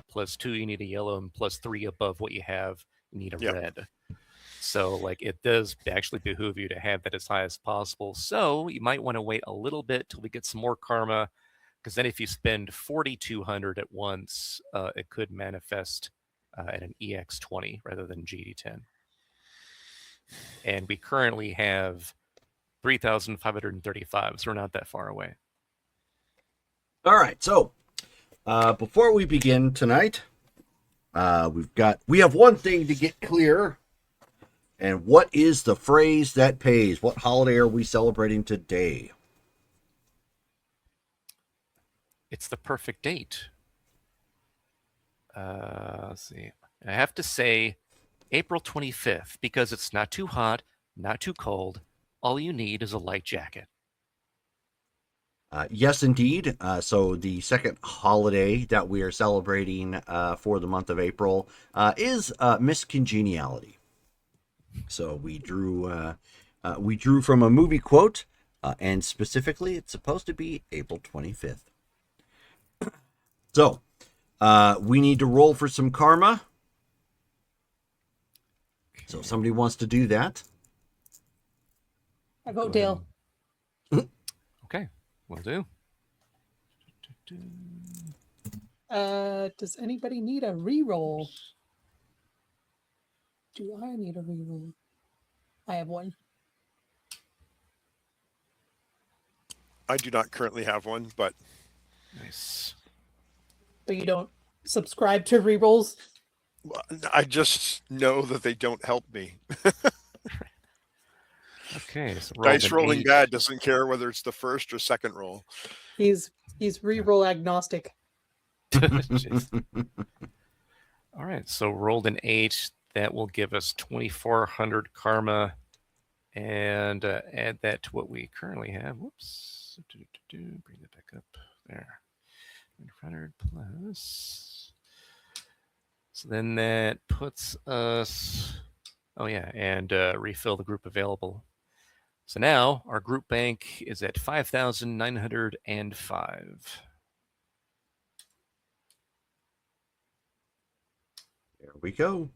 +2, you need a yellow, and +3 above what you have, you need a Yep. red. So, like, it does actually behoove you to have that as high as possible. So you might want to wait a little bit till we get some more karma, because then if you spend 4,200 at once, it could manifest at an EX20 rather than GD10. And we currently have 3,535, so we're not that far away. All right, so before we begin tonight, we have one thing to get clear. And what is the phrase that pays? What holiday are we celebrating today? It's the perfect date. Let's see. I have to say April 25th, because it's not too hot, not too cold. All you need is a light jacket. Yes, indeed. So the second holiday that we are celebrating for the month of April is Miss Congeniality. So we drew from a movie quote, and specifically, it's supposed to be April 25th. So we need to roll for some karma. So if somebody wants to do that. I vote Dale. Okay, will do. Does anybody need a reroll? Do I need a reroll? I have one. I do not currently have one, but Nice. But you don't subscribe to rerolls? I just know that they don't help me. Okay, so Dice rolling bad doesn't care whether it's the first or second roll. He's reroll agnostic. All right, so rolled an 8. That will give us 2,400 karma, and add that to what we currently have. Whoops. Bring that back up there. 2,400 plus. So then that puts us. Oh yeah, and refill the group available. So now our group bank is at 5,905. There we go.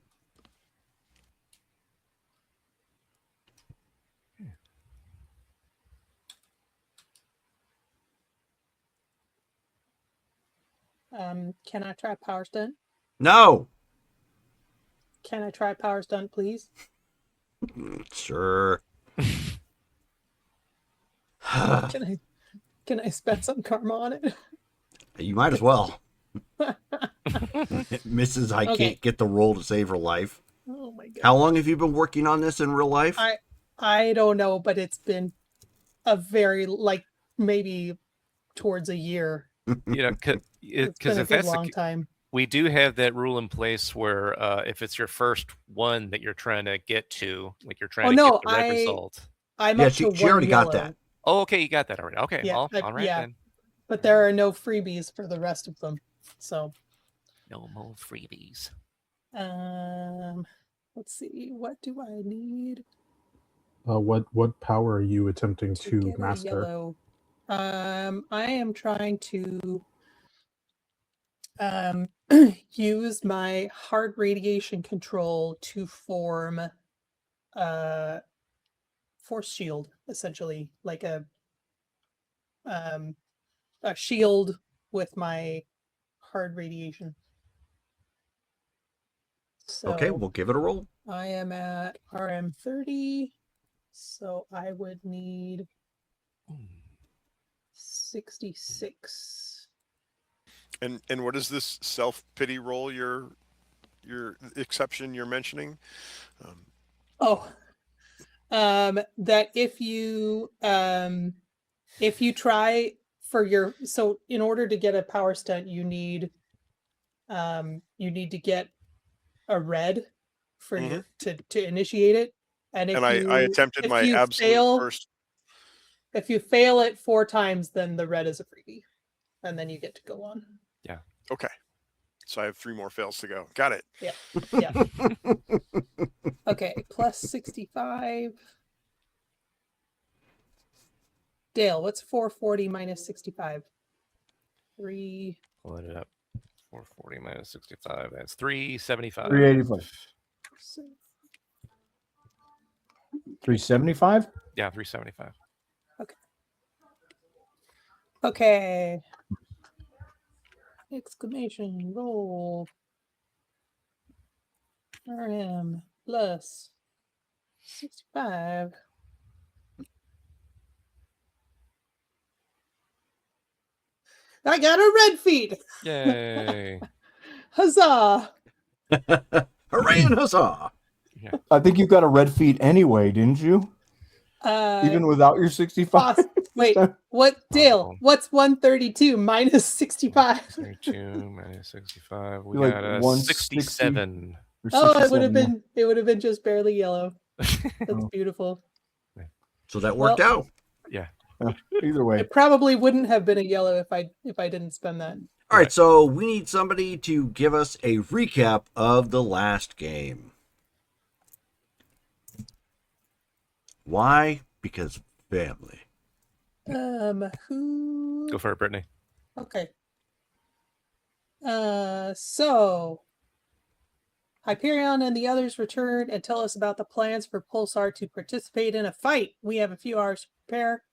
Can I try power stunt? No. Can I try power stunt, please? Sure. Can I spend some karma on it? You might as well. Mrs. I Okay. can't get the roll to save her life. Oh my god. How long have you been working on this in real life? I don't know, but it's been a very, maybe towards a year. Because It's been a good long time. We do have that rule in place where if it's your first one that you're trying to get to, like you're trying to get the red result. I'm up to she one already yellow. got that. Oh, okay, you got that already. Okay, Yeah, all right then. But there are no freebies for the rest of them. So no more freebies. Let's see. What do I need? What power are you attempting to master? Yellow. I am trying to use my hard radiation control to form force shield, essentially, like a shield with my hard radiation. So okay, we'll give it a roll. I am at RM30, so I would need 66. And what is this self-pity roll your exception you're mentioning? That if you try for your, so in order to get a power stunt, you need to get a red for your to initiate it. And if I attempted my absolute first. If you fail it 4 times, then the red is a freebie, and then you get to go on. Yeah. Okay. So I have 3 more fails to go. Got it. Yeah. Okay, plus 65. Dale, what's 440 minus 65? 3. Pull it up. 440 minus 65. That's 375. 385. 375. Yeah, 375. Okay. Exclamation roll. RM plus 65. I got a red feed. Yay. Huzzah. Hooray and huzzah! I think you got a red feet anyway, didn't you? Even without your 65. Wait, what, Dale? Possible. What's 132 minus 65? 32 minus 65. We You're like got a 160. 67. Or Oh, it would 67, have yeah. been. It would have been just barely yellow. That's Oh. beautiful. So that worked out. Yeah. Either way. It probably wouldn't have been a yellow if I didn't spend that. All right, Right. so we need somebody to give us a recap of the last game. Why? Because family. Who? Go for it, Brittany. Okay. So Hyperion and the others return and tell us about the plans for Pulsar to participate in a fight. We have a few hours to prepare.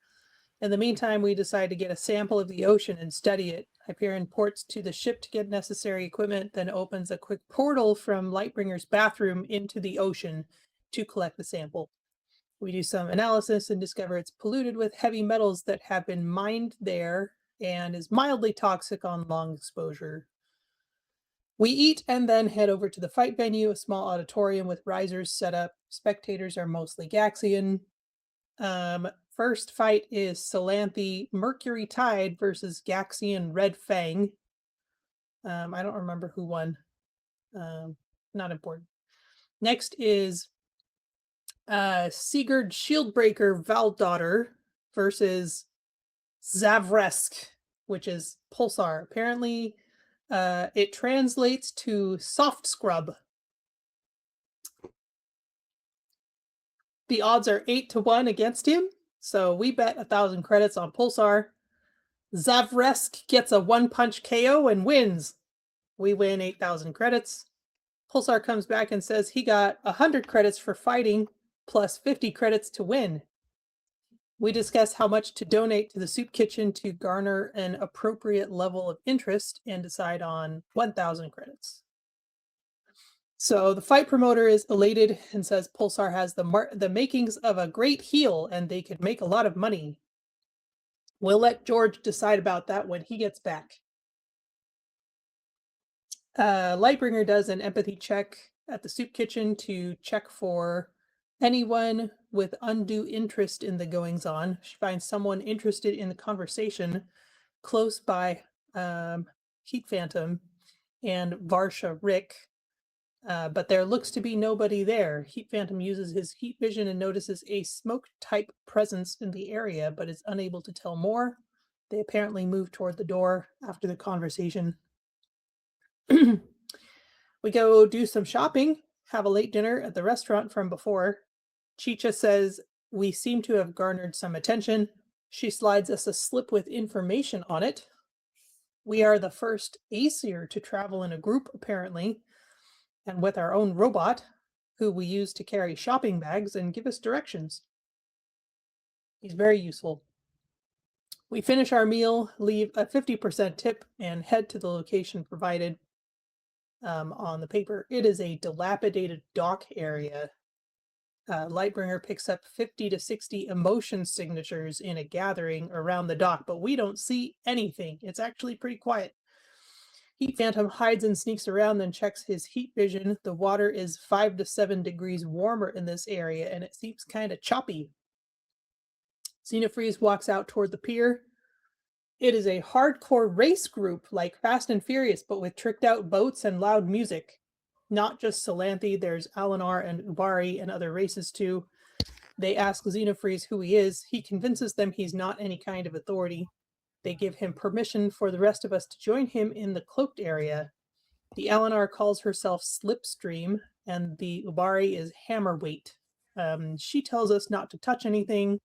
In the meantime, we decide to get a sample of the ocean and study it. Hyperion ports to the ship to get necessary equipment, then opens a quick portal from Lightbringer's bathroom into the ocean to collect the sample. We do some analysis and discover it's polluted with heavy metals that have been mined there and is mildly toxic on long exposure. We eat and then head over to the fight venue, a small auditorium with risers set up. Spectators are mostly Gaxian. First fight is Salanthi Mercury Tide versus Gaxian Red Fang. I don't remember who won. Not important. Next is Sigurd Shieldbreaker Valdaughter versus Zavresk, which is Pulsar. Apparently, it translates to soft scrub. The odds are 8-1 against him, so we bet 1,000 credits on Pulsar. Zavresk gets a one-punch KO and wins. We win 8,000 credits. Pulsar comes back and says he got 100 credits for fighting, plus 50 credits to win. We discuss how much to donate to the soup kitchen to garner an appropriate level of interest and decide on 1,000 credits. So the fight promoter is elated and says Pulsar has the makings of a great heel and they could make a lot of money. We'll let George decide about that when he gets back. Lightbringer does an empathy check at the soup kitchen to check for anyone with undue interest in the goings-on. She finds someone interested in the conversation close by Heat Phantom and Varsha Rick, but there looks to be nobody there. Heat Phantom uses his heat vision and notices a smoke-type presence in the area, but is unable to tell more. They apparently move toward the door after the conversation. We go do some shopping, have a late dinner at the restaurant from before. Chicha says we seem to have garnered some attention. She slides us a slip with information on it. We are the first Aesir to travel in a group, apparently, and with our own robot, who we use to carry shopping bags and give us directions. He's very useful. We finish our meal, leave a 50% tip, and head to the location provided on the paper. It is a dilapidated dock area. Lightbringer picks up 50 to 60 emotion signatures in a gathering around the dock, but we don't see anything. It's actually pretty quiet. Heat Phantom hides and sneaks around, then checks his heat vision. The water is 5 to 7 degrees warmer in this area, and it seems kind of choppy. Xenofreeze walks out toward the pier. It is a hardcore race group like Fast and Furious, but with tricked out boats and loud music. Not just Salanthi, there's Alinar and Ubari and other races too. They ask Xenofreeze who he is. He convinces them he's not any kind of authority. They give him permission for the rest of us to join him in the cloaked area. The Alinar calls herself Slipstream, and the Ubari is Hammerweight. She tells us not to touch anything.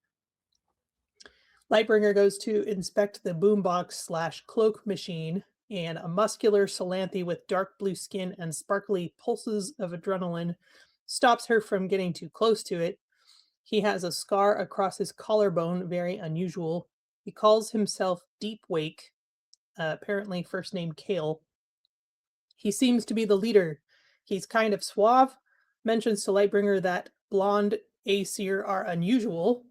Lightbringer goes to inspect the boombox / cloak machine, and a muscular Solanthe with dark blue skin and sparkly pulses of adrenaline stops her from getting too close to it. He has a scar across his collarbone, very unusual. He calls himself Deepwake, apparently first name Kale. He seems to be the leader. He's kind of suave, mentions to Lightbringer that blonde Aesir are unusual,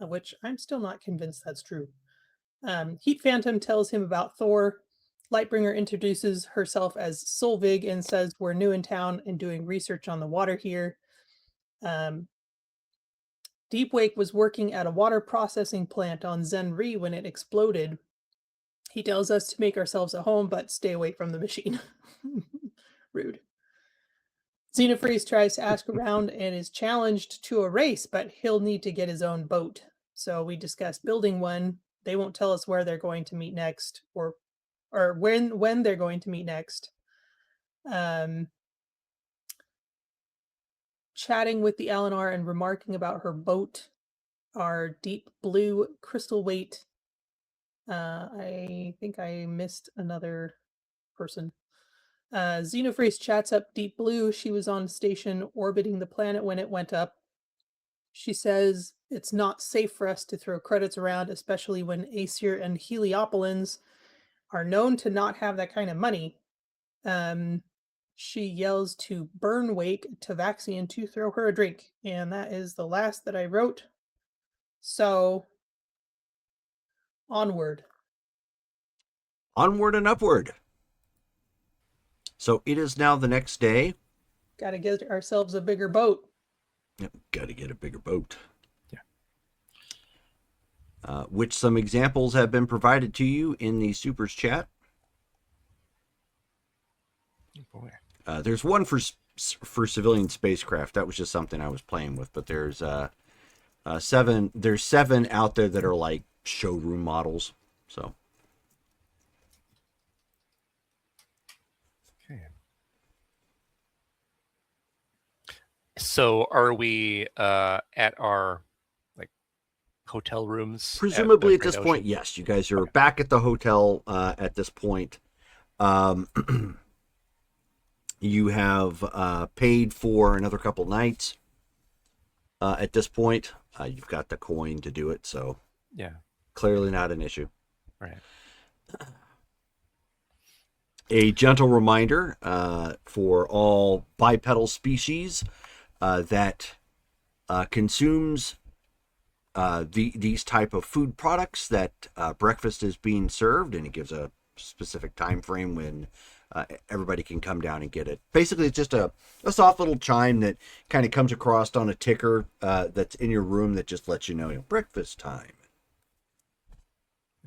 which I'm still not convinced that's true. Heat Phantom tells him about Thor. Lightbringer introduces herself as Solvig and says we're new in town and doing research on the water here. Deepwake was working at a water processing plant on Zenri when it exploded. He tells us to make ourselves at home, but stay away from the machine. Rude. Xenofreeze tries to ask around and is challenged to a race, but he'll need to get his own boat. So we discuss building one. They won't tell us where they're going to meet next, or when they're going to meet next. Chatting with the Eleanor and remarking about her boat, our deep blue crystal weight. I think I missed another person. Xenofreeze chats up Deep Blue. She was on station orbiting the planet when it went up. She says it's not safe for us to throw credits around, especially when Aesir and Heliopolins are known to not have that kind of money. She yells to Burnwake Tavaxian to throw her a drink, and that is the last that I wrote. So, onward. Onward and upward. So it is now the next day. Gotta get ourselves a bigger boat. Yep, gotta get a bigger boat. Yeah. Which some examples have been provided to you in the Supers chat. Oh boy. There's one for civilian spacecraft. That was just something I was playing with, but there's 7. There's 7 out there that are like showroom models. So. Okay. So are we at our hotel rooms? Presumably at this point, yes. You guys are back at the hotel at this point. You have paid for another couple nights at this point. You've got the coin to do it, so yeah, clearly not an issue. right. A gentle reminder for all bipedal species that consumes these type of food products that breakfast is being served, and it gives a specific time frame when everybody can come down and get it. Basically, it's just a soft little chime that kind of comes across on a ticker that's in your room that just lets you know, breakfast time.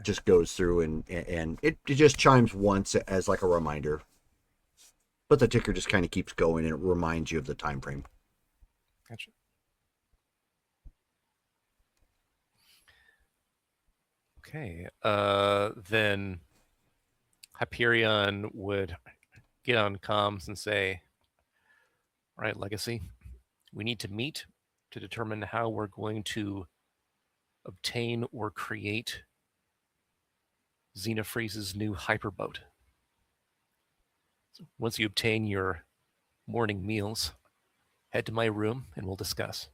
Just goes through and it just chimes once as like a reminder. But the ticker just kind of keeps going and it reminds you of the time frame. Gotcha. Okay. Then Hyperion would get on comms and say, all right, Legacy, we need to meet to determine how we're going to obtain or create Xenofreeze's new hyperboat. So once you obtain your morning meals, head to my room and we'll discuss.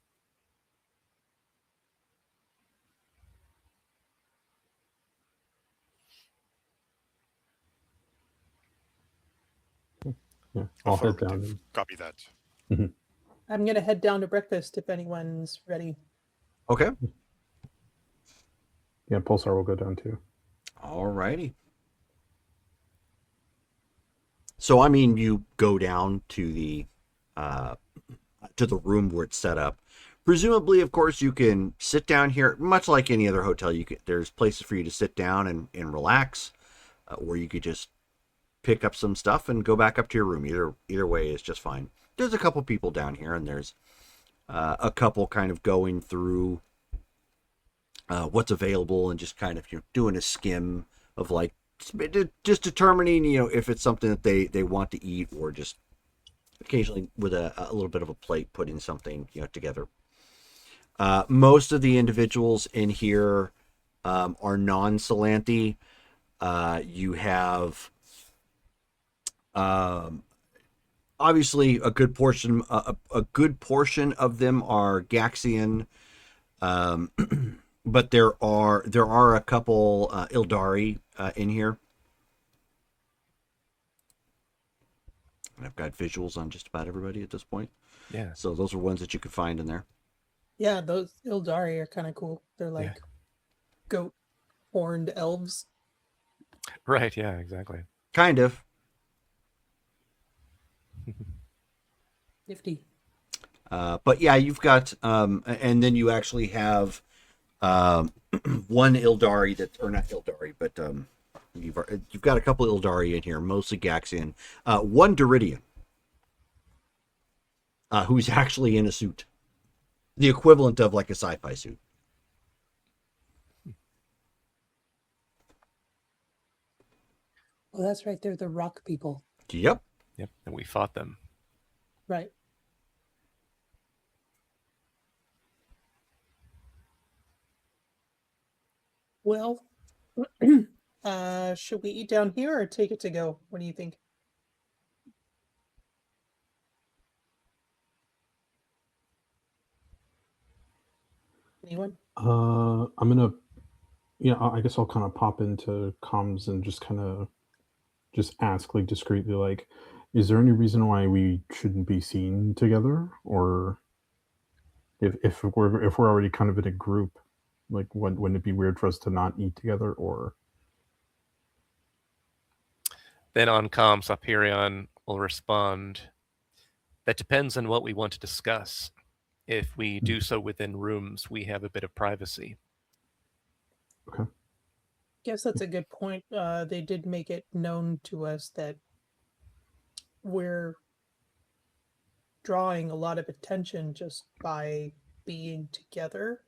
Yeah, I'll head down. Affirmative. Copy that. I'm gonna head down to breakfast if anyone's ready. Okay. Yeah, Pulsar will go down too. Alrighty. So I mean, you go down to the room where it's set up. Presumably, of course, you can sit down here, much like any other hotel. There's places for you to sit down and relax, or you could just pick up some stuff and go back up to your room. Either way is just fine. There's a couple people down here, and there's a couple kind of going through what's available and just kind of doing a skim of like just determining if it's something that they want to eat, or just occasionally with a little bit of a plate putting something together. Most of the individuals in here are non-Solanthe. You have obviously a good portion of them are Gaxian, but there are a couple Ildari in here. And I've got visuals on just about everybody at this point. Yeah. So those are ones that you could find in there. Yeah, those Ildari are kind of cool. They're like goat horned elves. Right. Yeah. Exactly. Kind of. Nifty. But yeah, you've got, and then you actually have one Ildari or not Ildari, but you've got a couple Ildari in here, mostly Gaxian. One Duridian, who's actually in a suit, the equivalent of like a sci-fi suit. Oh, that's right. They're the rock people. Yep. Yep. And we fought them. Right. Well, should we eat down here or take it to go? What do you think? Anyone? I'm gonna, yeah, I guess I'll kind of pop into comms and just kind of just ask like discreetly, like, is there any reason why we shouldn't be seen together, or if we're already kind of in a group, like, wouldn't it be weird for us to not eat together, or? Then on comms, Hyperion will respond, that depends on what we want to discuss. If we do so within rooms, we have a bit of privacy. Okay. Guess that's a good point. They did make it known to us that we're drawing a lot of attention just by being together.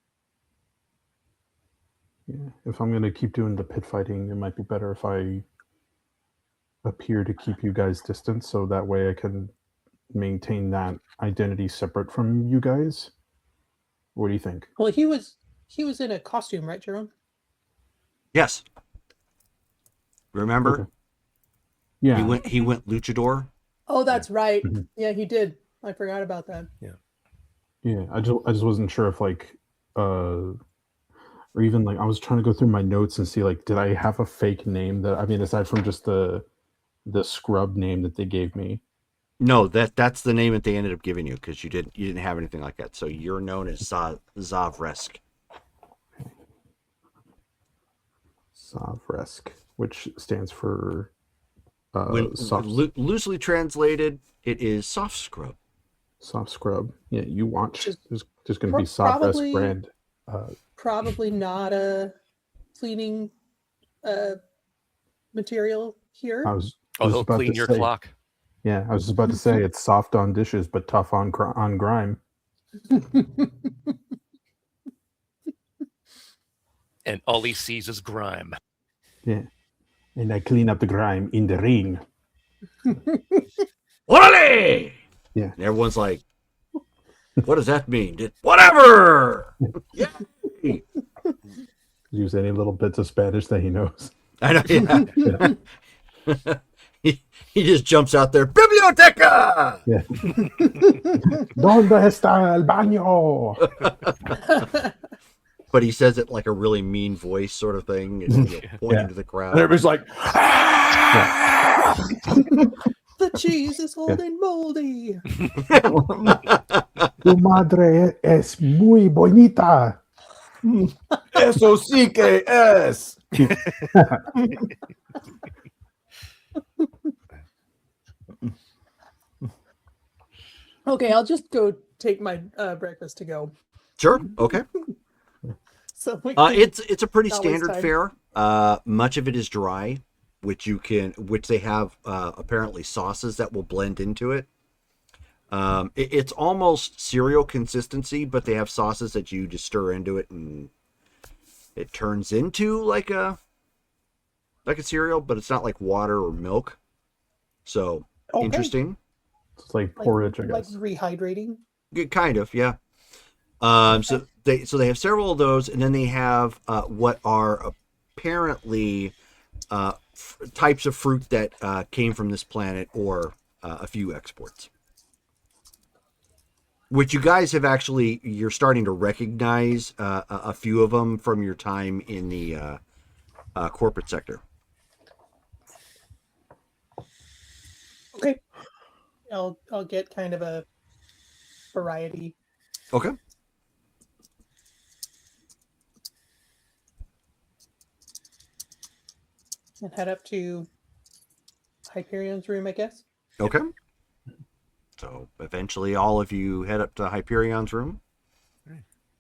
Yeah, if I'm going to keep doing the pit fighting, it might be better if I appear to keep you guys distant, so that way I can maintain that identity separate from you guys. What do you think? Well, he was in a costume, right, Jerome? Yes. Remember? Okay. Yeah. He went luchador. Oh, that's right. Mhm. Yeah, he did. I forgot about that. Yeah, I just wasn't sure if like or even like I was trying to go through my notes and see like did I have a fake name that, I mean, aside from just the scrub name that they gave me. No, that's the name that they ended up giving you because you didn't have anything like that. So you're known as Zavresk. Zavresk, which stands for Loosely translated, it is soft scrub. Soft scrub. Yeah, you watch. Just- There's going to be Zavresk probably- brand. Probably not a cleaning material here. I was Oh, he'll about clean to your say- clock. Yeah, I was about to say it's soft on dishes but tough on grime. And all he sees is grime. Yeah, and I clean up the grime in the ring. Orale! Yeah. And everyone's like, what does that mean? Whatever! Yay! Use any little bits of Spanish that he knows. I know, yeah. he just jumps out there, Biblioteca! Yeah. ¿Dónde está el baño? But he says it like a really mean voice sort of thing, and, pointing to the crowd. And everybody's like, The cheese is old and moldy. Tu madre es muy bonita. eso sí que es. Okay, I'll just go take my breakfast to go. Sure, okay. So we It's a pretty Not waste standard time. fare. Much of it is dry, which they have apparently sauces that will blend into it. It's almost cereal consistency, but they have sauces that you just stir into it and it turns into like a cereal, but it's not like water or milk. So Okay. interesting. It's like porridge, I like guess. rehydrating. Kind of, yeah. So they have several of those, and then they have what are apparently types of fruit that came from this planet, or a few exports. Which you guys have actually, you're starting to recognize a few of them from your time in the corporate sector. Okay. I'll get kind of a variety. Okay. And head up to Hyperion's room, I guess. Okay. So eventually all of you head up to Hyperion's room.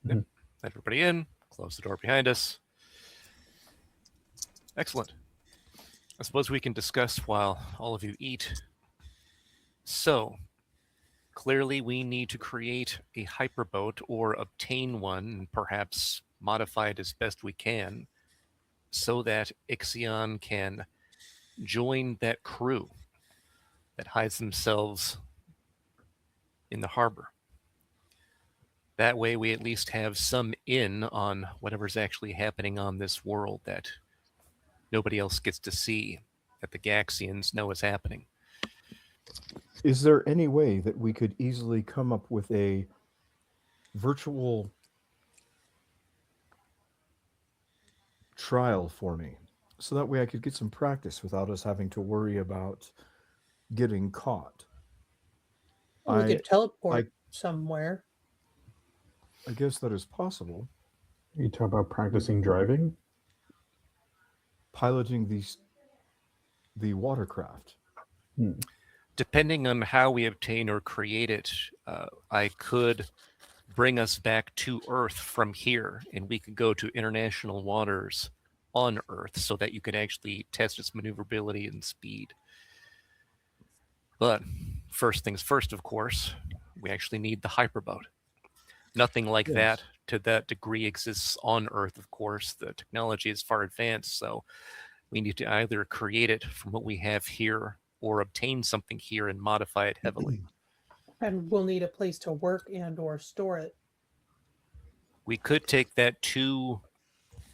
Let everybody in, close the door behind us. Excellent. I suppose we can discuss while all of you eat. So, clearly we need to create a hyperboat or obtain one, and perhaps modify it as best we can, so that Ixion can join that crew that hides themselves in the harbor. That way we at least have some in on whatever's actually happening on this world that nobody else gets to see, that the Gaxians know is happening. Is there any way that we could easily come up with a virtual trial for me, so that way I could get some practice without us having to worry about getting caught? We could teleport somewhere. I guess that is possible. You talk about practicing driving? Piloting the watercraft. Depending on how we obtain or create it, I could bring us back to Earth from here, and we could go to international waters on Earth so that you could actually test its maneuverability and speed. But first things first, of course, we actually need the hyperboat. Nothing like that to that degree exists on Earth, of course. The technology is far advanced, so we need to either create it from what we have here or obtain something here and modify it heavily. And we'll need a place to work and or store it. We could take that to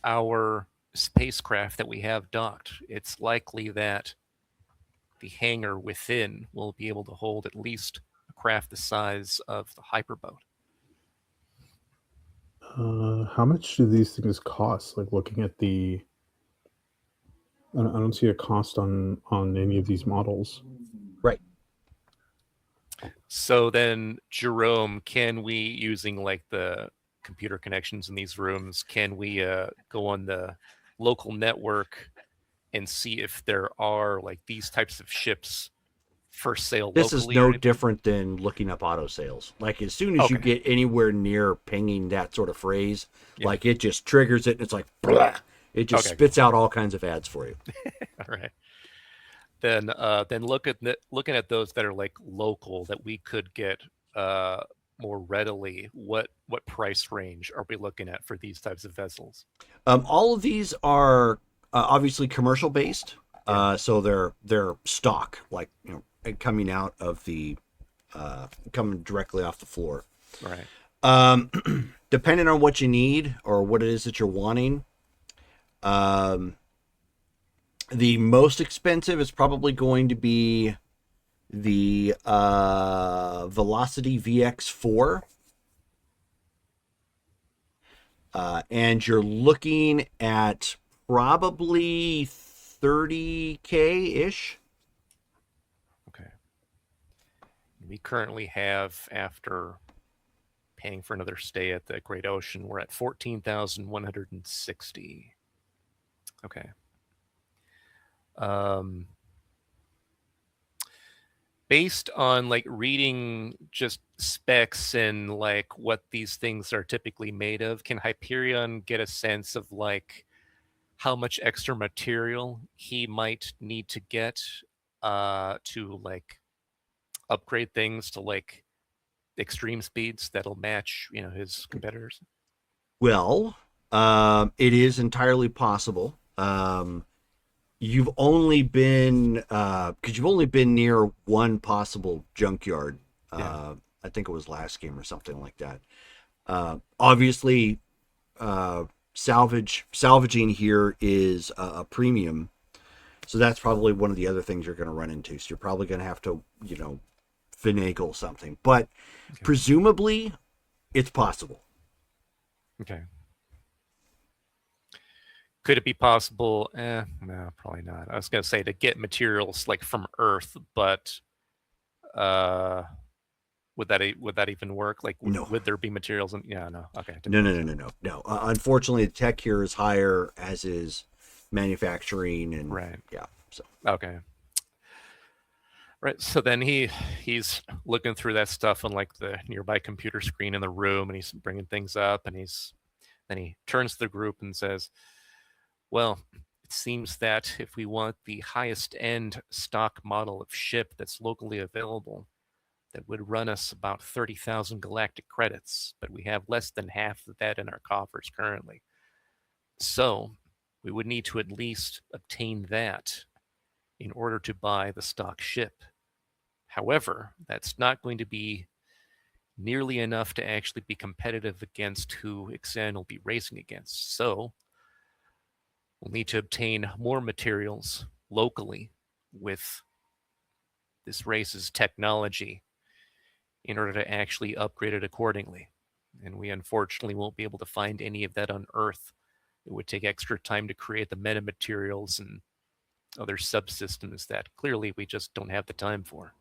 our spacecraft that we have docked. It's likely that the hangar within will be able to hold at least a craft the size of the hyperboat. How much do these things cost? Like, looking at the, I don't see a cost on any of these models. Right. So then, Jerome, can we, using like the computer connections in these rooms, can we go on the local network and see if there are like these types of ships for sale This locally? is no different than looking up auto sales. Like, as soon as you get anywhere near pinging that sort of phrase, like, it just triggers it, and it's like, blah, it just spits out all kinds of ads for you. All right. Then looking at those that are like local that we could get more readily. What price range are we looking at for these types of vessels? All of these are obviously commercial based, so they're stock, like, coming out of the coming directly off the floor. Right. Depending on what you need or what it is that you're wanting, the most expensive is probably going to be the Velocity VX4. And you're looking at probably 30K-ish. Okay. We currently have, after paying for another stay at the Great Ocean, we're at 14,160. Okay. Based on like reading just specs and like what these things are typically made of, can Hyperion get a sense of like how much extra material he might need to get to like upgrade things to like extreme speeds that'll match, his competitors? Well, it is entirely possible. You've only been because you've only been near one possible junkyard. I think it was last game or something like that. Obviously, salvaging here is a premium. So that's probably one of the other things you're going to run into. So you're probably going to have to, finagle something. But Okay. presumably, it's possible. Okay. Could it be possible? No, probably not. I was going to say to get materials like from Earth, but would that even work? Like, No. would there be materials? Yeah, no. Okay. No. Unfortunately, the tech here is higher, as is manufacturing, and Right. yeah. So Okay. Right. So then he's looking through that stuff on like the nearby computer screen in the room, and he's bringing things up, and then he turns to the group and says, "Well, it seems that if we want the highest end stock model of ship that's locally available, that would run us about 30,000 galactic credits, but we have less than half of that in our coffers currently. So we would need to at least obtain that in order to buy the stock ship. However, that's not going to be nearly enough to actually be competitive against who Ixan will be racing against. So we'll need to obtain more materials locally with this race's technology in order to actually upgrade it accordingly. And we unfortunately won't be able to find any of that on Earth. It would take extra time to create the metamaterials and other subsystems that clearly we just don't have the time for.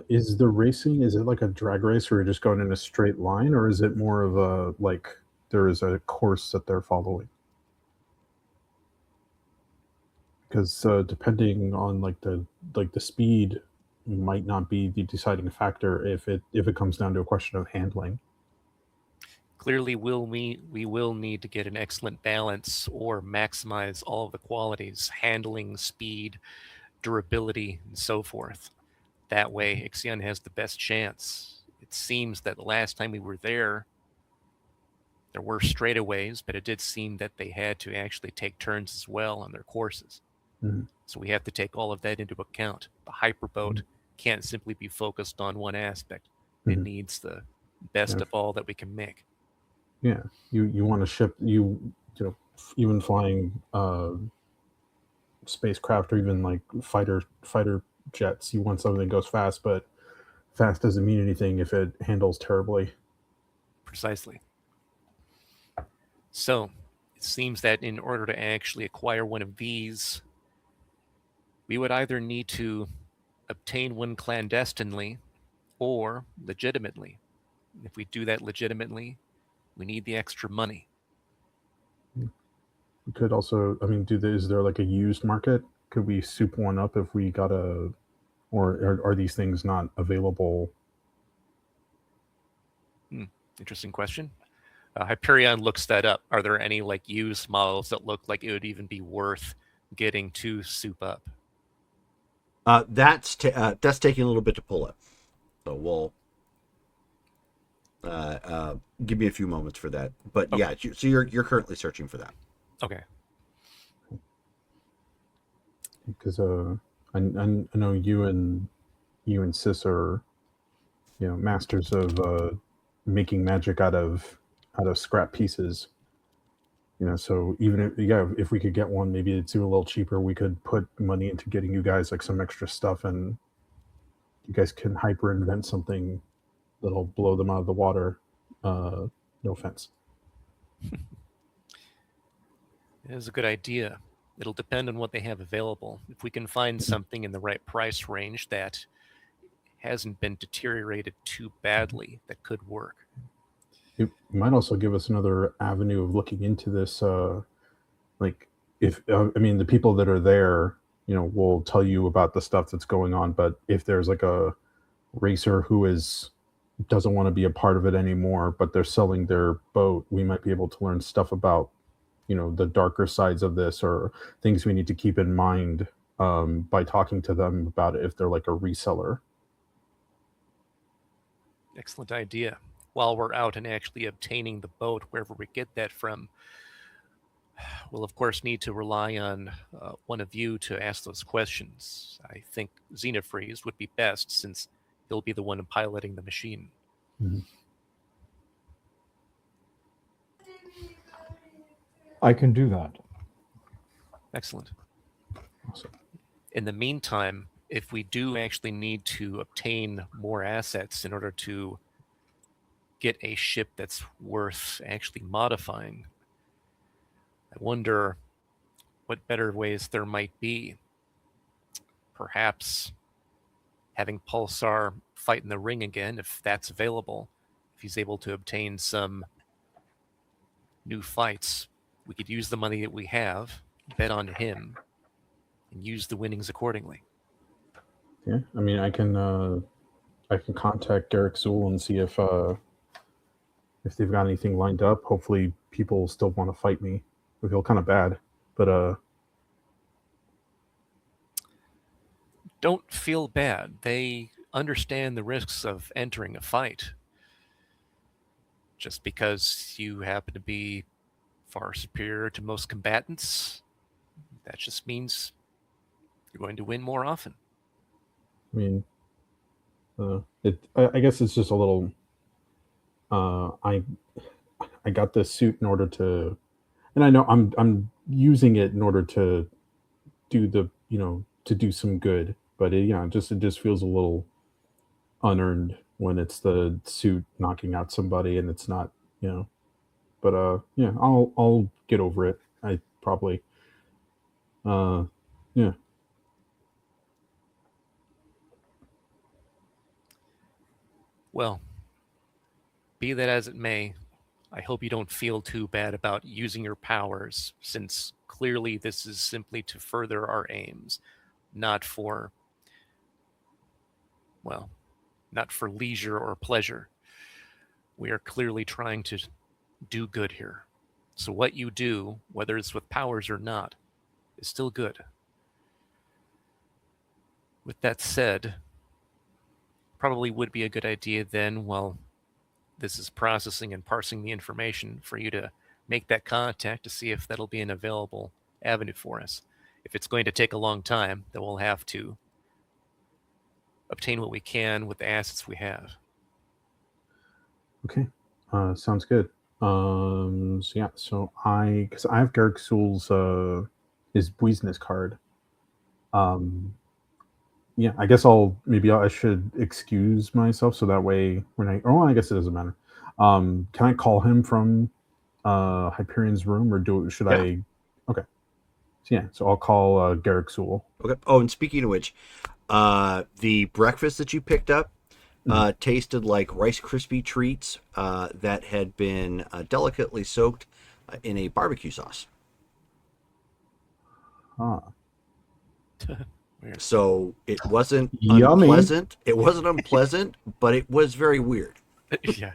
Is the racing, is it like a drag race where you're just going in a straight line, or is it more of a, like, there is a course that they're following? Because depending on the speed might not be the deciding factor if it comes down to a question of handling. Clearly, we will need to get an excellent balance or maximize all of the qualities: handling, speed, durability, and so forth. That way, Ixion has the best chance. It seems that the last time we were there were straightaways, but it did seem that they had to actually take turns as well on their courses. Mhm. So we have to take all of that into account. The hyperboat can't simply be focused on one aspect. It Mhm. needs the best Yeah. of all that we can make. Yeah, you want to ship, even flying spacecraft or even like fighter jets. You want something that goes fast, but fast doesn't mean anything if it handles terribly. Precisely. So it seems that in order to actually acquire one of these, we would either need to obtain one clandestinely or legitimately. If we do that legitimately, we need the extra money. We could also, I mean, is there like a used market? Could we soup one up if we got or are these things not available? Interesting question. Hyperion looks that up. Are there any like used models that look like it would even be worth getting to soup up? that's taking a little bit to pull up. So we'll give me a few moments for that. But Okay. yeah, so you're currently searching for that. Okay. Because I know you and Sis are, masters of making magic out of scrap pieces. So even if we could get one, maybe it's even a little cheaper. We could put money into getting you guys like some extra stuff, and you guys can hyper invent something that'll blow them out of the water. No offense. It is a good idea. It'll depend on what they have available. If we can find something in the right price range that hasn't been deteriorated too badly, that could work. It might also give us another avenue of looking into this. Like, if I mean, the people that are there, will tell you about the stuff that's going on. But if there's like a racer who doesn't want to be a part of it anymore, but they're selling their boat, we might be able to learn stuff about, the darker sides of this, or things we need to keep in mind by talking to them about it if they're like a reseller. Excellent idea. While we're out and actually obtaining the boat, wherever we get that from, we'll of course need to rely on one of you to ask those questions. I think Xenofreeze would be best since he'll be the one piloting the machine. Mm-hmm. I can do that. Excellent. Awesome. In the meantime, if we do actually need to obtain more assets in order to get a ship that's worth actually modifying, I wonder what better ways there might be. Perhaps having Pulsar fight in the ring again, if that's available, if he's able to obtain some new fights, we could use the money that we have, bet on him, and use the winnings accordingly. Yeah, I mean, I can contact Garrick Sewell and see if they've got anything lined up. Hopefully, people still want to fight me. I feel kind of bad, but Don't feel bad. They understand the risks of entering a fight. Just because you happen to be far superior to most combatants, that just means you're going to win more often. I mean, I guess it's just a little. I got this suit in order to, and I know I'm using it in order to do to do some good, but it just feels a little unearned when it's the suit knocking out somebody and it's not, but yeah, I'll get over it. I probably yeah. Well, be that as it may, I hope you don't feel too bad about using your powers, since clearly this is simply to further our aims, not for, well, not for leisure or pleasure. We are clearly trying to do good here. So what you do, whether it's with powers or not, is still good. With that said, probably would be a good idea then, while this is processing and parsing the information, for you to make that contact to see if that'll be an available avenue for us. If it's going to take a long time, then we'll have to obtain what we can with the assets we have. Okay, sounds good. So yeah, because I have Garrick Sewell's his business card. Yeah, I guess I should excuse myself so that way I guess it doesn't matter. Can I call him from Hyperion's room, or should Yeah. I? Okay. So yeah, so I'll call Garrick Sewell. Okay. Oh, and speaking of which, the breakfast that you picked up tasted like Rice Krispie treats that had been delicately soaked in a barbecue sauce. Ah. Weird. So it wasn't Yummy. unpleasant. It wasn't unpleasant, but it was very weird. Yeah.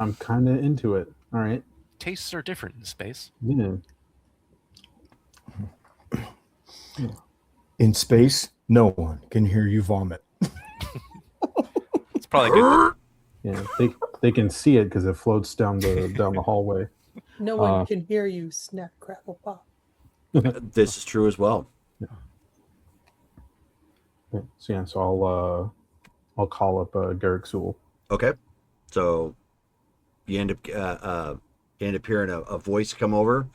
I'm kind of into it. All right. Tastes are different in space. Yeah. In space, no one can hear you vomit. It's probably good. Yeah. They can see it because it floats down the hallway. No one can hear you snap, crackle, pop. This is true as well. Yeah, so yeah, so I'll call up Garrick Sewell. Okay. So you end up hearing a voice come over.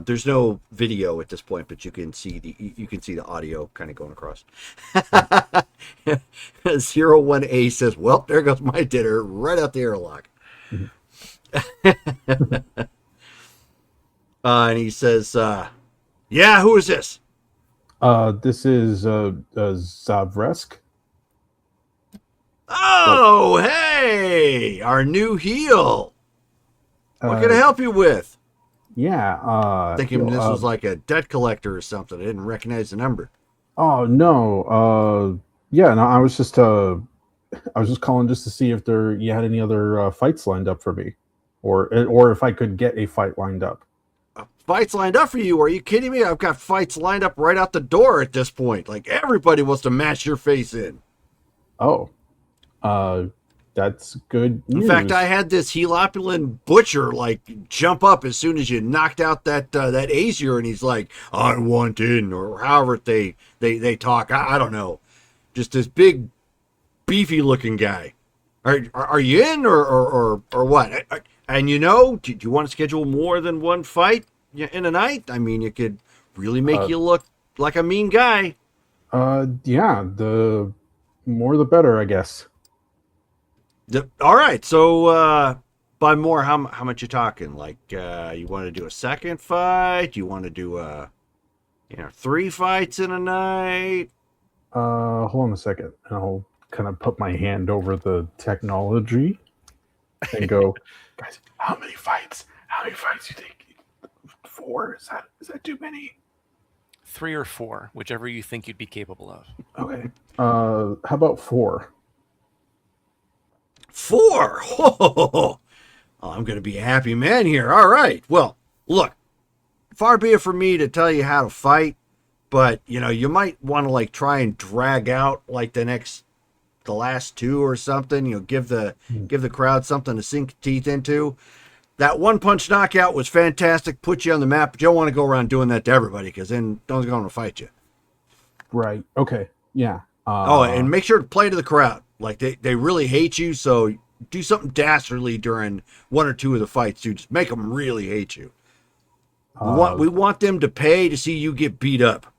There's no video at this point, but you can see the audio kind of going across. 01A says, "Well, there goes my dinner right out the airlock." And he says, "Yeah, who is this?" This is Zavresk. Oh, hey, our new heel. What can I help you with? Yeah. Thinking this was like a debt collector or something. I didn't recognize the number. Oh no. Yeah. No, I was just calling just to see if you had any other fights lined up for me, or if I could get a fight lined up. Fights lined up for you? Are you kidding me? I've got fights lined up right out the door at this point. Like, everybody wants to match your face in. Oh. That's good news. In fact, I had this Helopulin butcher like jump up as soon as you knocked out that Azier, and he's like, "I want in," or however they talk. I don't know. Just this big, beefy looking guy. Are you in or what? And do you want to schedule more than one fight in a night? I mean, you could Really make you look like a mean guy. Yeah, the more the better, I guess. All right, so by more, how much you talking? Like, you want to do a second fight? You want to do 3 fights in a night? Hold on a second. I'll kind of put my hand over the technology and go, guys, how many fights? How many fights do you think? 4? Is that too many? 3 or 4, whichever you think you'd be capable of. Okay. How about 4? 4? Oh, I'm going to be a happy man here. All right. Well, look, far be it from me to tell you how to fight, but you might want to like try and drag out like the last 2 or something. Give the crowd something to sink teeth into. That one punch knockout was fantastic, put you on the map, but you don't want to go around doing that to everybody because then no one's going to fight you. Right. Okay. Yeah. And make sure to play to the crowd. Like they really hate you, so do something dastardly during 1 or 2 of the fights, dude. Just make them really hate you. We want them to pay to see you get beat up.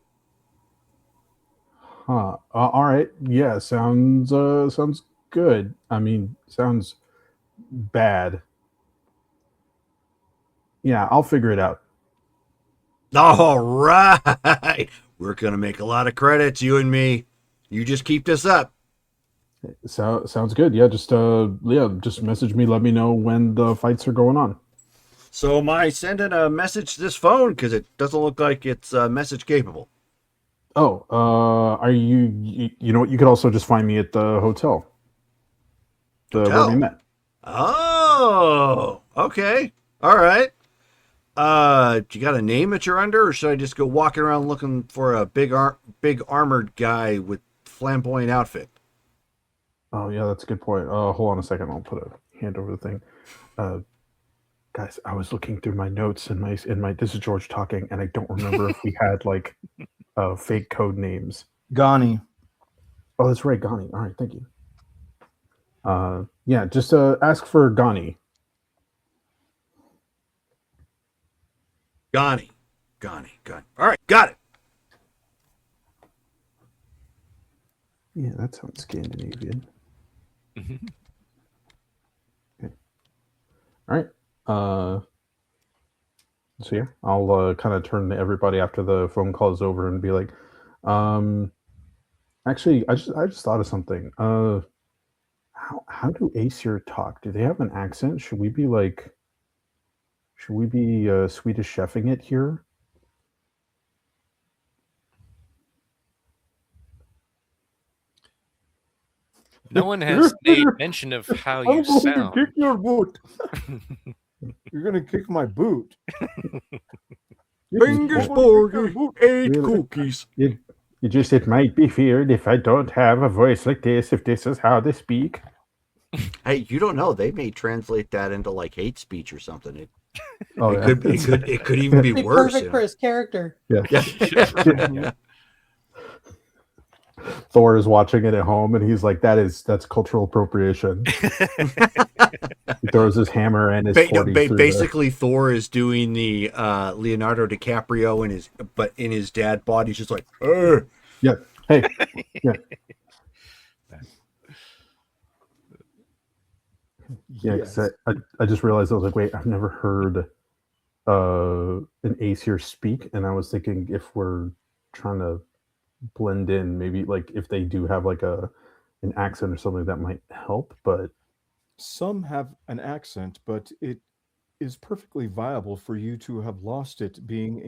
All right. Yeah. Sounds good. I mean, sounds bad. Yeah, I'll figure it out. All right. We're going to make a lot of credits, you and me. You just keep this up. So sounds good. Yeah, just message me. Let me know when the fights are going on. So am I sending a message to this phone? Because it doesn't look like it's message capable. Oh, are you know what? You could also just find me at the hotel. Where we met. Oh, okay. All right. You got a name that you're under, or should I just go walking around looking for a big armored guy with flamboyant outfit? Oh yeah, that's a good point. Hold on a second. I'll put a hand over the thing. Guys, I was looking through my notes and my this is George talking, and I don't remember if we had like fake code names. Ghani. Oh, that's right, Ghani. All right, thank you. Yeah, just ask for Ghani. Ghani. All right, got it. Yeah, that sounds Scandinavian. Mhm. Okay. All right. So yeah, I'll kind of turn to everybody after the phone call is over and be like, actually, I just thought of something. How do Aesir talk? Do they have an accent? Should we be Swedish chefing it here? No one has made mention of how you sound. Kick your boot. You're gonna kick my boot. Fingers burger, 8 cookies. It might be feared if I don't have a voice like this, if this is how they speak. Hey, you don't know. They may translate that into like hate speech or something. It could even be Be worse. perfect for his character. Yeah. Yeah. Thor is watching it at home and he's like, that's cultural appropriation. He throws his hammer and his 40 basically Thor is doing the Leonardo DiCaprio in his dad body. He's just like, yeah. Hey. Yeah. Yeah, because I just realized I was like, wait, I've never heard an Aesir speak, and I was thinking if we're trying to blend in, maybe like if they do have like an accent or something that might help. But some have an accent, but it is perfectly viable for you to have lost it being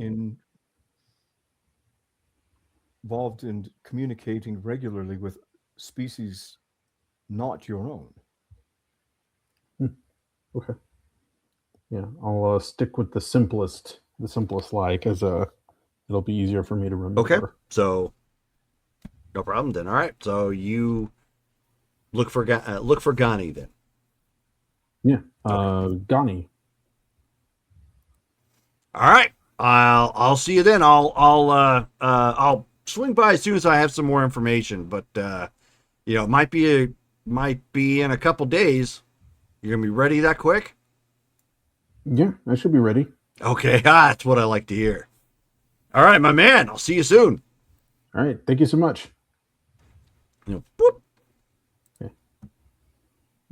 involved in communicating regularly with species not your own. Okay. Yeah, I'll stick with the simplest lie because it'll be easier for me to remember. okay, so no problem then. All right, so you look for Ghani then. Yeah, Ghani. All right, I'll see you then. I'll swing by as soon as I have some more information. But it might be in a couple days. You're gonna be ready that quick? Yeah, I should be ready. Okay, that's what I like to hear. All right, my man. I'll see you soon. All right. Thank you so much. Boop.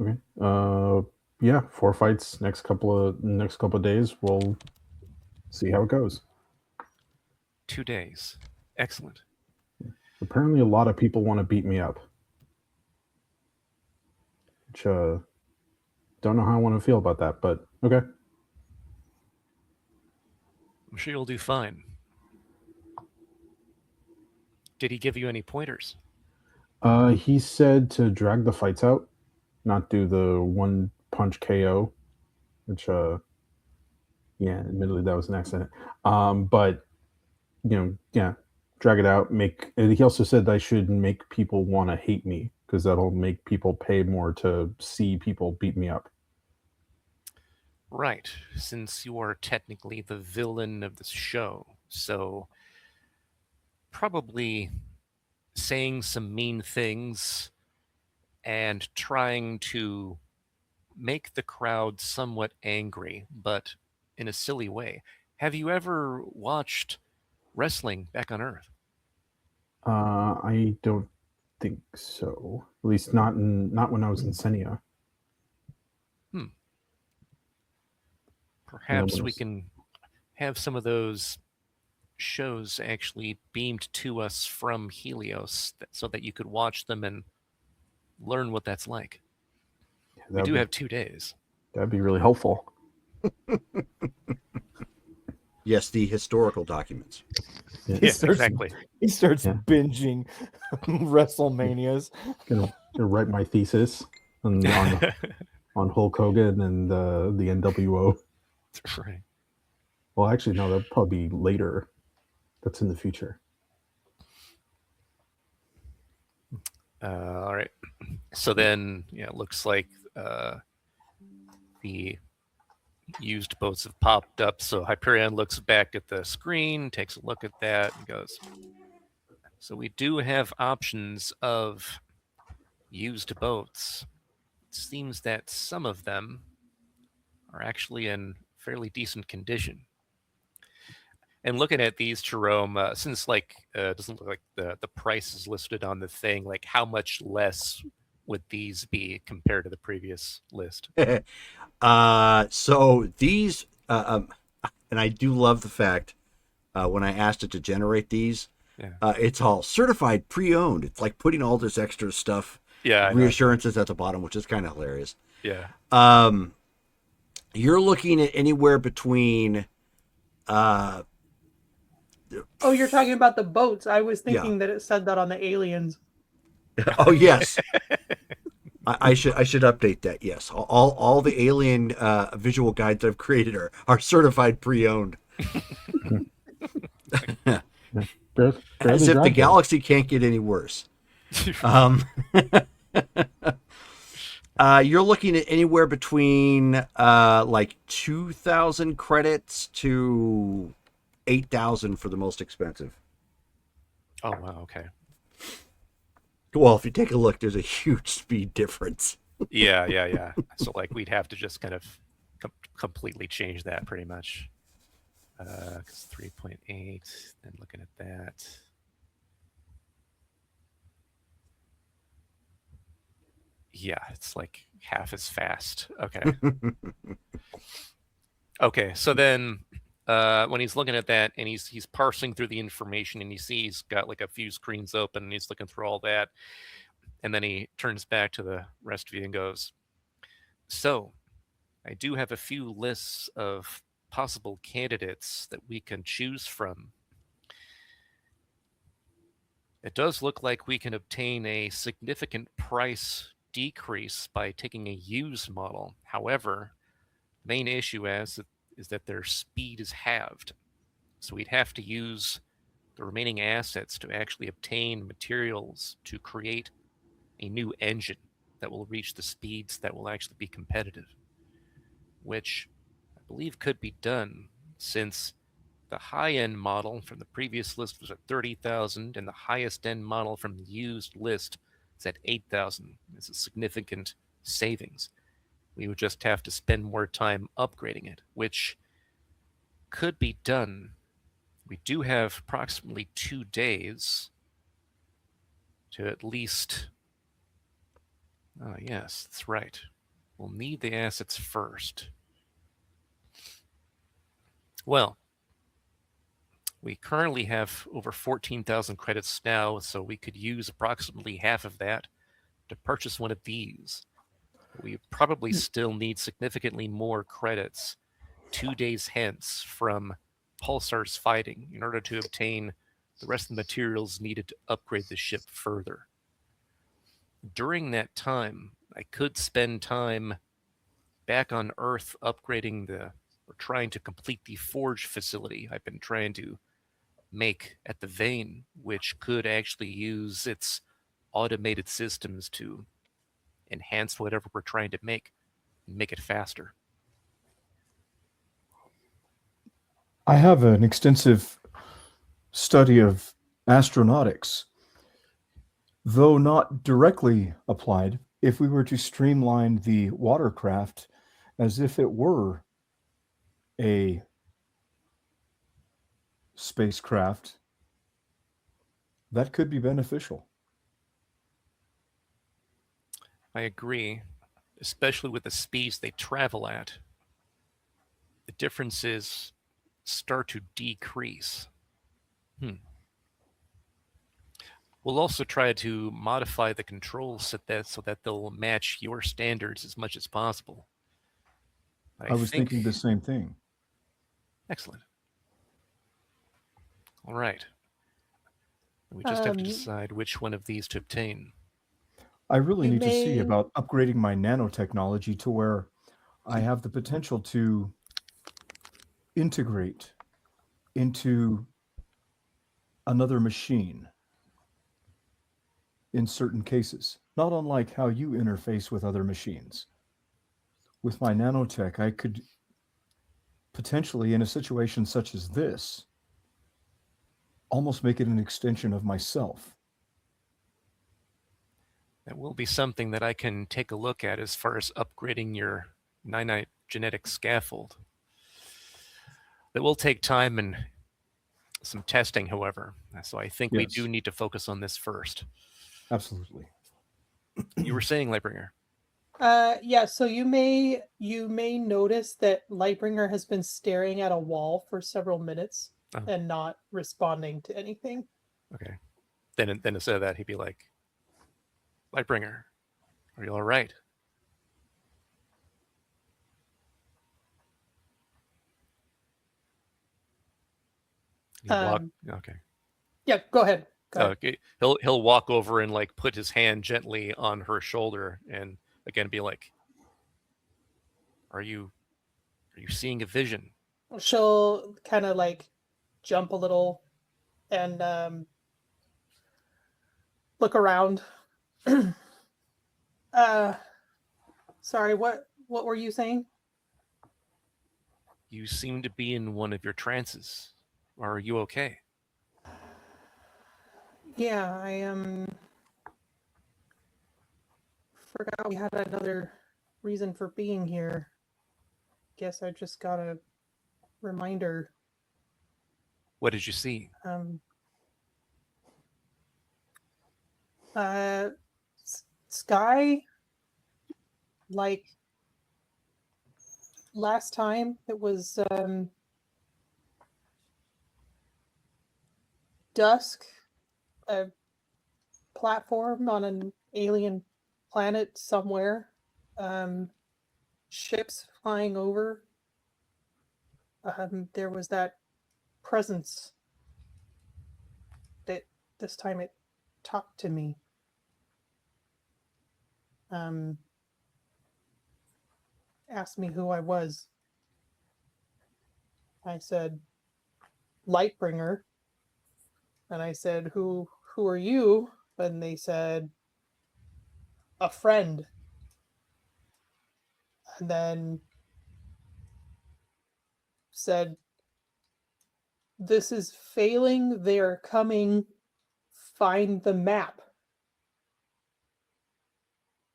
Okay. Yeah, 4 fights next couple of days. We'll see how it goes. 2 days. Excellent. Apparently, a lot of people want to beat me up. Which, don't know how I want to feel about that, but okay. I'm sure you'll do fine. Did he give you any pointers? He said to drag the fights out, not do the one punch KO, which, yeah, admittedly that was an accident. But yeah, drag it out. And he also said I should make people want to hate me because that'll make people pay more to see people beat me up. Right, since you are technically the villain of the show. So probably saying some mean things and trying to make the crowd somewhat angry, but in a silly way. Have you ever watched wrestling back on Earth? I don't think so. At least not when I was in Senia. Perhaps we can have some of those shows actually beamed to us from Helios so that you could watch them and learn what that's like. We do have 2 days. That'd be really helpful. Yes, the historical documents. Yeah, exactly. He starts Yeah. binging WrestleManias. Gonna write my thesis on Hulk Hogan and the NWO. Right. Well, actually, no, that'll probably be later. That's in the future. All right. So then, yeah, it looks like the used boats have popped up. So Hyperion looks back at the screen, takes a look at that, and goes, so we do have options of used boats. It seems that some of them are actually in fairly decent condition. And looking at these, Jerome, since it doesn't look like the price is listed on the thing, like how much less would these be compared to the previous list? So these, and I do love the fact when I asked it to generate these, it's all certified pre-owned. It's like putting all this extra stuff, reassurances at the bottom, which is kind of hilarious. Yeah. You're looking at anywhere between. Oh, you're talking about the boats. I was thinking that it said that on the aliens. Oh yes. I should update that. Yes, all the alien visual guides I've created are certified pre-owned. As if the galaxy can't get any worse. You're looking at anywhere between like 2,000 credits to 8,000 for the most expensive. Oh wow, okay. Well, if you take a look, there's a huge speed difference. Yeah. So like we'd have to just kind of completely change that pretty much. 'Cause 3.8, then looking at that. Yeah, it's like half as fast. Okay. Okay, so then when he's looking at that and he's parsing through the information and you see he's got like a few screens open and he's looking through all that. And then he turns back to the rest of you and goes, so I do have a few lists of possible candidates that we can choose from. It does look like we can obtain a significant price decrease by taking a used model. However, the main issue is that their speed is halved. So we'd have to use the remaining assets to actually obtain materials to create a new engine that will reach the speeds that will actually be competitive, which I believe could be done since the high-end model from the previous list was at 30,000 and the highest end model from the used list is at 8,000. It's a significant savings. We would just have to spend more time upgrading it, which could be done We do have approximately 2 days to at least... Oh, yes, that's right. We'll need the assets first. Well, we currently have over 14,000 credits now, so we could use approximately half of that to purchase one of these. We probably still need significantly more credits 2 days hence from Pulsar's fighting in order to obtain the rest of the materials needed to upgrade the ship further. During that time, I could spend time back on Earth upgrading or trying to complete the forge facility I've been trying to make at the Vein, which could actually use its automated systems to enhance whatever we're trying to make and make it faster. I have an extensive study of astronautics, though not directly applied. If we were to streamline the watercraft as if it were a spacecraft, that could be beneficial. I agree, especially with the speeds they travel at. The differences start to decrease. We'll also try to modify the controls so that they'll match your standards as much as possible. I was thinking the same thing. Excellent. All right. We just have to decide which one of these to obtain. I really You need to see may- about upgrading my nanotechnology to where I have the potential to integrate into another machine in certain cases, not unlike how you interface with other machines. With my nanotech, I could potentially, in a situation such as this, almost make it an extension of myself. That will be something that I can take a look at as far as upgrading your nanite genetic scaffold. That will take time and some testing, however. So I think we Yes. do need to focus on this first. Absolutely. You were saying, Lightbringer. Yeah, so you may notice that Lightbringer has been staring at a wall for several minutes Oh. and not responding to anything. Okay. Then instead of that, he'd be like, Lightbringer, are you all right? Okay. Yeah, go ahead. Go ahead. Okay. He'll walk over and like put his hand gently on her shoulder and again be like, Are you seeing a vision? She'll kind of like jump a little and look around. Sorry, what were you saying? You seem to be in one of your trances. Are you okay? Yeah, I forgot we had another reason for being here. Guess I just got a reminder. What did you see? Sky, like last time it was dusk, a platform on an alien planet somewhere, ships flying over. There was that presence that this time it talked to me. Asked me who I was. I said, Lightbringer. And I said, who are you? And they said, a friend. And then said, this is failing. They are coming. Find the map.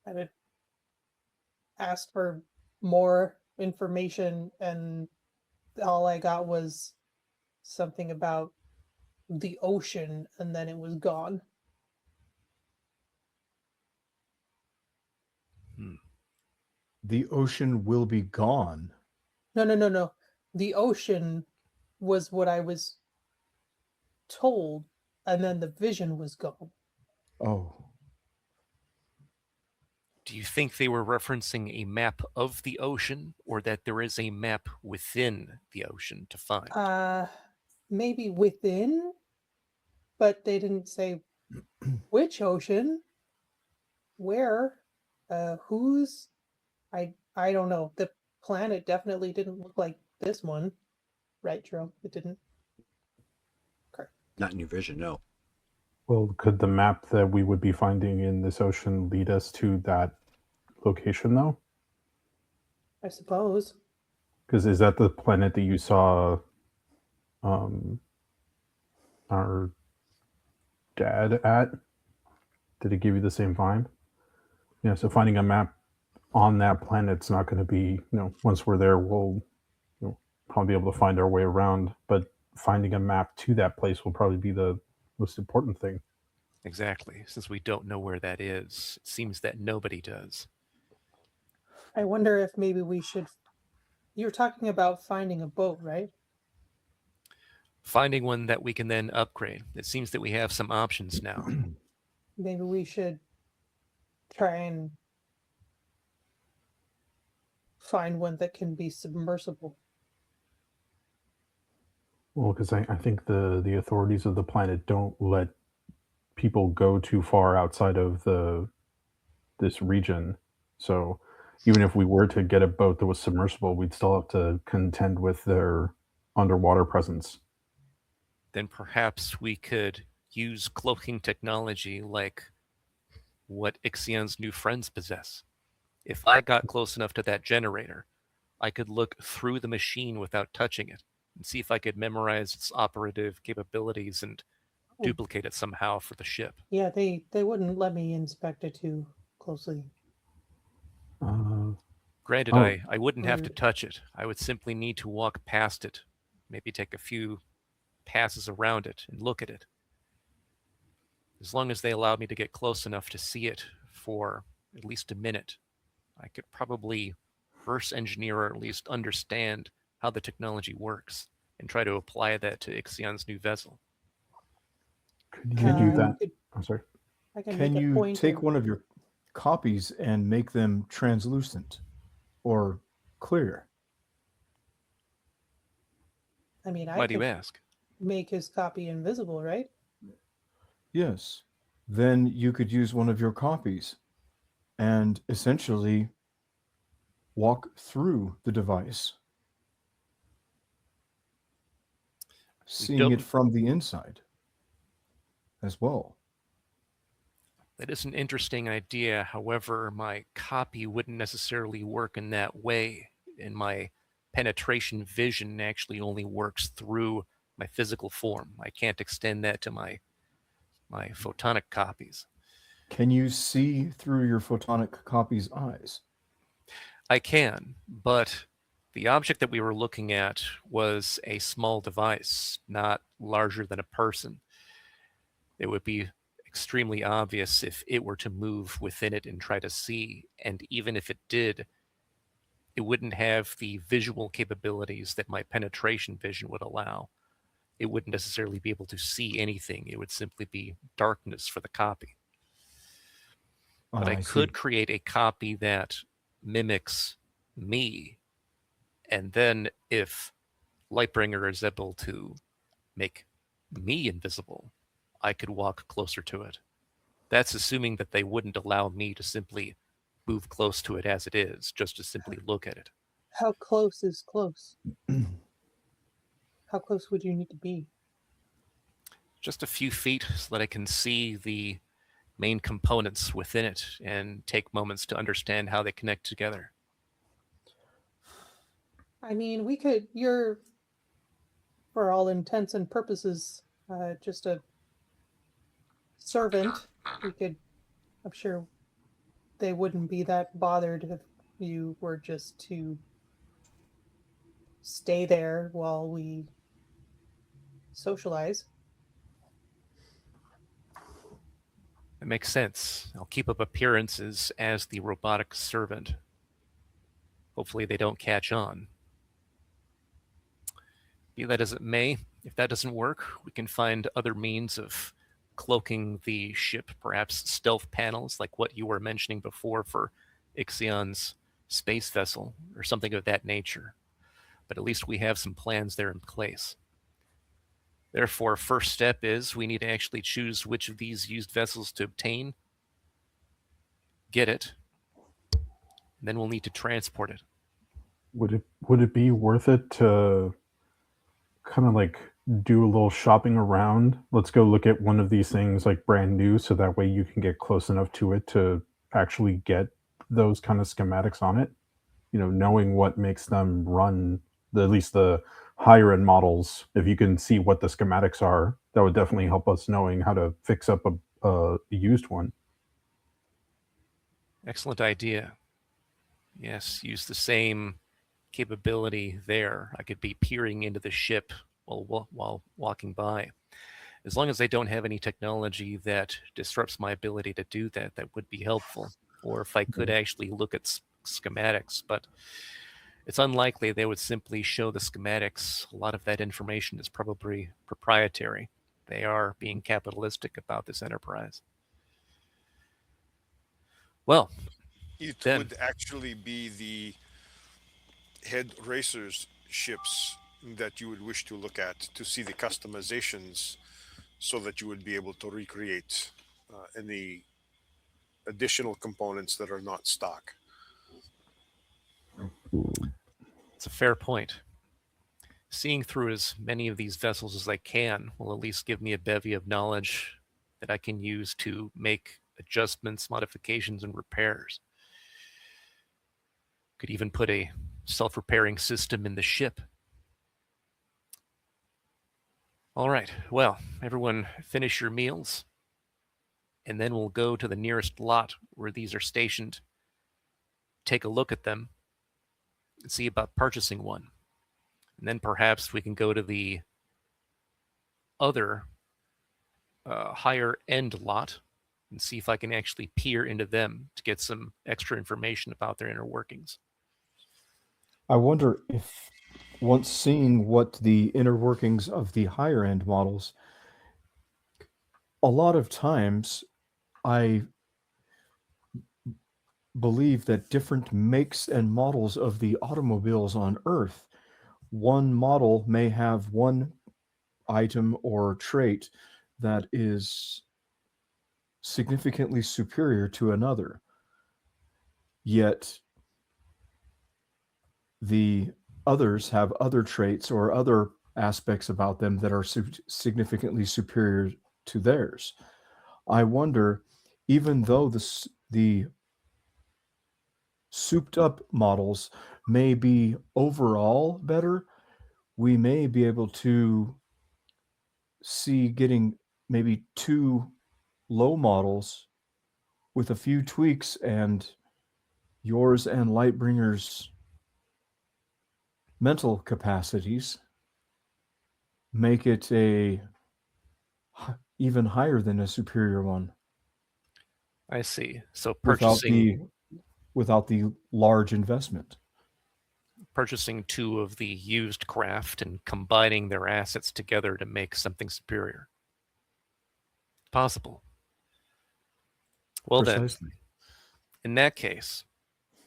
And it asked for more information, and all I got was something about the ocean, and then it was gone. The ocean will be gone. No. The ocean was what I was told, and then the vision was gone. Oh, Do you think they were referencing a map of the ocean, or that there is a map within the ocean to find? Maybe within, but they didn't say which ocean, where, whose. I don't know. The planet definitely didn't look like this one, right, Jerome? It didn't. Correct. Not in your vision, no. Well, could the map that we would be finding in this ocean lead us to that location, though? I suppose. Because is that the planet that you saw our dad at? Did it give you the same vibe? Yeah, so finding a map on that planet's not going to be, once we're there, we'll probably be able to find our way around. But finding a map to that place will probably be the most important thing. Exactly. Since we don't know where that is, it seems that nobody does. I wonder if maybe we should. You're talking about finding a boat, right? Finding one that we can then upgrade. It seems that we have some options now. Maybe we should try and find one that can be submersible. Well, because I think the authorities of the planet don't let people go too far outside of this region. So even if we were to get a boat that was submersible, we'd still have to contend with their underwater presence. Then perhaps we could use cloaking technology like what Ixion's new friends possess. If I got close enough to that generator, I could look through the machine without touching it and see if I could memorize its operative capabilities and duplicate it somehow for the ship. Yeah, they wouldn't let me inspect it too closely. Granted, Oh. I wouldn't have to Or- touch it. I would simply need to walk past it, maybe take a few passes around it and look at it. As long as they allowed me to get close enough to see it for at least a minute, I could probably reverse engineer or at least understand how the technology works and try to apply that to Ixion's new vessel. Could you do that? could- I'm sorry. I can can make a you point take of- one of your copies and make them translucent or clear? I mean, I Why do you could ask? make his copy invisible, right? Yes. Then you could use one of your copies and essentially walk through the device, seeing it don't- from the inside as well. That is an interesting idea. However, my copy wouldn't necessarily work in that way, and my penetration vision actually only works through my physical form. I can't extend that to my photonic copies. Can you see through your photonic copy's eyes? I can, but the object that we were looking at was a small device, not larger than a person. It would be extremely obvious if it were to move within it and try to see, and even if it did, it wouldn't have the visual capabilities that my penetration vision would allow. It wouldn't necessarily be able to see anything. It would simply be darkness for the copy. But I I could see. create a copy that mimics me, and then if Lightbringer is able to make me invisible, I could walk closer to it. That's assuming that they wouldn't allow me to simply move close to it as it is, just to simply look at it. How close is close? How close would you need to be? Just a few feet so that I can see the main components within it and take moments to understand how they connect together. I mean, we could. You're, for all intents and purposes, just a servant. We could. I'm sure they wouldn't be that bothered if you were just to stay there while we socialize. That makes sense. I'll keep up appearances as the robotic servant. Hopefully they don't catch on. Be that as it may, if that doesn't work, we can find other means of cloaking the ship, perhaps stealth panels like what you were mentioning before for Ixion's space vessel, or something of that nature. But at least we have some plans there in place. Therefore, first step is we need to actually choose which of these used vessels to obtain, get it, and then we'll need to transport it. Would it be worth it to kind of like do a little shopping around? Let's go look at one of these things like brand new, so that way you can get close enough to it to actually get those kind of schematics on it. You know, knowing what makes them run, at least the higher end models. If you can see what the schematics are, that would definitely help us knowing how to fix up a used one. Excellent idea. Yes, use the same capability there. I could be peering into the ship while walking by. As long as I don't have any technology that disrupts my ability to do that, that would be helpful. Or if I could actually look at schematics, but it's unlikely they would simply show the schematics. A lot of that information is probably proprietary. They are being capitalistic about this enterprise. Well, It then, would actually be the head racers ships that you would wish to look at to see the customizations, so that you would be able to recreate any additional components that are not stock. it's a fair point. Seeing through as many of these vessels as I can will at least give me a bevy of knowledge that I can use to make adjustments, modifications, and repairs. Could even put a self-repairing system in the ship. All right, well, everyone finish your meals, and then we'll go to the nearest lot where these are stationed, take a look at them, and see about purchasing one. And then perhaps we can go to the other higher end lot and see if I can actually peer into them to get some extra information about their inner workings. I wonder if, once seeing what the inner workings of the higher end models, a lot of times I believe that different makes and models of the automobiles on Earth, one model may have one item or trait that is significantly superior to another. Yet the others have other traits or other aspects about them that are significantly superior to theirs. I wonder, even though the souped up models may be overall better, we may be able to see getting maybe two low models with a few tweaks, and yours and Lightbringer's mental capacities make it a even higher than a superior one. I see. So without the large investment. Purchasing two of the used craft and combining their assets together to make something superior. Possible. Well Precisely. then, in that case,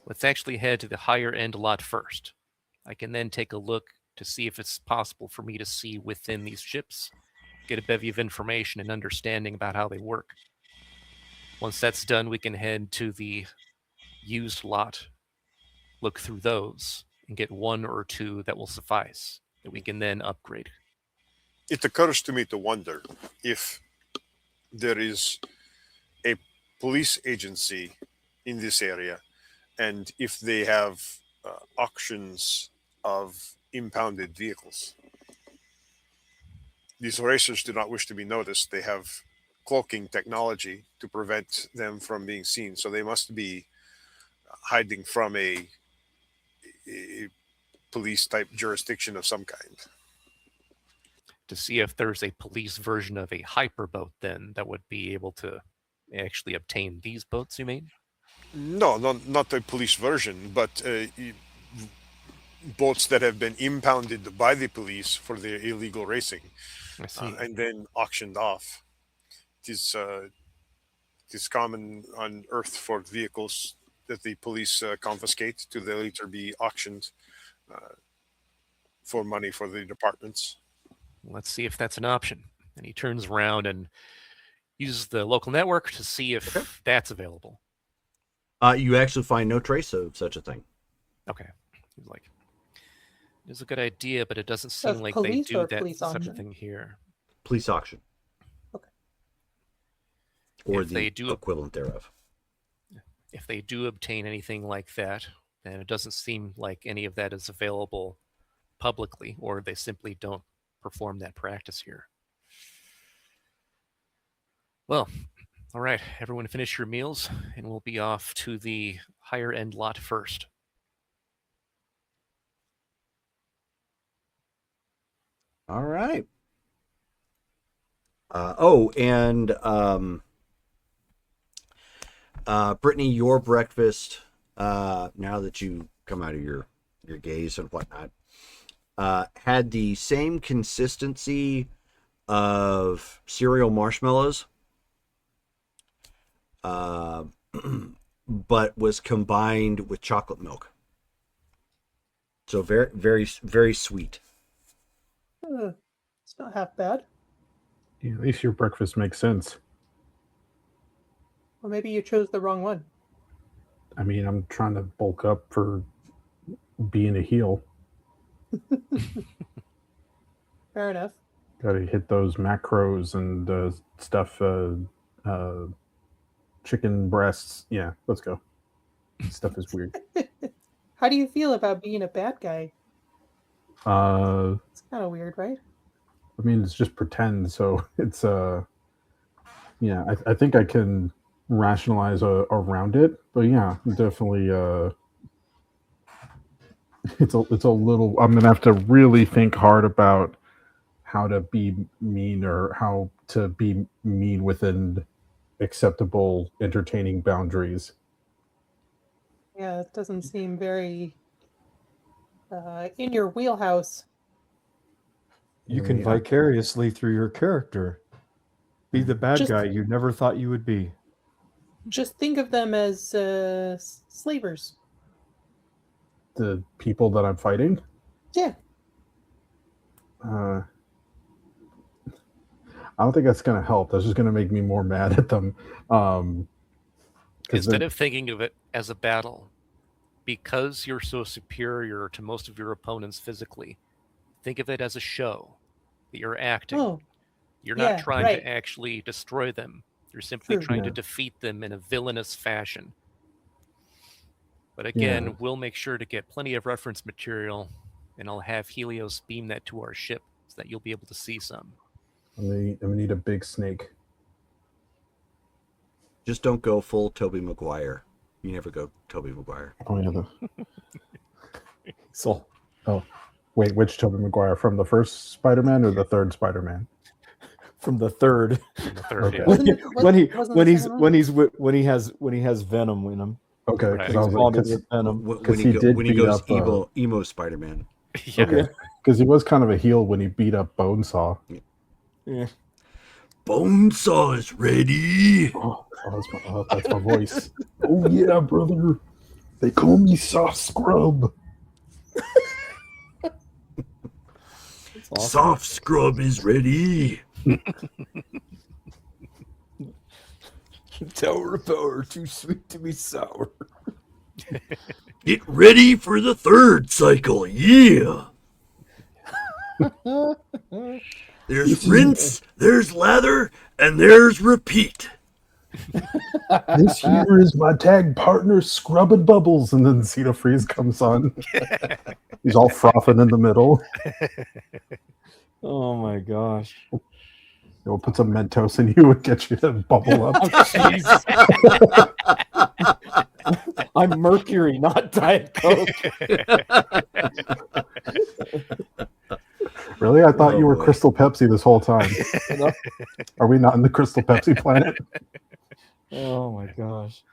let's actually head to the higher end lot first. I can then take a look to see if it's possible for me to see within these ships, get a bevy of information and understanding about how they work. Once that's done, we can head to the used lot, look through those, and get one or two that will suffice, that we can then upgrade. It occurs to me to wonder if there is a police agency in this area, and if they have auctions of impounded vehicles. These racers do not wish to be noticed. They have cloaking technology to prevent them from being seen, so they must be hiding from a police type jurisdiction of some kind. to see if there's a police version of a hyperboat then that would be able to actually obtain these boats, you mean? No, not the police version, but boats that have been impounded by the police for their illegal racing I see. and then auctioned off. It is common on Earth for vehicles that the police confiscate to later be auctioned for money for the departments. Let's see if that's an option. And he turns around and uses the local network to see if that's available. You actually find no trace of such a thing. Okay. He's like, it's a good idea, but it doesn't seem Of like they police do or that police such a auction? thing here. Police auction. Okay. Or If the they do- equivalent thereof. If they do obtain anything like that, then it doesn't seem like any of that is available publicly, or they simply don't perform that practice here. Well, all right, everyone finish your meals, and we'll be off to the higher end lot first. All right. And Brittany, your breakfast, now that you come out of your gaze and whatnot, had the same consistency of cereal marshmallows, but was combined with chocolate milk. So very, very, very sweet. It's not half bad. Yeah, at least your breakfast makes sense. Or maybe you chose the wrong one. I mean, I'm trying to bulk up for being a heel. Fair enough. Got to hit those macros and stuff. Chicken breasts. Yeah, let's go. Stuff is weird. How do you feel about being a bad guy? It's kind of weird, right? I mean, it's just pretend. So it's yeah. I think I can rationalize around it, but yeah, definitely. It's a little. I'm gonna have to really think hard about how to be mean or how to be mean within acceptable, entertaining boundaries. Yeah, it doesn't seem very in your wheelhouse. You can vicariously through your character be the bad Just- guy you never thought you would be. Just think of them as slavers. The people that I'm fighting. Yeah. I don't think that's going to help. That's just going to make me more mad at them. Instead of thinking of it as a battle, because you're so superior to most of your opponents physically, think of it as a show that you're acting. Oh, You're not yeah, trying right. to actually destroy them. You're simply True. trying to Yeah. defeat them in a villainous fashion. But again, we'll make sure to get plenty of reference material, and I'll have Helios beam that to our ship so that you'll be able to see some. I'm gonna need a big snake. Just don't go full Tobey Maguire. You never go Tobey Maguire. Oh yeah. So Wait, which Tobey Maguire, from the first Spider-Man or the third Spider-Man? from the third, The third, Okay. yeah. when he has venom in him. Okay, Right. because I was like, Bonded with venom. When he did when he beat goes up, emo Spider-Man. Yeah. okay, because he was kind of a heel when he beat up Bonesaw. Yeah. Bonesaw is ready. That's my voice. Oh yeah, brother. They call me Soft Scrub. It's awesome. Soft Scrub is ready. Tower of Power, too sweet to be sour. Get ready for the third cycle. Yeah. There's rinse, there's lather, and there's repeat. This here is my tag partner, Scrubbing Bubbles, and then Cedar Freeze comes on. He's all frothing in the middle. Oh my gosh. We'll put some Mentos in you and get you to bubble up. I'm Mercury, not Diet Coke. Really? I thought Oh, you were boy. Crystal Pepsi this whole time. No. Are we not in the Crystal Pepsi planet? Oh my gosh.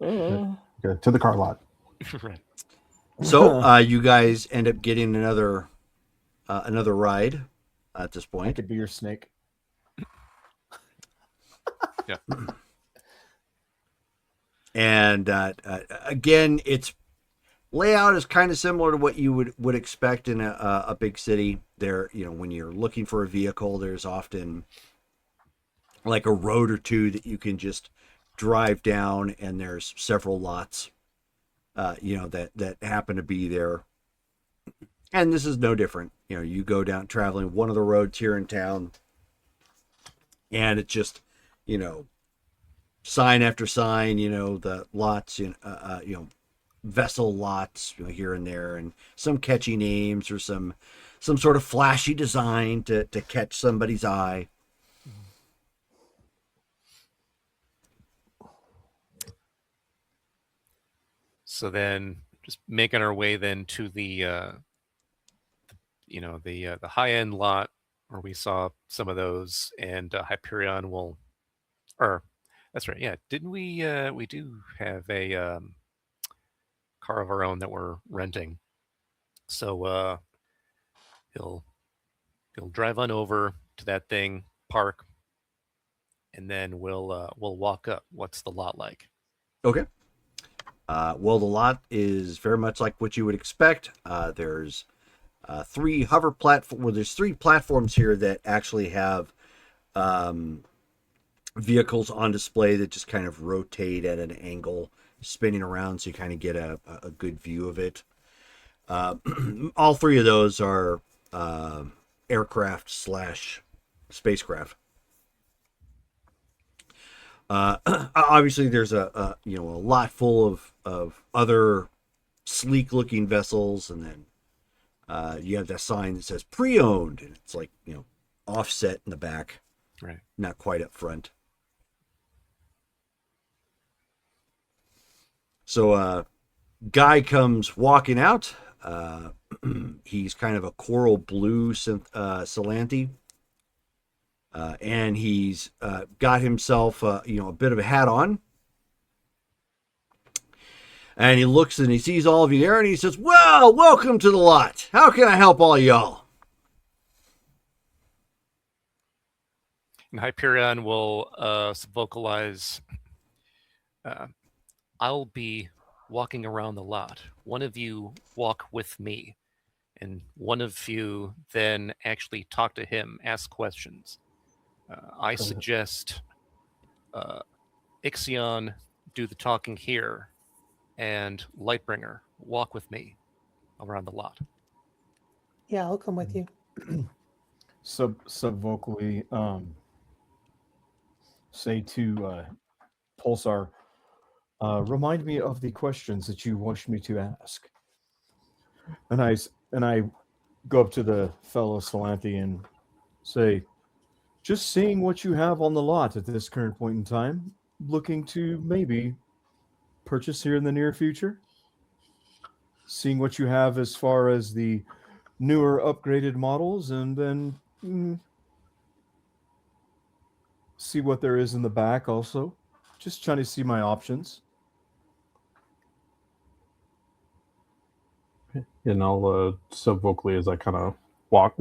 Okay, to the car lot. Right. So you guys end up getting another ride at this I point. could be your snake. Yeah. And again, its layout is kind of similar to what you would expect in a big city. There, when you're looking for a vehicle, there's often like a road or two that you can just drive down, and there's several lots, that happen to be there. And this is no different. You go down traveling one of the roads here in town, and it's just, sign after sign, the lots, vessel lots, here and there, and some catchy names or some sort of flashy design to catch somebody's eye. So then, just making our way then to the the high end lot where we saw some of those, and Hyperion will, or that's right, yeah. Didn't we do have a car of our own that we're renting? So he'll he'll drive on over to that thing, park, and then we'll walk up. What's the lot like? Okay. Well, the lot is very much like what you would expect. There's three hover platform. Well, there's three platforms here that actually have vehicles on display that just kind of rotate at an angle, spinning around, so you kind of get a good view of it. All three of those are aircraft / spacecraft. Obviously, there's a lot full of other sleek looking vessels, and then you have that sign that says pre-owned, and it's like offset in the back, Right. not quite up front. So guy comes walking out. He's kind of a coral blue Salanti. And he's got himself, a bit of a hat on. And he looks and he sees all of you there, and he says, "Well, welcome to the lot. How can I help all y'all?" And Hyperion will vocalize, I'll be walking around the lot. One of you walk with me, and one of you then actually talk to him, ask questions. I suggest Ixion do the talking here, and Lightbringer walk with me around the lot. Yeah, I'll come with you. Sub vocally say to Pulsar, remind me of the questions that you wish me to ask. And I go up to the fellow Salanthi and say, just seeing what you have on the lot at this current point in time, looking to maybe purchase here in the near future. Seeing what you have as far as the newer upgraded models, and then see what there is in the back also. Just trying to see my options. And I'll sub vocally as I kind of walk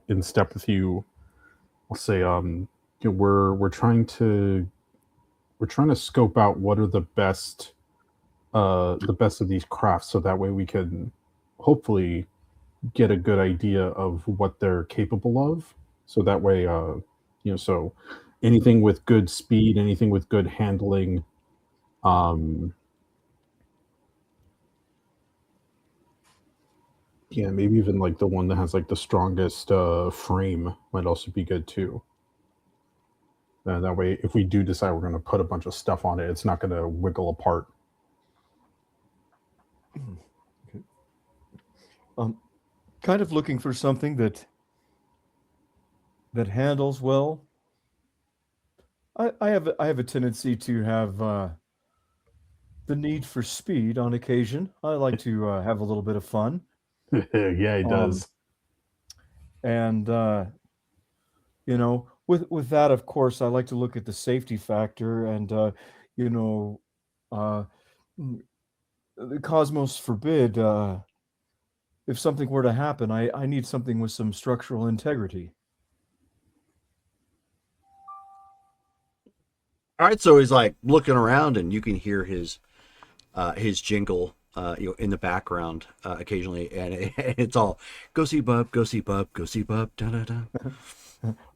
in step with you. I'll say, we're trying to scope out what are the best of these crafts, so that way we can hopefully get a good idea of what they're capable of. So that way, so anything with good speed, anything with good handling, yeah, maybe even like the one that has like the strongest frame might also be good too. And that way, if we do decide we're going to put a bunch of stuff on it, it's not going to wiggle apart. Okay. Kind of looking for something that handles well. I have a tendency to have the need for speed on occasion. I like to have a little bit of fun. Yeah, he does. And with that, of course, I like to look at the safety factor, and you know, uh, the cosmos forbid, if something were to happen, I need something with some structural integrity. All right, so he's like looking around, and you can hear his jingle, in the background occasionally, and it's all go see Bub, go see Bub, go see Bub, da da da.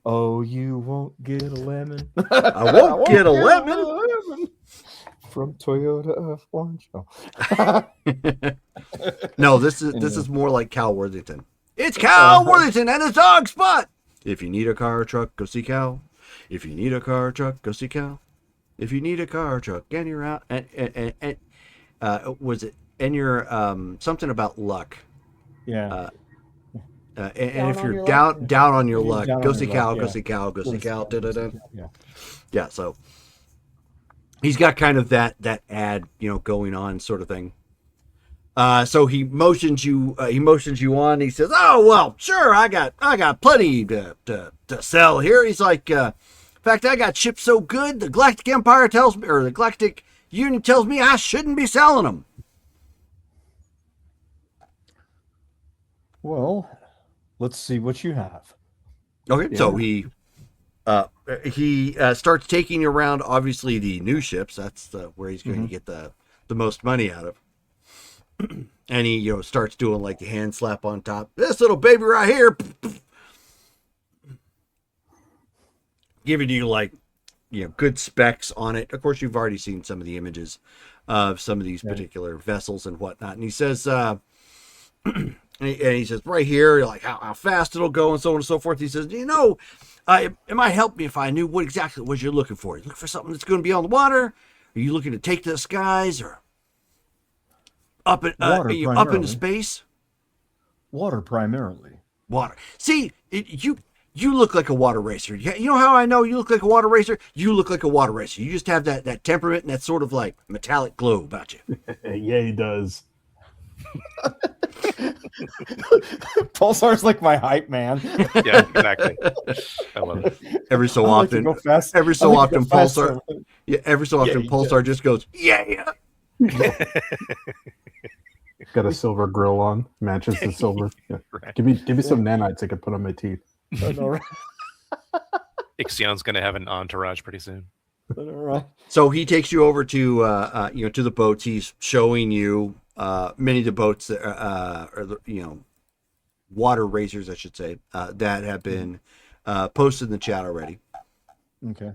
Oh, you won't get a lemon. I won't get a lemon. From Toyota Orange. Oh. No, this is more like Cal Worthington. It's Cal Worthington and his dog Spot. If you need a car or truck, go see Cal. If you need a car or truck, go see Cal. If you need a car or truck and you're out, and was it, and you're something about luck. Yeah. And if on you're your down on your If you're luck, down go on see your Cal, luck, go yeah. see Cal, go see Cal. Da, da, da. Yeah. Yeah, so he's got kind of that ad, going on sort of thing. So he motions you on. He says, "Oh well, sure, I got plenty to sell here." He's like, "In fact, I got ships so good, the Galactic Empire tells me, or the Galactic Union tells me, I shouldn't be selling them." Well, let's see what you have. Okay, so Yeah. he starts taking you around. Obviously, the new ships. That's where he's going to get the most money out of. And he starts doing like the hand slap on top. This little baby right here, giving you like good specs on it. Of course, you've already seen some of the images of some of these particular vessels and whatnot. And he says, and he says right here, like how fast it'll go and so on and so forth. He says, it might help me if I knew what exactly it was you're looking for. You looking for something that's going to be on the water? Are you looking to take to the skies or up into space? Water primarily. Water. See, you look like a water racer. You know how I know you look like a water racer? You look like a water racer. You just have that temperament and that sort of like metallic glow about you. Yeah, he does. Pulsar's like my hype man. Yeah, exactly. I love it. Every so I like to often, go fast. every so I like to often, go fast, Pulsar. Yeah, every so often, he Pulsar just goes, yeah. Got a silver grill on, matches the silver. Yeah. Right. Give me some nanites I could put on my teeth. I know, right? Ixion's going to have an entourage pretty soon. I know, right? So he takes you over to to the boats. He's showing you many of the boats that are water racers, I should say, that have been posted in the chat already. Okay.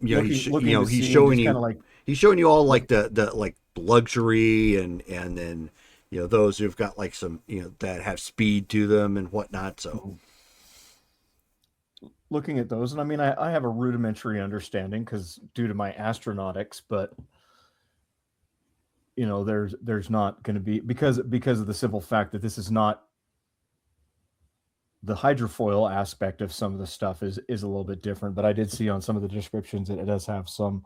He's showing you like, he's showing you all like the like luxury and then those who've got like some that have speed to them and whatnot. So looking at those, and I mean, I have a rudimentary understanding because due to my astronautics, but there's not going to be because of the simple fact that this is not the hydrofoil aspect of some of the stuff is a little bit different. But I did see on some of the descriptions that it does have some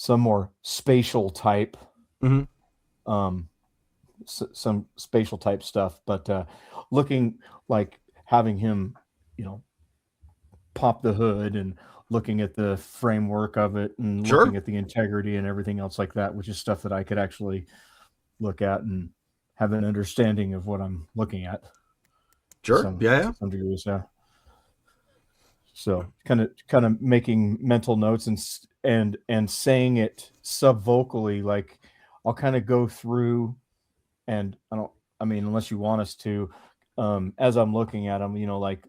more spatial type, some spatial type stuff. But looking like having him, pop the hood and looking at the framework of it and looking at the integrity and everything else like that, which is stuff that I could actually look at and have an understanding of what I'm looking at. Sure. Some degrees, yeah. So kind of making mental notes and saying it subvocally, like I'll kind of go through, and unless you want us to, as I'm looking at them, like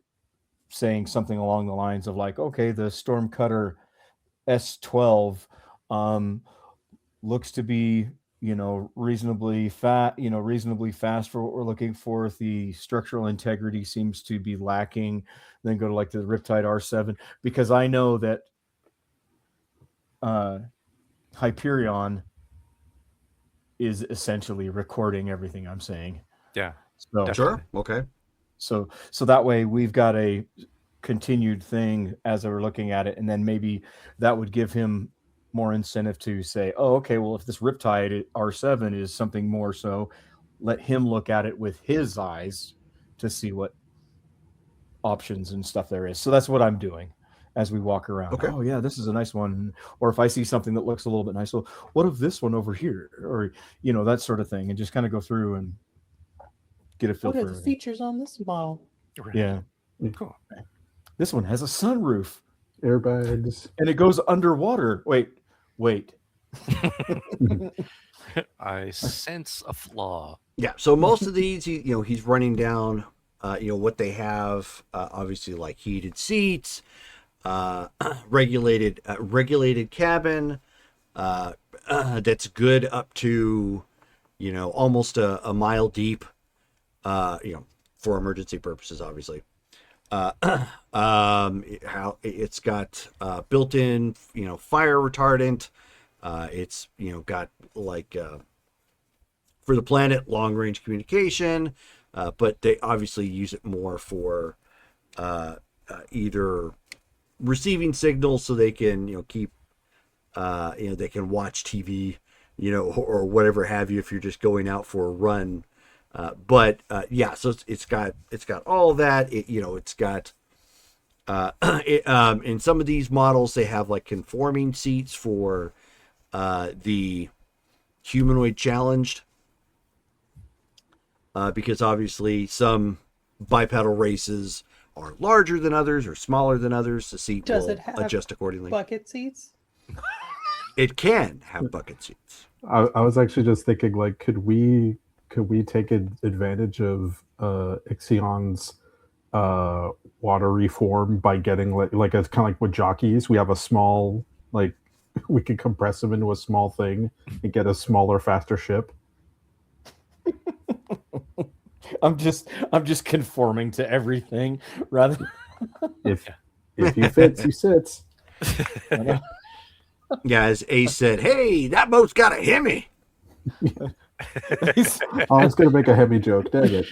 saying something along the lines of like, okay, the Stormcutter S12 looks to be reasonably fast for what we're looking for. The structural integrity seems to be lacking. Then go to like the Riptide R7, because I know that Hyperion is essentially recording everything I'm saying. Yeah. So definitely. Sure. Okay. So that way we've got a continued thing as we're looking at it, and then maybe that would give him more incentive to say, oh, okay, well, if this Riptide R7 is something more so, let him look at it with his eyes to see what options and stuff there is. So that's what I'm doing as we walk around. Okay. Oh yeah, this is a nice one. Or if I see something that looks a little bit nice, well, what of this one over here? Or, that sort of thing. And just kind of go through and get a feel What are for the everything. features on this model? Right. Yeah. Cool. This one has a sunroof. Airbags. And it goes underwater. Wait. I sense a flaw. Yeah. So most of these, he's running down, what they have. Obviously, like heated seats, regulated cabin. That's good up to, almost a mile deep. For emergency purposes, obviously. How it's got built-in, fire retardant. It's got like for the planet long-range communication, but they obviously use it more for either receiving signals so they can keep they can watch TV, or whatever have you if you're just going out for a run. But so it's got all that. It's got in some of these models they have like conforming seats for the humanoid challenged, because obviously some bipedal races are larger than others or smaller than others. The seat Does will it have adjust accordingly. bucket seats? It can have bucket seats. I was actually just thinking, like, could we take advantage of Ixion's water reform by getting like it's kind of like with jockeys, we have a small, like, we could compress them into a small thing and get a smaller, faster ship. I'm just conforming to everything rather. If he fits, he sits. Yeah, as Ace said, hey, that boat's got a Hemi. I was gonna make a heavy joke, dang it.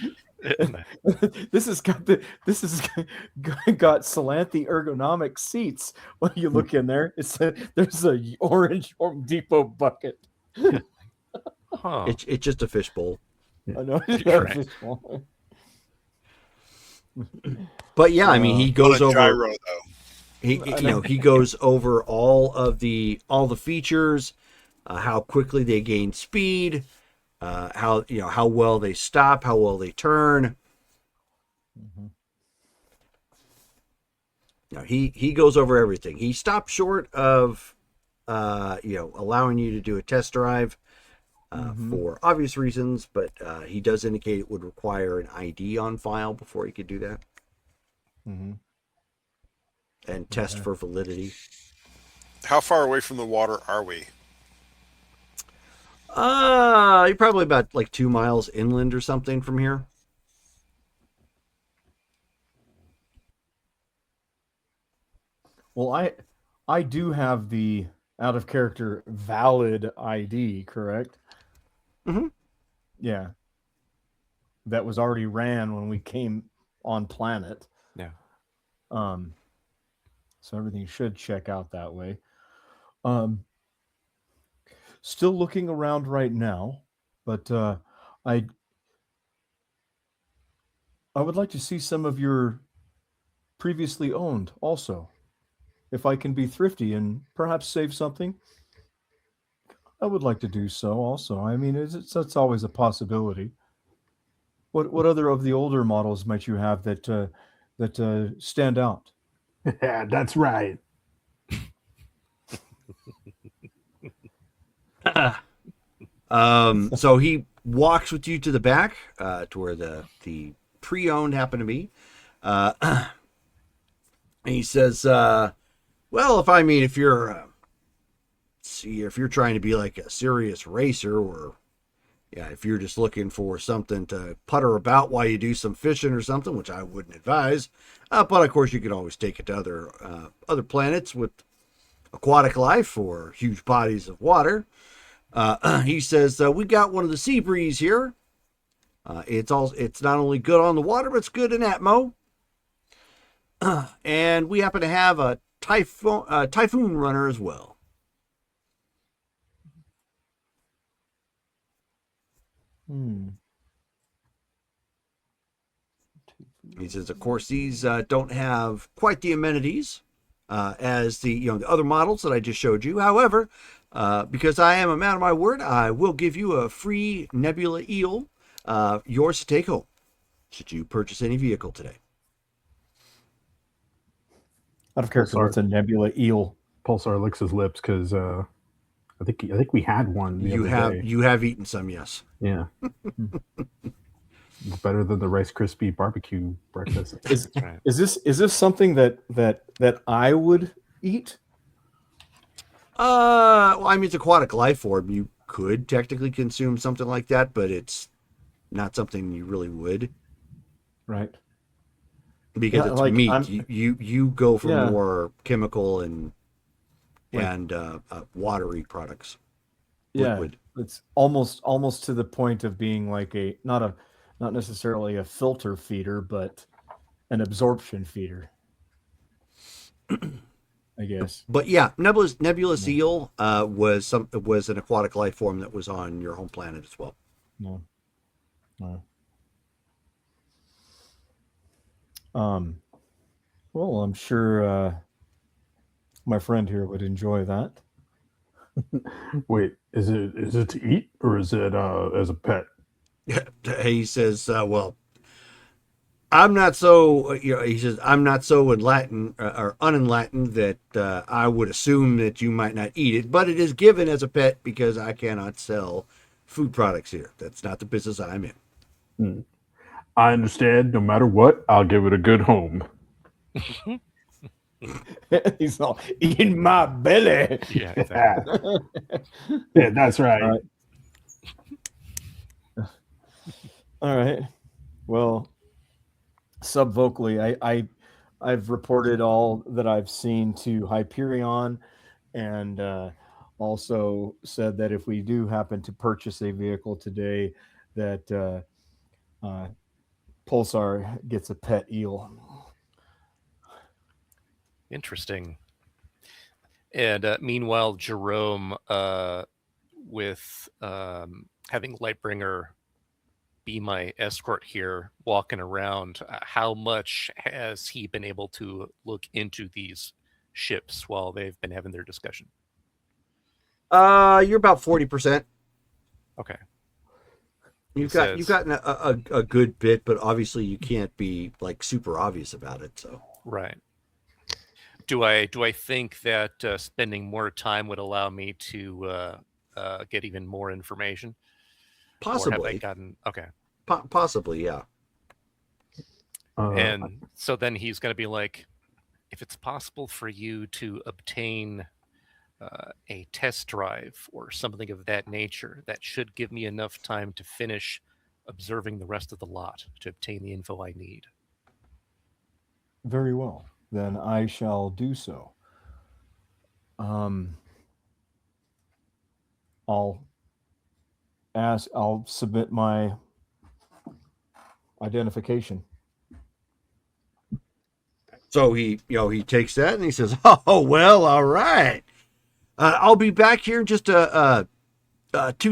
This has got Salanthi ergonomic seats. When you look in there, there's a orange Home Depot bucket. Huh. It's just a fishbowl. I know. But yeah, I mean, he goes On a over gyro though. he goes over all the features, how quickly they gain speed, how well they stop, how well they turn. Now he goes over everything. He stopped short of allowing you to do a test drive for obvious reasons, but he does indicate it would require an ID on file before he could do that. And test for validity. How far away from the water are we? You're probably about like 2 miles inland or something from here. Well, I do have the out of character valid ID, correct? Mm-hmm. Yeah. That was already ran when we came on planet. Yeah. So everything should check out that way. Still looking around right now, but I would like to see some of your previously owned also. If I can be thrifty and perhaps save something, I would like to do so also. I mean, that's always a possibility. What other of the older models might you have that stand out? Yeah, that's right. So he walks with you to the back, to where the pre-owned happen to be. And he says, well, if you're trying to be like a serious racer, or if you're just looking for something to putter about while you do some fishing or something, which I wouldn't advise. But of course you can always take it to other planets with aquatic life or huge bodies of water. He says, we got one of the Sea Breeze here. It's not only good on the water, but it's good in atmo. And we happen to have a typhoon runner as well. Hmm. He says, of course, these don't have quite the amenities as the other models that I just showed you. However, because I am a man of my word, I will give you a free Nebula Eel, yours to take home, should you purchase any vehicle today. Out of character, Pulsar. what's a nebula eel? Pulsar licks his lips because I think we had one the other day. You have eaten some, yes. Yeah, it's better than the Rice Krispie barbecue breakfast. Is That's right. is this something that I would eat? Well, I mean, it's aquatic life form. You could technically consume something like that, but it's not something you really would, Right. because Yeah, it's like meat. You go for Yeah. more chemical and Like- watery products. Yeah, Liquid. it's almost to the point of being like not necessarily a filter feeder, but an absorption feeder. I guess. But yeah, Nebula Seal was an aquatic life form that was on your home planet as well. No. No. Well, I'm sure my friend here would enjoy that. Wait, is it to eat or is it as a pet? He says, well, I'm not so, he says, I'm not so or unenlightened that I would assume that you might not eat it, but it is given as a pet because I cannot sell food products here. That's not the business I'm in. I understand. No matter what, I'll give it a good home. He's all in my belly. Yeah, exactly. Yeah, that's right. All right. All right. Well, subvocally, I've reported all that I've seen to Hyperion, and also said that if we do happen to purchase a vehicle today, that Pulsar gets a pet eel. Interesting. And meanwhile, Jerome, with having Lightbringer be my escort here, walking around, how much has he been able to look into these ships while they've been having their discussion? You're about 40%. Okay. You've He says- gotten a good bit, but obviously you can't be like super obvious about it. So Right. Do I think that spending more time would allow me to get even more information? Or have I possibly, gotten okay? possibly, yeah. And so then he's going to be like, if it's possible for you to obtain a test drive or something of that nature, that should give me enough time to finish observing the rest of the lot to obtain the info I need. Very well. Then I shall do so. I'll submit my identification. So he takes that and he says, "Oh well, all right. I'll be back here in just 2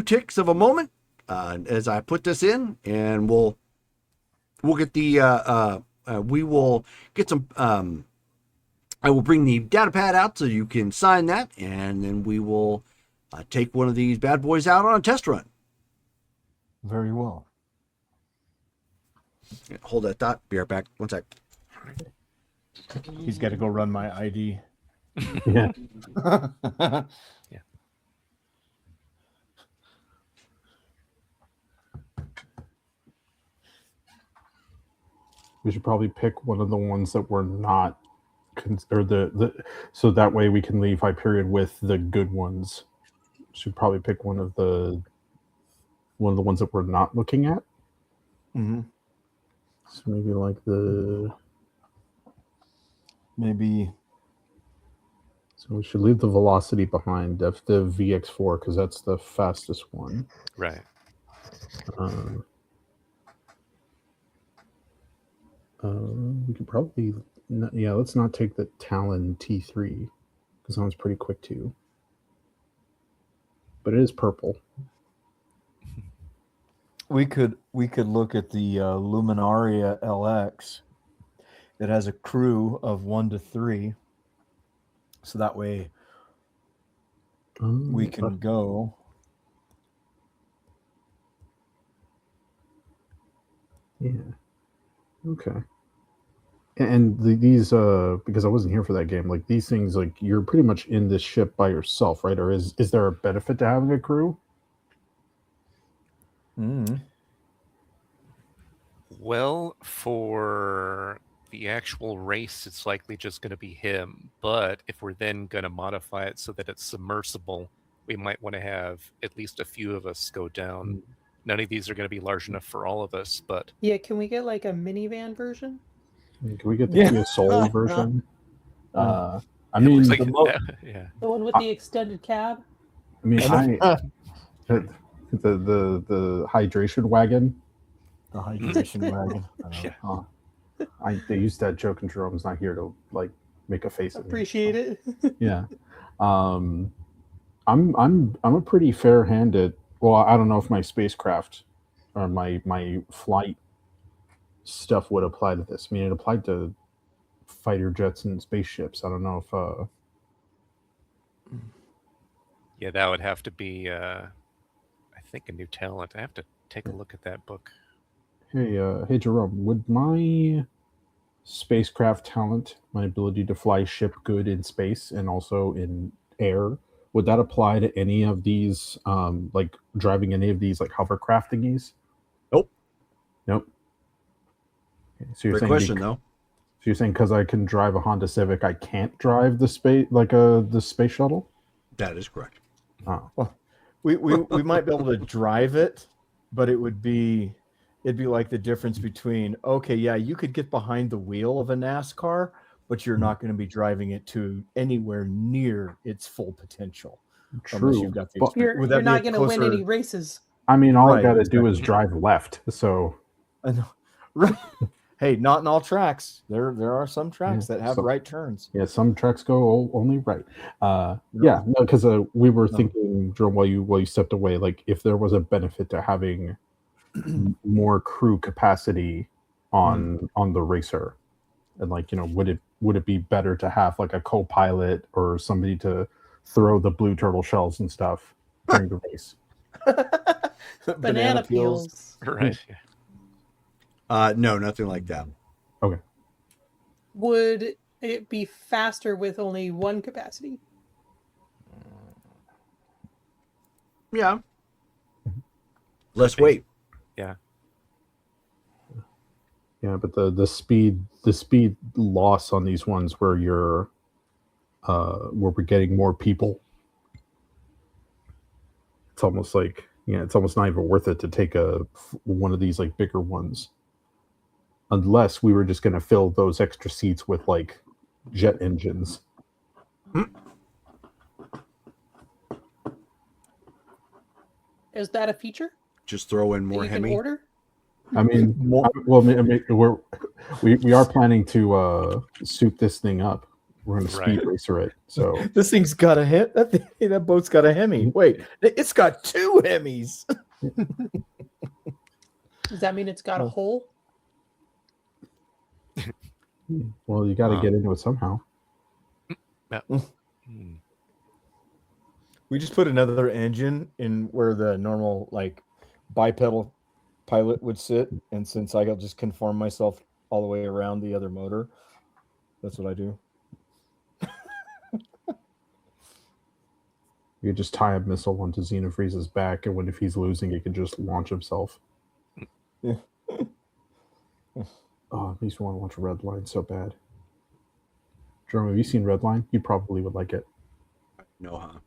ticks of a moment as I put this in, and we'll get we will get some. I will bring the data pad out so you can sign that, and then we will take one of these bad boys out on a test run." Very well. Hold that thought. Be right back. One sec. He's got to go run my ID. Yeah. Yeah. We should probably pick one of the ones that we're not, or so that way we can leave Hyperion with the good ones. Should probably pick one of the ones that we're not looking at. Mm-hmm. So maybe like Maybe. So we should leave the Velocity behind. That's the VX4 because that's the fastest one. Right. We could probably, let's not take the Talon T3 because that one's pretty quick too. But it is purple. We could look at the Luminaria LX. It has a crew of 1 to 3, so that way we can go. Yeah. Okay. And these, because I wasn't here for that game, like these things, like you're pretty much in this ship by yourself, right? Or is there a benefit to having a crew? Mm. Well, for the actual race, it's likely just going to be him. But if we're then going to modify it so that it's submersible, we might want to have at least a few of us go down. None of these are going to be large enough for all of us, but Yeah, can we get like a minivan version? Can we get the Yeah. Kia Soul version? I yeah, mean, looks like The one with the extended cab? I mean, I the hydration wagon. The hydration wagon. yeah. They used that joke, and Jerome's not here to like make a face at me. Appreciate it. Yeah. I'm a pretty fair-handed. Well, I don't know if my spacecraft or my flight stuff would apply to this. I mean, it applied to fighter jets and spaceships. I don't know if Yeah, that would have to be, I think, a new talent. I have to take a look at that book. hey Jerome, would my spacecraft talent, my ability to fly ship good in space and also in air, would that apply to any of these, like driving any of these like hovercraft thingies? Nope. Nope. Okay, so you're Great saying question, though. So you're saying because I can drive a Honda Civic, I can't drive the space shuttle? That is correct. Oh, Well, we might be able to drive it, but it'd be like the difference between, okay, yeah, you could get behind the wheel of a NASCAR, but you're not going to be driving it to anywhere near its full potential. Unless true. you've got the But experience. Would You're that be not a going to win closer- any races. I mean, all I Right, got to do is exactly. drive left. So I know. Right. Hey, not in all tracks. There are some tracks that have some- right turns. yeah, some tracks go only right. Yeah, no, because we were thinking, Jerome, while you stepped away, like if there was a benefit to having more crew capacity on the racer, and like would it be better to have like a co-pilot or somebody to throw the blue turtle shells and stuff during the race? Banana peels. Right. Yeah. No, nothing like that. Okay. Would it be faster with only one capacity? Yeah. Less weight. Yeah. Yeah, but the speed loss on these ones where you're where we're getting more people, it's almost like it's almost not even worth it to take one of these like bigger ones, unless we were just going to fill those extra seats with like jet engines. Is that a feature Just throw in that more you can Hemi. order? I mean, we are planning to soup this thing up. We're going to speed racer it. So This thing's got a Hemi. That boat's got a Hemi. Wait, it's got 2 Hemis. Does that mean it's got a hole? well, you got to get into it somehow. We just put another engine in where the normal like bipedal pilot would sit, and since I got just conform myself all the way around the other motor, that's what I do. You could just tie a missile onto Xenofreeze's back, and if he's losing, he can just launch himself. Yeah. Oh, it makes me want to watch Redline so bad. Jerome, have you seen Redline? You probably would like it. No, huh?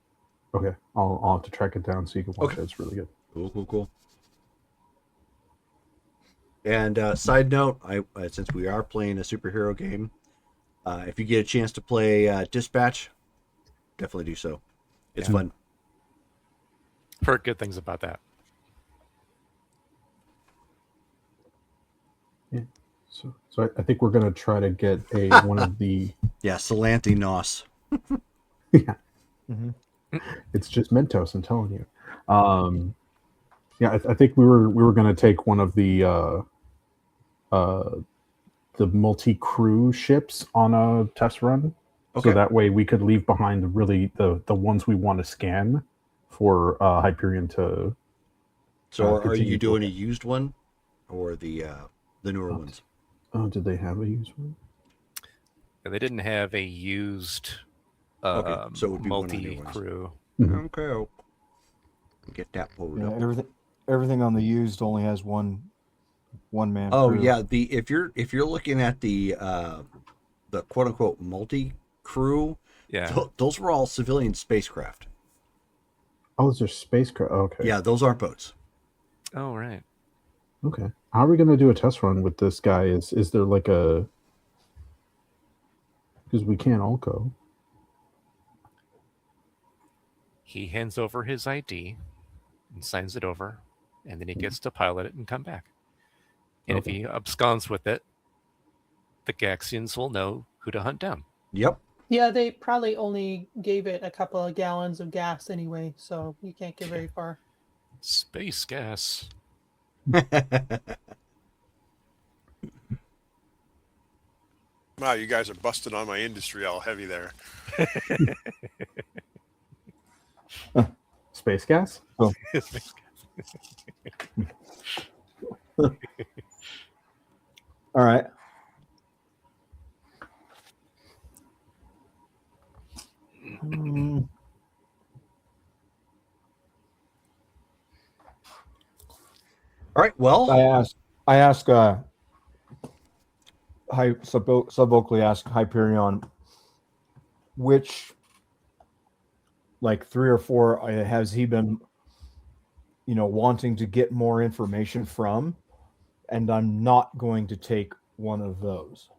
Okay, I'll have to track it down so you can watch it. It's really good. Cool. And side note, since we are playing a superhero game, if you get a chance to play Dispatch, definitely do so. It's fun. I've heard good things about that. Yeah. So I think we're gonna try to get one of the Salanti Nos. yeah. Mm-hmm. It's just Mentos, I'm telling you. Yeah, I think we were going to take one of the multi-crew ships on a test run, Okay. so that way we could leave behind the ones we want to scan for Hyperion to. So are continue you to doing a look at. used one or the newer ones? Oh, did they have a used one? And they didn't have a used Okay, so it would be one of the new ones. multi-crew. Mhm. Okay, I'll get that pulled Yeah, up. everything on the used only has one man Oh crew. yeah, the if you're looking at the quote unquote multi crew, Yeah. those were all civilian spacecraft. Oh, is there spacecraft? Okay. Yeah, those aren't boats. Oh, right. Okay. How are we going to do a test run with this guy? Is there like a? Because we can't all go. He hands over his ID and signs it over, and then he gets to pilot it and come back. And Okay. if he absconds with it, the Gaxians will know who to hunt down. Yep. Yeah, they probably only gave it a couple of gallons of gas anyway, so you can't get very far. Space gas. Wow, you guys are busting on my industry all heavy there. Space gas? All right. All right. Well, I ask subvocally ask Hyperion which, like 3 or 4 has he been wanting to get more information from, and I'm not going to take one of those.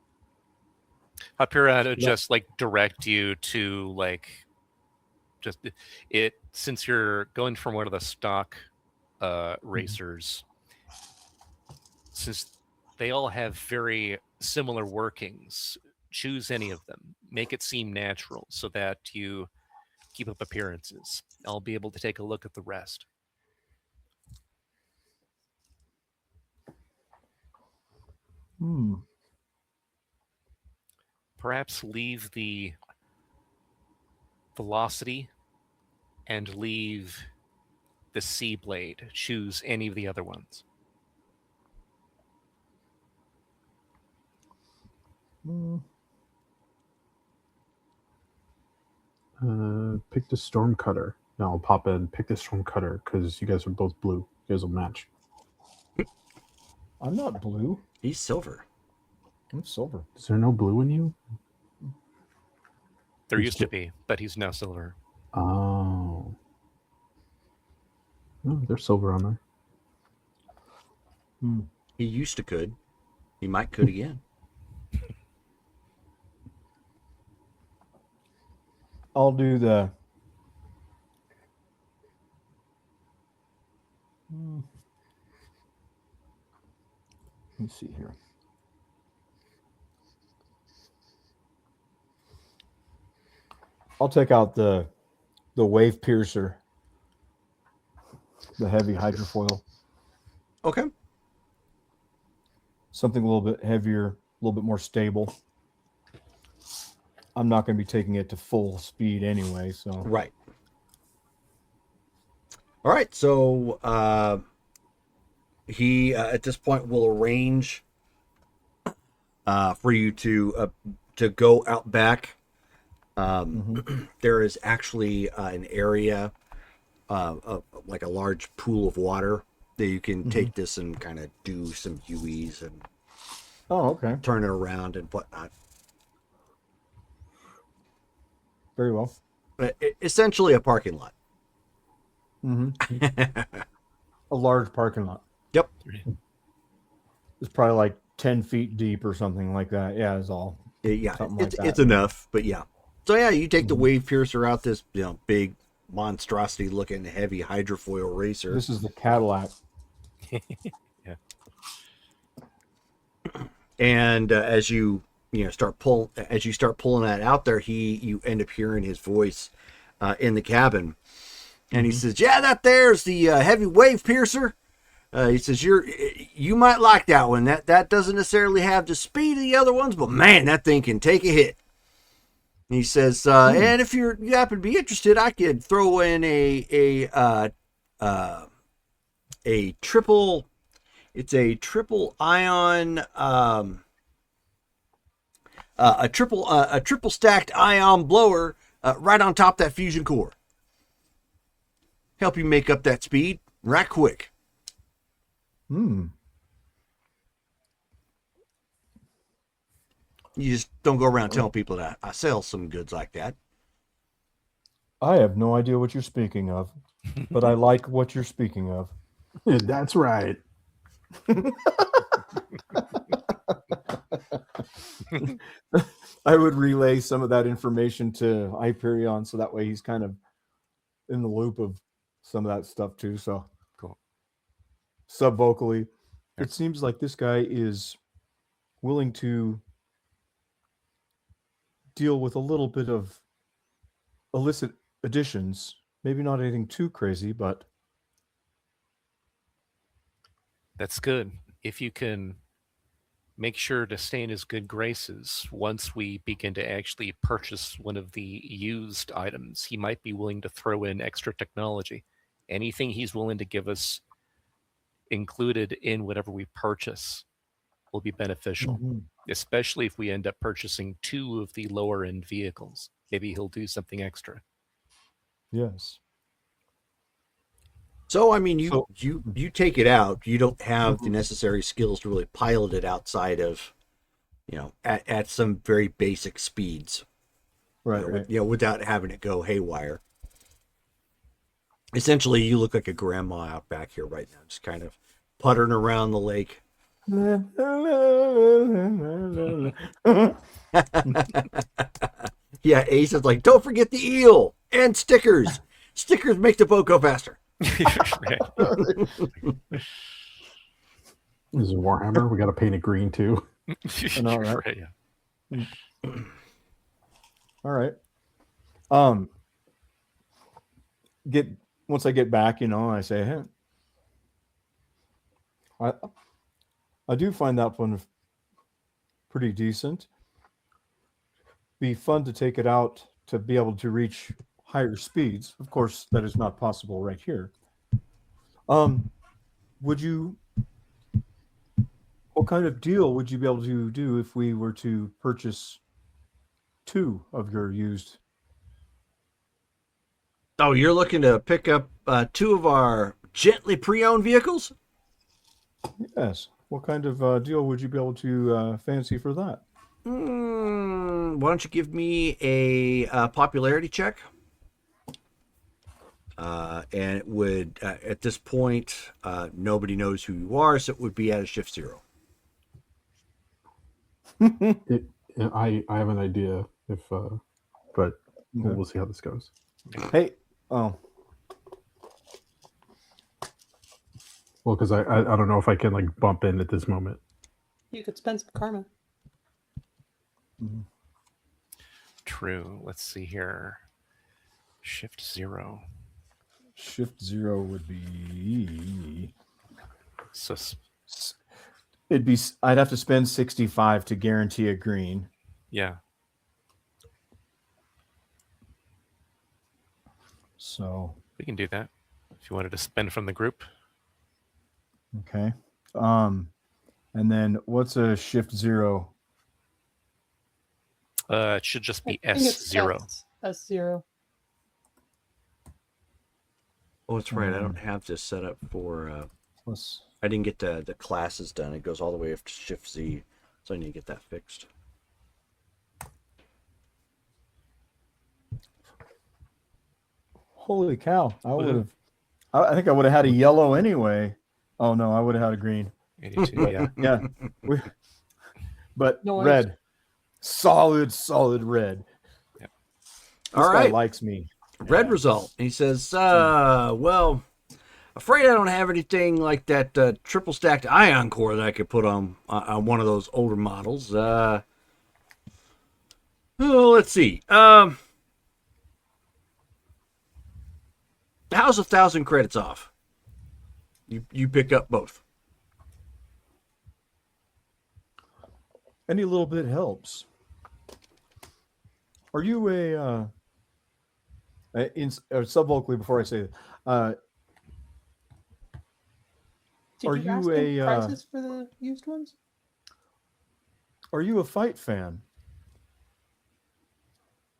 Hyperion would just like direct you to like just it since you're going from one of the stock racers, since they all have very similar workings, choose any of them, make it seem natural so that you keep up appearances. I'll be able to take a look at the rest. Perhaps leave the velocity and leave the sea blade. Choose any of the other ones. Pick the storm cutter. No, I'll pop in. Pick the storm cutter because you guys are both blue. You guys will match. I'm not blue. he's silver. I'm silver. Is there no blue in you? There used to be, but he's now silver. Oh. Oh, there's silver on there. He used to could. He might could again. I'll do the. Let me see here. I'll take out the wave piercer, the heavy hydrofoil. Okay. Something a little bit heavier, a little bit more stable. I'm not going to be taking it to full speed anyway, so. Right. All right. So he at this point will arrange for you to go out back. There is actually an area, like a large pool of water that you can take this and kind of do some UEs and okay. turn it around and whatnot. Very well. Essentially a parking lot. A large parking lot. Yep. It's probably like 10 feet deep or something like that. Yeah, it's all. Yeah, like it's enough, but yeah. So yeah, you take the wave piercer out, this big monstrosity looking heavy hydrofoil racer. This is the Cadillac. Yeah. And as you start pulling that out there, you end up hearing his voice in the cabin, And he says, yeah, that there's the heavy wave piercer. He says, you might like that one. That doesn't necessarily have the speed of the other ones, but man, that thing can take a hit. And he says, and if you happen to be interested, I could throw in a triple. It's a triple ion, a triple stacked ion blower right on top of that fusion core. Help you make up that speed right quick. Hmm. You just don't go around telling people that I sell some goods like that. I have no idea what you're speaking of, but I like what you're speaking of. That's right. I would relay some of that information to Hyperion, so that way he's kind of in the loop of some of that stuff too. So Cool. Sub-vocally, it seems like this guy is willing to deal with a little bit of illicit additions. Maybe not anything too crazy, but That's good. If you can make sure to stay in his good graces once we begin to actually purchase one of the used items, he might be willing to throw in extra technology. Anything he's willing to give us included in whatever we purchase will be beneficial, especially if we end up purchasing 2 of the lower end vehicles. Maybe he'll do something extra. yes. So I mean, you take it out. You don't have the necessary skills to really pilot it outside of, at some very basic speeds. Right. Without having it go haywire. Essentially, you look like a grandma out back here right now, just kind of puttering around the lake. Yeah, Ace is like, don't forget the eel and stickers. Stickers make the boat go faster. This is Warhammer. We got to paint it green too. All right. Right, yeah. All right. Once I get back, I say, hey, I do find that one pretty decent. Be fun to take it out to be able to reach higher speeds. Of course, that is not possible right here. What kind of deal would you be able to do if we were to purchase 2 of your used? Oh, you're looking to pick up 2 of our gently pre-owned vehicles? Yes. What kind of deal would you be able to fancy for that? Why don't you give me a popularity check? And it would, at this point, nobody knows who you are, so it would be at a shift 0. I have an idea but we'll see how this goes. Hey, well, because I don't know if I can bump in at this moment. You could spend some karma. True. Let's see here. Shift 0. Shift 0 would be. So I'd have to spend 65 to guarantee a green. yeah. So We can do that if you wanted to spend from the group. okay. And then what's a shift 0? It should just be I think it's S0. S0. Oh, that's right. I don't have this set up for. Plus, I didn't get the classes done. It goes all the way up to shift Z, so I need to get that fixed. holy cow! I think I would have had a yellow anyway. Oh no, I would have had a green. 82, yeah. Yeah, but No red, solid red. Yep. This All guy right. likes me. Red result. He says, well, afraid I don't have anything like that triple stacked ion core that I could put on one of those older models. Let's see. how's 1,000 credits off? You pick up both. Any little bit helps. Are you sub-vocally before I say it, Did Are you you ask him a, prices for the used ones? are you a fight fan?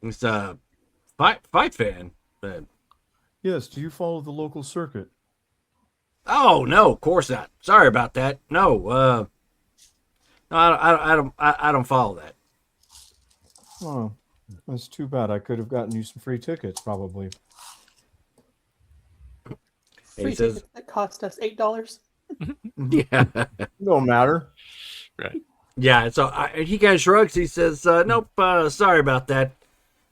It's a fight fan. But... Yes. Do you follow the local circuit? Oh no, of course not. Sorry about that. No, I don't follow that. Oh, that's too bad. I could have gotten you some free tickets, probably. Free says- tickets that cost us $8. Yeah, No matter. Right. yeah. So he kind of shrugs. He says, "Nope, sorry about that.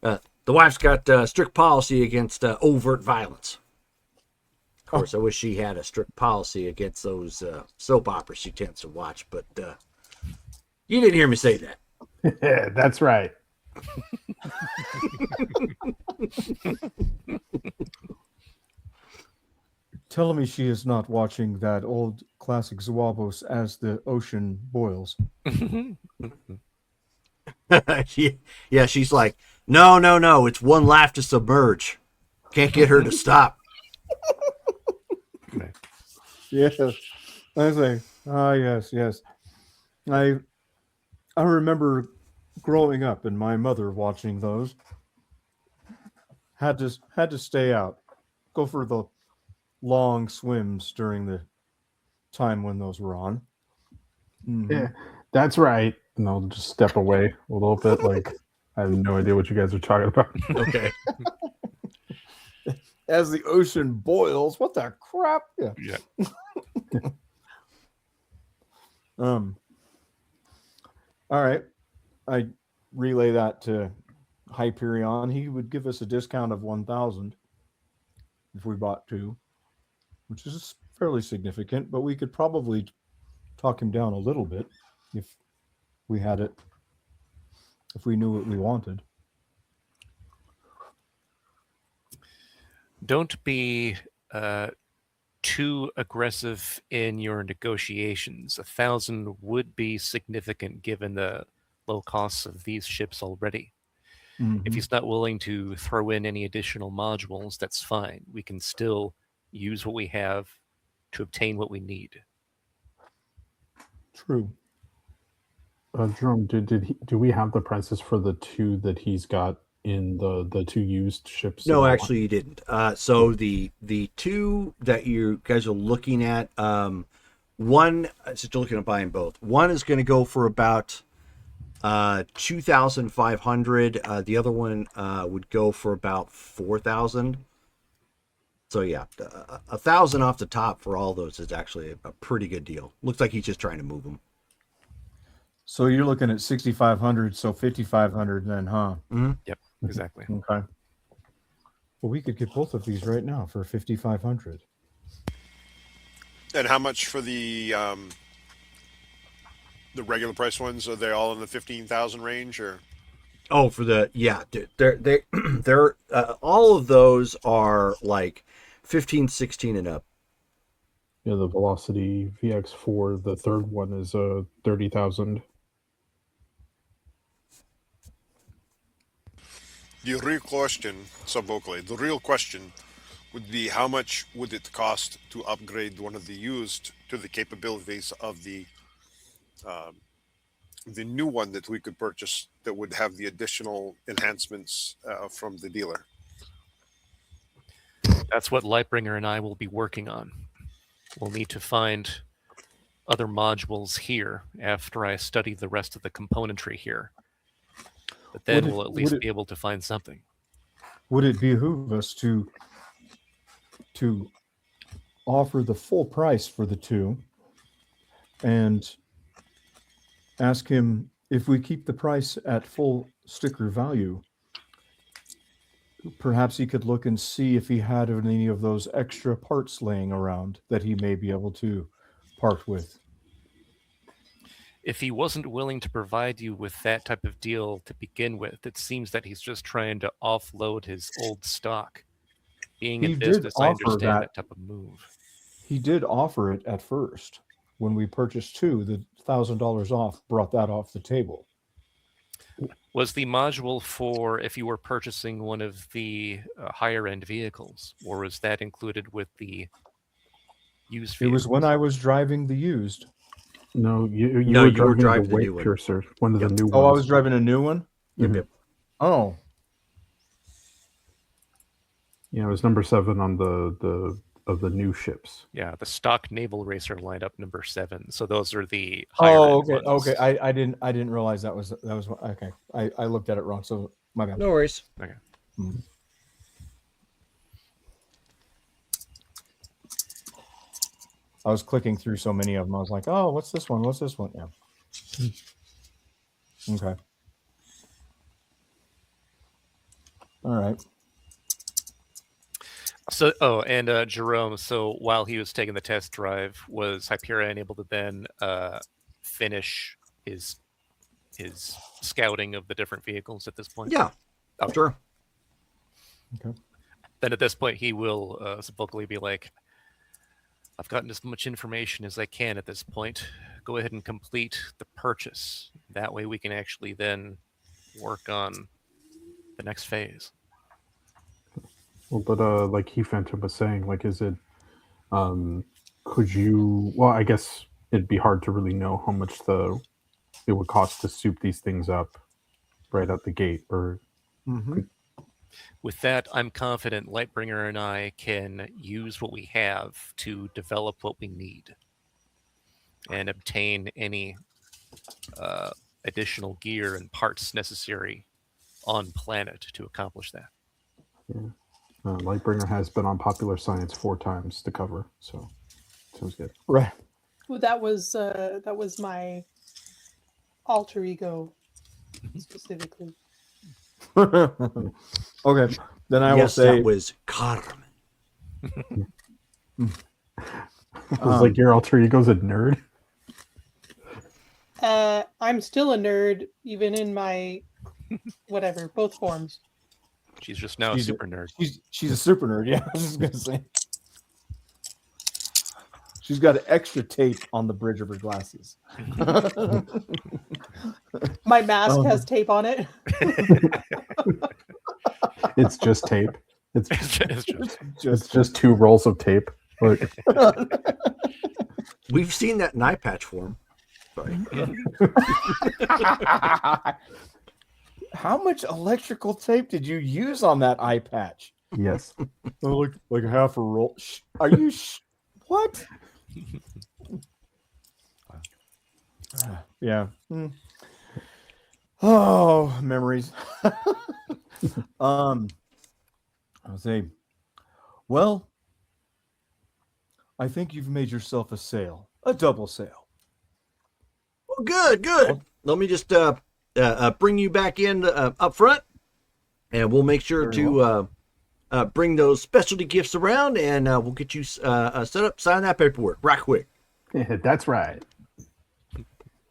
The wife's got strict policy against overt violence. Of course, I wish she had a strict policy against those soap operas she tends to watch, but you didn't hear me say that." Yeah, that's right. Telling me she is not watching that old classic Zuavos as the ocean boils. Yeah, she's like, no, it's one life to submerge. Can't get her to stop. Right. Yes. I say, yes. I remember growing up and my mother watching those. Had to stay out. Go for the long swims during the time when those were on. Mhm. Yeah, that's right. And I'll just step away a little bit. Like, I have no idea what you guys are talking about. Okay. As the ocean boils, what the crap? Yeah. Yeah. All right. I relay that to Hyperion. He would give us a discount of 1,000 if we bought two, which is fairly significant, but we could probably talk him down a little bit if we had it, if we knew what we wanted. Don't be too aggressive in your negotiations. 1,000 would be significant given the low costs of these ships already. If he's not willing to throw in any additional modules, that's fine. We can still use what we have to obtain what we need. True. Jerome, do we have the prices for the two that he's got in the two used ships? No, actually, you didn't. So the two that you guys are looking at, one, since you're looking at buying both, one is going to go for about 2,500. The other one would go for about 4,000. So yeah, 1,000 off the top for all those is actually a pretty good deal. Looks like he's just trying to move them. So you're looking at 6,500, so 5,500 then, huh? Yep, exactly. Okay. Well, we could get both of these right now for 5,500. And how much for the regular price ones? Are they all in the 15,000 range, or? Oh, for the they're all of those are like 15, 16 and up. Yeah, the Velocity VX4, the third one is 30,000. The real question, sub-vocally, the real question would be how much would it cost to upgrade one of the used to the capabilities of the new one that we could purchase that would have the additional enhancements from the dealer. That's what Lightbringer and I will be working on. We'll need to find other modules here after I study the rest of the componentry here. But then we'll at least be able to find something. Would it behoove us to offer the full price for the two and ask him if we keep the price at full sticker value, perhaps he could look and see if he had any of those extra parts laying around that he may be able to part with. If he wasn't willing to provide you with that type of deal to begin with, it seems that he's just trying to offload his old stock. being He in did business, I offer understand that. that type of move. He did offer it at first. When we purchased two, the $1,000 off brought that off the table. Was the module for if you were purchasing one of the higher end vehicles, or was that included with the used It vehicle? was when I was driving the used. No, you No, were you were driving driving the the new weight one. piercer, one of Yep. the new Oh, I ones. was driving a new one? Yep, Mhm. yep. Oh, Yeah, it was number 7 on the of the new ships. Yeah, the stock naval racer lineup number 7. So those are the higher oh, end okay, ones. okay. I didn't realize that was okay. I looked at it wrong. So my bad. No worries. Okay. Hmm. I was clicking through so many of them. I was like, oh, what's this one? What's this one? Yeah. Okay. All right. So, and Jerome, so while he was taking the test drive, was Hyperion able to then finish his scouting of the different vehicles at this point? Yeah, Okay. sure. Okay. Then at this point, he will vocally be like, I've gotten as much information as I can at this point. Go ahead and complete the purchase. That way we can actually then work on the next phase. Well, but like he Phantom was saying, like, is it could you? Well, I guess it'd be hard to really know how much it would cost to soup these things up right out the gate, or Mm-hmm. With that, I'm confident Lightbringer and I can use what we have to develop what we need and obtain any additional gear and parts necessary on planet to accomplish that. Lightbringer has been on Popular Science 4 times to cover, so sounds good. Right. Well, that was my alter ego specifically. Okay. Then I will Yes, say that was Carmen. It was like your alter ego's a nerd. I'm still a nerd, even in my whatever, both forms. She's just now a She's super nerd. she's a super nerd. Yeah, I was just gonna say. She's got extra tape on the bridge of her glasses. My mask has tape on it. It's just tape. It's It's just, just 2 rolls of tape. Look, We've seen that in eye patch form. Sorry. How much electrical tape did you use on that eye patch? yes. Oh, like half a roll. Are you? What? Yeah. Oh, memories. I'll say, well, I think you've made yourself a sale, a double sale. Well, good. Let me just bring you back in up front, and we'll make sure Very to bring those specialty gifts around, and we'll get you set up, sign that paperwork right quick. Yeah, that's right.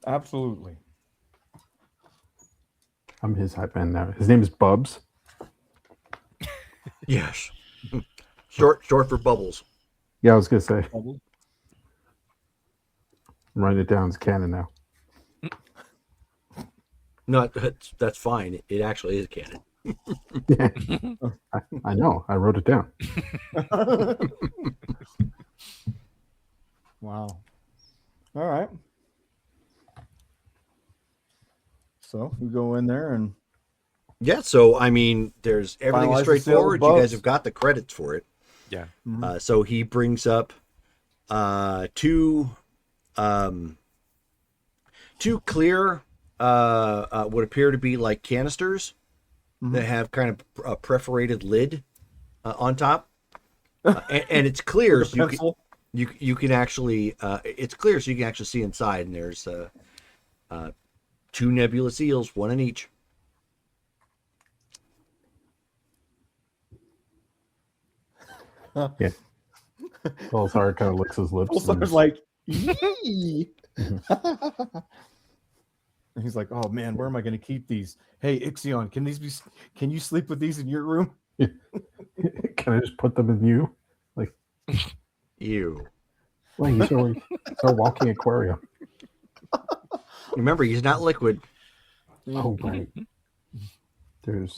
Absolutely. I'm his hype man now. His name is Bubs. Yes. Short for Bubbles. Yeah, I was gonna say. I'm writing it down as canon now. No, that's fine. It actually is canon. Yeah. I know. I wrote it down. Wow. All right. So we go in there and Yeah, so I mean, there's everything is Finalize the sale with straightforward. You guys Bubs. have got the credits for it. yeah. So he brings up two clear what appear to be like canisters that have kind of a perforated lid on top, and it's clear, with a so pencil. you can actually it's clear, so you can actually see inside, and there's 2 nebula seals, 1 in each. Yeah. Balzar kind of licks his lips. Also, and- it's like, yee. And he's like, "Oh man, where am I going to keep these? Hey, Ixion, can you sleep with these in your room?" Can I just put them in you? Like, Ew. well, he's a walking aquarium. Remember, he's not liquid. Oh, right. There's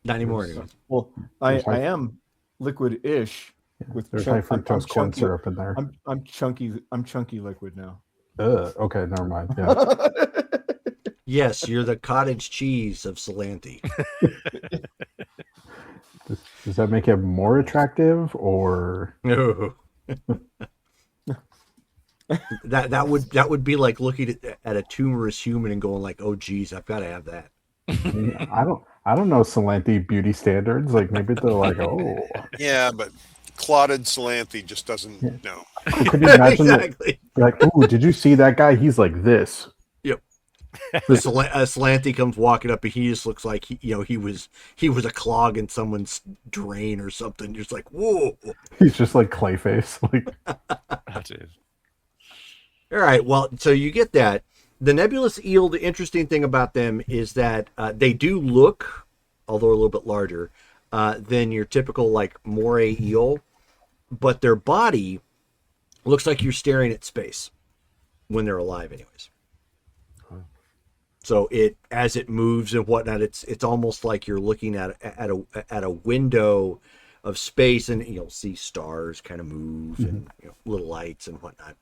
Not anymore, There's- anyways. Well, There's I high- am liquid-ish with there's chunk- high I'm fructose corn chunky- syrup in there. I'm chunky. I'm chunky liquid now. Okay, never mind. Yeah. Yes, you're the cottage cheese of Salanti. Does that make him more attractive, or No. that would be like looking at a tumorous human and going like, oh geez, I've got to have that. I don't know Salanti beauty standards. Like maybe they're like, oh, Yeah, but clotted Salanthi just doesn't. No. could you imagine Exactly. like, oh, did you see that guy? He's like this. The Salanti comes walking up and he just looks like he was a clog in someone's drain or something. You're just like, whoa. He's just like Clayface. Like, That is. All right, well, so you get that. The nebulous eel, the interesting thing about them is that they do look, although a little bit larger, than your typical like moray eel, but their body looks like you're staring at space when they're alive anyways. So as it moves and whatnot, it's almost like you're looking at a window of space, and you'll see stars kind of move and little lights and whatnot.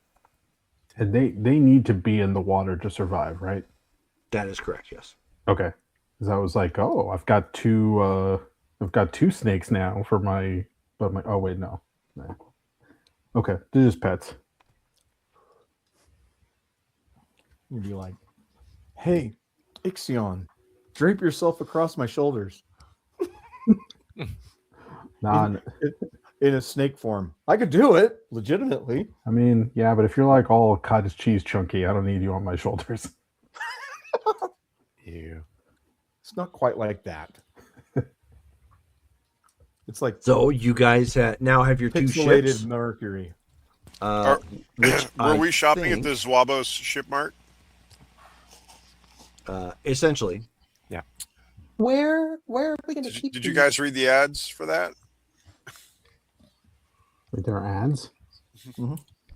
and they need to be in the water to survive, right? That is correct. Yes. Okay. Because I was like, oh, I've got two snakes now for my. Oh wait, no. Okay, they're just pets. You'd be like, "Hey, Ixion, drape yourself across my shoulders Nah, in a snake form." I could do it legitimately. I mean, yeah, but if you're like all cottage cheese chunky, I don't need you on my shoulders. Ew. It's not quite like that. It's like So you guys now have your two pixelated ships. Mercury. Which Were I we shopping think, at the Zwabos ship mart? essentially. Where are we going to keep Did you these? guys read the ads for that? Wait, there are ads?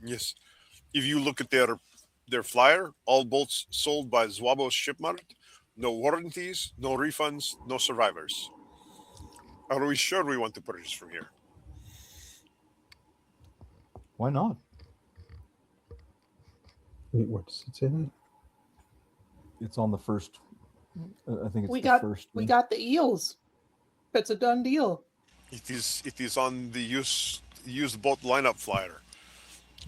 Yes. If you look at their flyer, all boats sold by Zwabos ship mart, no warranties, no refunds, no survivors. Are we sure we want to purchase from here? Why not? Wait, what does it say that? It's on the first. I think it's We the got first. we got the eels. It's a done deal. It is on the used boat lineup flyer.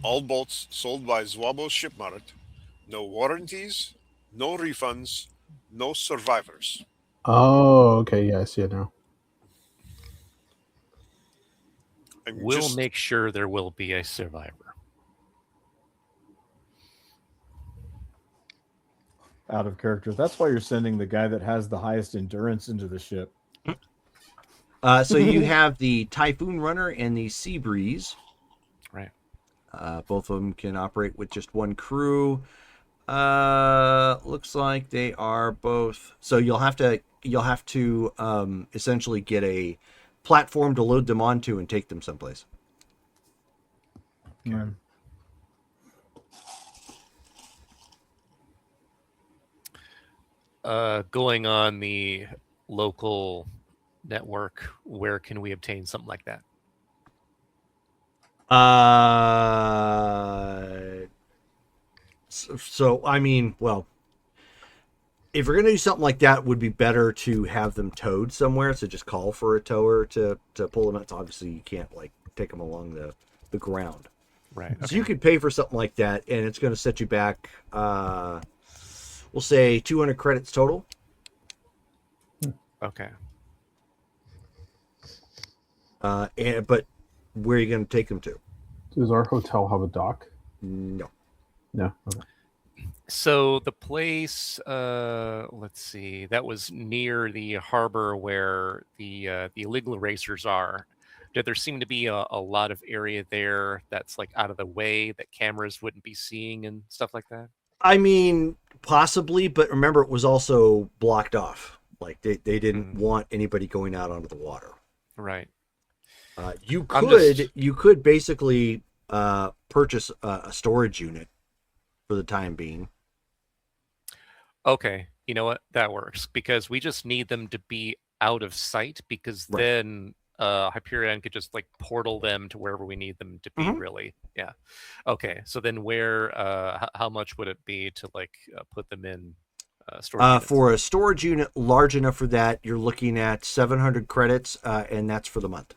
All boats sold by Zwabos ship mart, no warranties, no refunds, no survivors. Oh, okay. Yeah, I see it now. And We'll just- make sure there will be a survivor. Out of character. That's why you're sending the guy that has the highest endurance into the ship. So you have the Typhoon Runner and the Sea Breeze. Right. Both of them can operate with just one crew. Looks like they are both. So you'll have to essentially get a platform to load them onto and take them someplace. Okay. Going on the local network, where can we obtain something like that? So I mean, well, if you're gonna do something like that, it would be better to have them towed somewhere. So just call for a tower to pull them out. So obviously you can't like take them along the ground. Right. So you could pay for something like that, and it's going to set you back, we'll say 200 credits total. Okay. But where are you going to take them to? Does our hotel have a dock? No. No. Okay. So the place, let's see, that was near the harbor where the illegal erasers are. Did there seem to be a lot of area there that's like out of the way that cameras wouldn't be seeing and stuff like that? I mean, possibly, but remember, it was also blocked off. Like they didn't want anybody going out onto the water. Right. You I'm could just- you could basically purchase a storage unit for the time being. Okay, you know what? That works because we just need them to be out of sight because Right. then Hyperion could just like portal them to wherever we need them to be. Mhm. Really, yeah. Okay, so then where? How much would it be to like put them in storage units? For a storage unit large enough for that, you're looking at 700 credits, and that's for the month.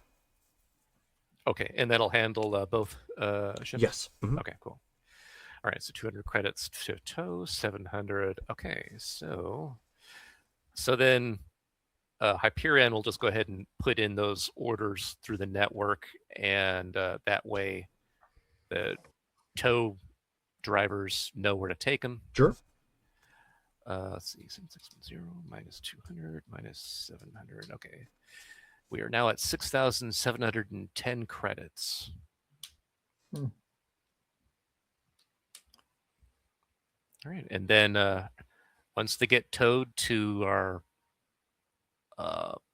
Okay, and that'll handle both ships. Yes. Mhm. Okay, cool. All right, so 200 credits to tow, 700. Okay, so then Hyperion will just go ahead and put in those orders through the network, and that way the tow drivers know where to take them. Sure. Let's see, 7610 minus 200 minus 700. Okay, we are now at 6,710 credits. Hmm. All right, and then once they get towed to our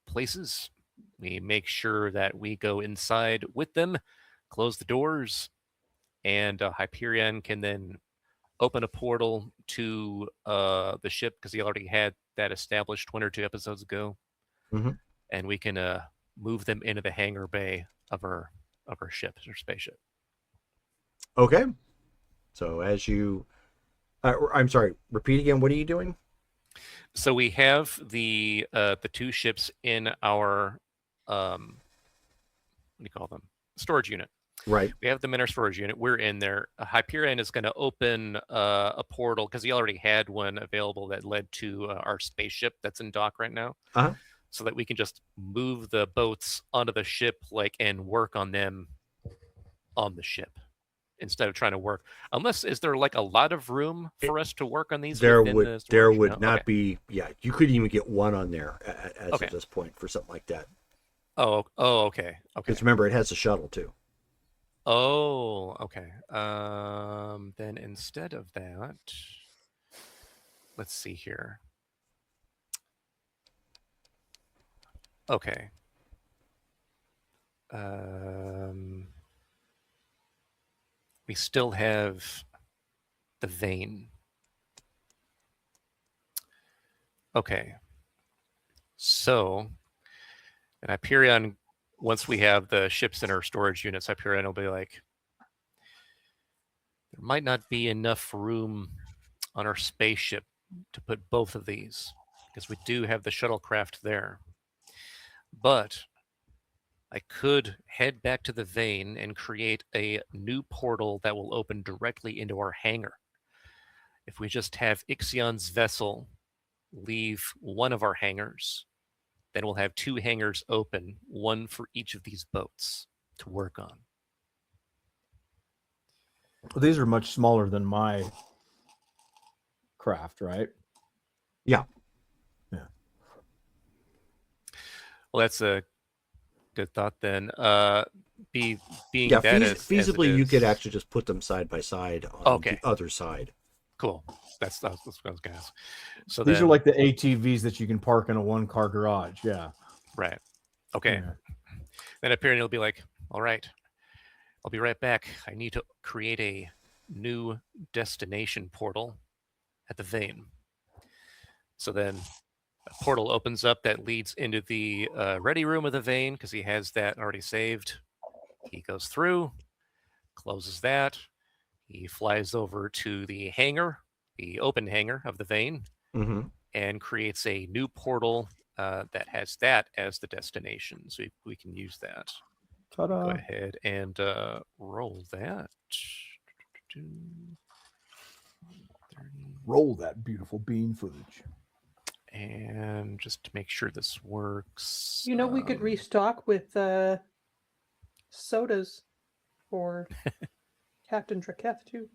places, we make sure that we go inside with them, close the doors, and Hyperion can then open a portal to the ship because he already had that established 1 or 2 episodes ago, Mhm. and we can move them into the hangar bay of our ship or spaceship. Okay. So as you, I'm sorry. Repeat again. What are you doing? So we have the 2 ships in our what do you call them? Storage unit. Right. We have them in our storage unit. We're in there. Hyperion is going to open a portal because he already had one available that led to our spaceship that's in dock right now, Uh-huh. so that we can just move the boats onto the ship, like, and work on them on the ship instead of trying to work. Unless, is there like a lot of room for us to work on these There within the would storage? No? not Okay. be. Yeah, you couldn't even get one on there as Okay. of this point for something like that. Oh, okay. Because remember, it has a shuttle too. Oh, okay. Then instead of that, let's see here. Okay. We still have the vein. Okay. So, and Hyperion, once we have the ships in our storage units, Hyperion will be like, there might not be enough room on our spaceship to put both of these, because we do have the shuttlecraft there. But I could head back to the vein and create a new portal that will open directly into our hangar. If we just have Ixion's vessel leave one of our hangars, then we'll have 2 hangars open, one for each of these boats to work on. Well, these are much smaller than my craft, right? Yeah. Well, that's a good thought then. Being Yeah. that as Feasibly, it you could is- actually just put them side by side on Okay. the other side. Cool. That's what I was going to ask. So These are then- like the ATVs that you can park in a 1-car garage. Yeah. right. Okay. Yeah. Then Hyperion will be like, all right, I'll be right back. I need to create a new destination portal at the vein. So then a portal opens up that leads into the ready room of the vein because he has that already saved. He goes through, closes that. He flies over to the hangar, the open hangar of the vein, Mm-hmm. and creates a new portal that has that as the destination. So we can use that. Ta-da. Go ahead and roll that. 30. Roll that beautiful bean footage. And just to make sure this works. You know, we could restock with sodas for Captain Traketh too.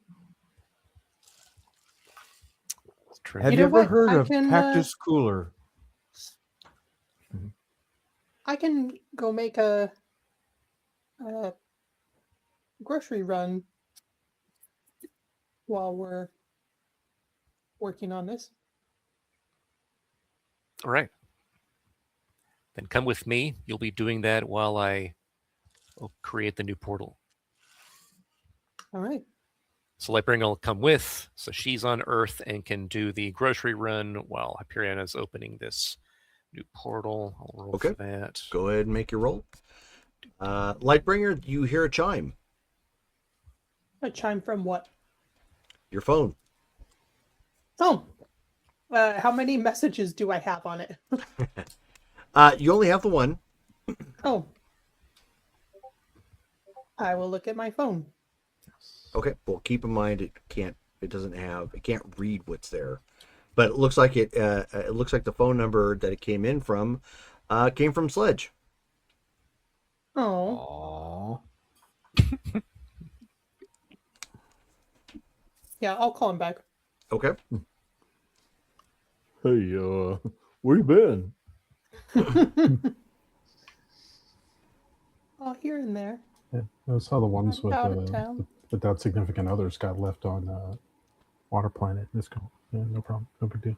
Have You you, know ever what? heard I of can, Cactus Cooler? I can go make a grocery run while we're working on this. All right. Then come with me. You'll be doing that while I will create the new portal. All right. So Lightbringer will come with, so she's on Earth and can do the grocery run while Hyperiana's opening this new portal. I'll roll for that. Go ahead and make your roll. Lightbringer, you hear a chime. A chime from what? Your phone. Oh. How many messages do I have on it? You only have the one. Oh. I will look at my phone. Okay. Well, keep in mind it can't read what's there, but it looks like it looks like the phone number that it came from Sledge. Oh. Aww. Yeah, I'll call him back. Okay. Hey, where you been? Oh, here and there. Yeah, that's how the ones I'm with out of town. without significant others got left on Water Planet. It's cool. Yeah, no problem. No big deal.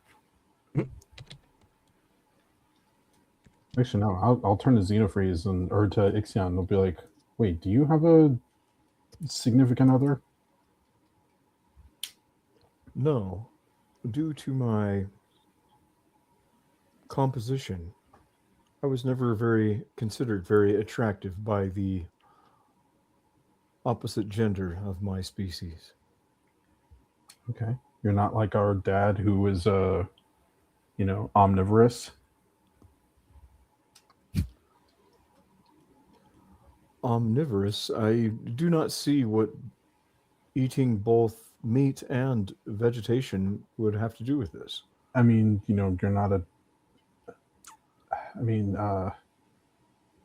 Actually, no. I'll turn to Xenofreeze or to Ixion. They'll be like, "Wait, do you have a significant other?" No. Due to my composition, I was never considered very attractive by the opposite gender of my species. Okay, you're not like our dad who was, omnivorous. Omnivorous, I do not see what eating both meat and vegetation would have to do with this. I mean, you're not a. I mean,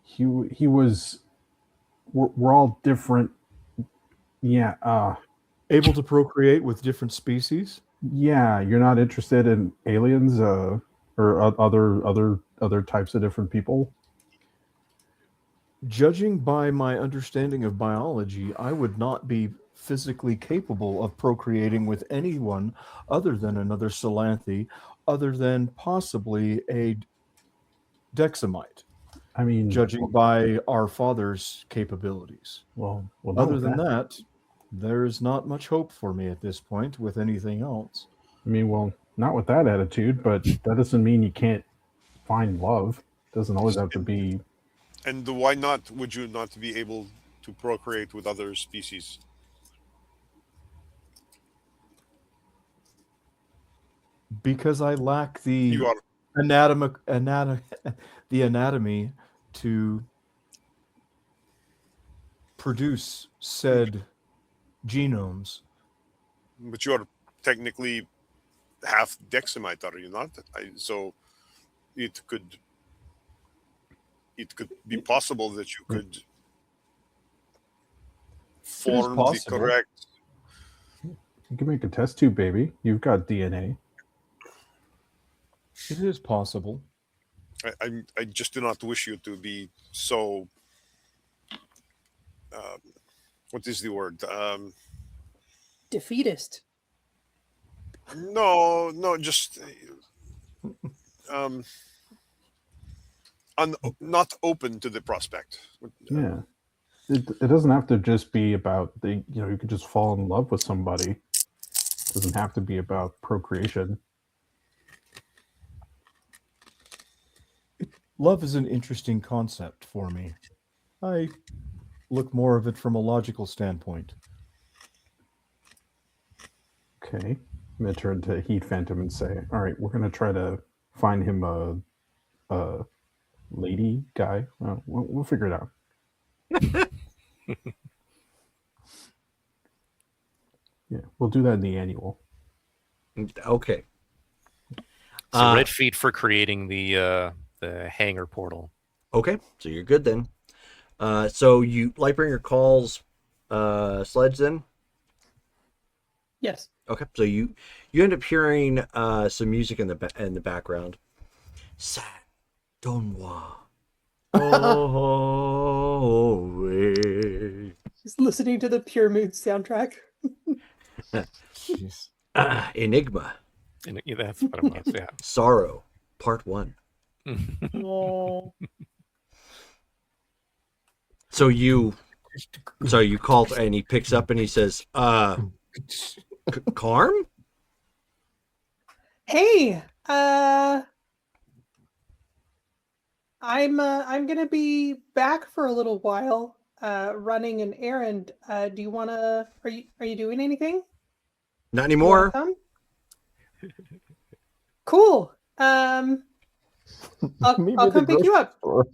he was. We're all different. Yeah. Able to procreate with different species? Yeah, you're not interested in aliens, or other types of different people. Judging by my understanding of biology, I would not be physically capable of procreating with anyone other than another Solanthe, other than possibly a Dexamite. I mean, Judging by our father's capabilities. well, not Other with than that, there's not much hope for me at this point with anything else. I mean, well, not with that attitude, but that doesn't mean you can't find love. It doesn't always have to be. And why not? Would you not be able to procreate with other species? Because I lack the You are the anatomy to produce said genomes. but you are technically half Dexamite, are you not? So it could be possible that you could form the possible. correct. You can make a test tube, baby. You've got DNA. It is possible. I just do not wish you to be so. What is the word? Defeatist. No, just not open to the prospect. Yeah. It doesn't have to just be about you could just fall in love with somebody. It doesn't have to be about procreation. Love is an interesting concept for me. I look more of it from a logical standpoint. Okay. I'm going to turn to Heat Phantom and say, all right, we're going to try to find him a lady guy. We'll figure it out. Yeah, we'll do that in the annual. Okay. So red feet for creating the hangar portal. Okay, so you're good then. So Lightbringer calls Sledge then? Yes. Okay, so you end up hearing some music in the background. Sa don moi. Oh, Just listening to the Pure Mood soundtrack. Jeez. Enigma. And that's what it was, yeah. Sorrow, Part 1. Oh. So you call and he picks up and he says, Carm? Hey, I'm gonna be back for a little while, running an errand. Do you wanna? Are you doing anything? Not You wanna anymore. come? Cool. I'll Meet me I'll at the come pick you grocery up. store.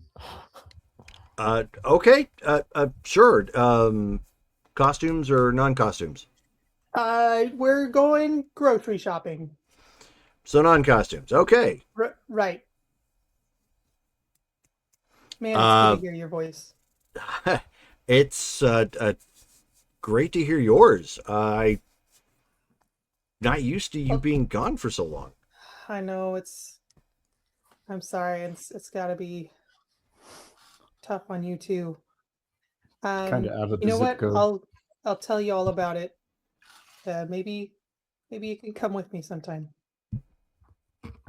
Okay. Sure. Costumes or non-costumes? We're going grocery shopping. So non-costumes. Okay. Right. Man, it's good Uh, to hear your voice. it's great to hear yours. I'm not used to you Oh, being gone for so long. I know I'm sorry. It's got to be tough on you too. Kind of out of You the know zip what? code. I'll tell you all about it. Maybe you can come with me sometime.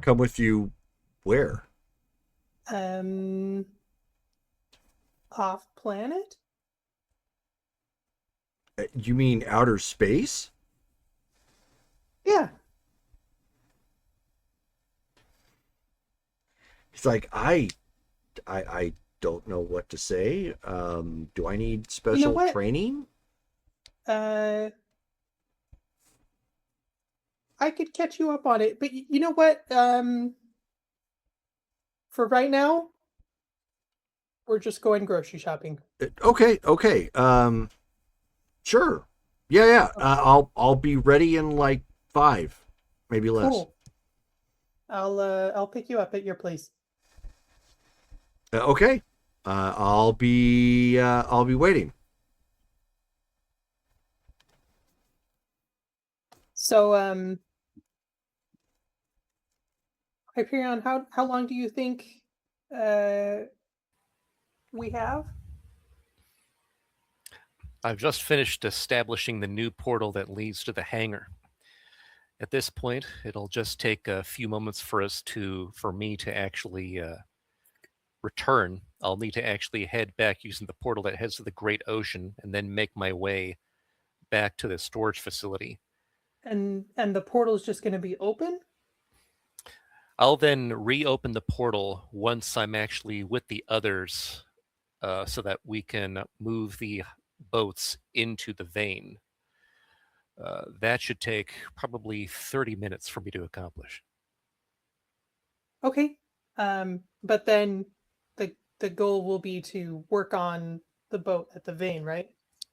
Come with you where? Um, Off planet? You mean outer space? Yeah. He's like, I don't know what to say. Do I need You know special what? training? Uh, I could catch you up on it, but you know what? For right now, we're just going grocery shopping. Okay. Sure. Yeah. I'll be ready in like 5, maybe less. Cool. I'll pick you up at your place. Okay. I'll be waiting. So, Hyperion, how long do you think we have? I've just finished establishing the new portal that leads to the hangar. At this point, it'll just take a few moments for me to actually return. I'll need to actually head back using the portal that heads to the Great Ocean, and then make my way back to the storage facility. And the portal's just going to be open? I'll then reopen the portal once I'm actually with the others, so that we can move the boats into the vein. That should take probably 30 minutes for me to accomplish. Okay. But then the goal will be to work on the boat at the vein, right?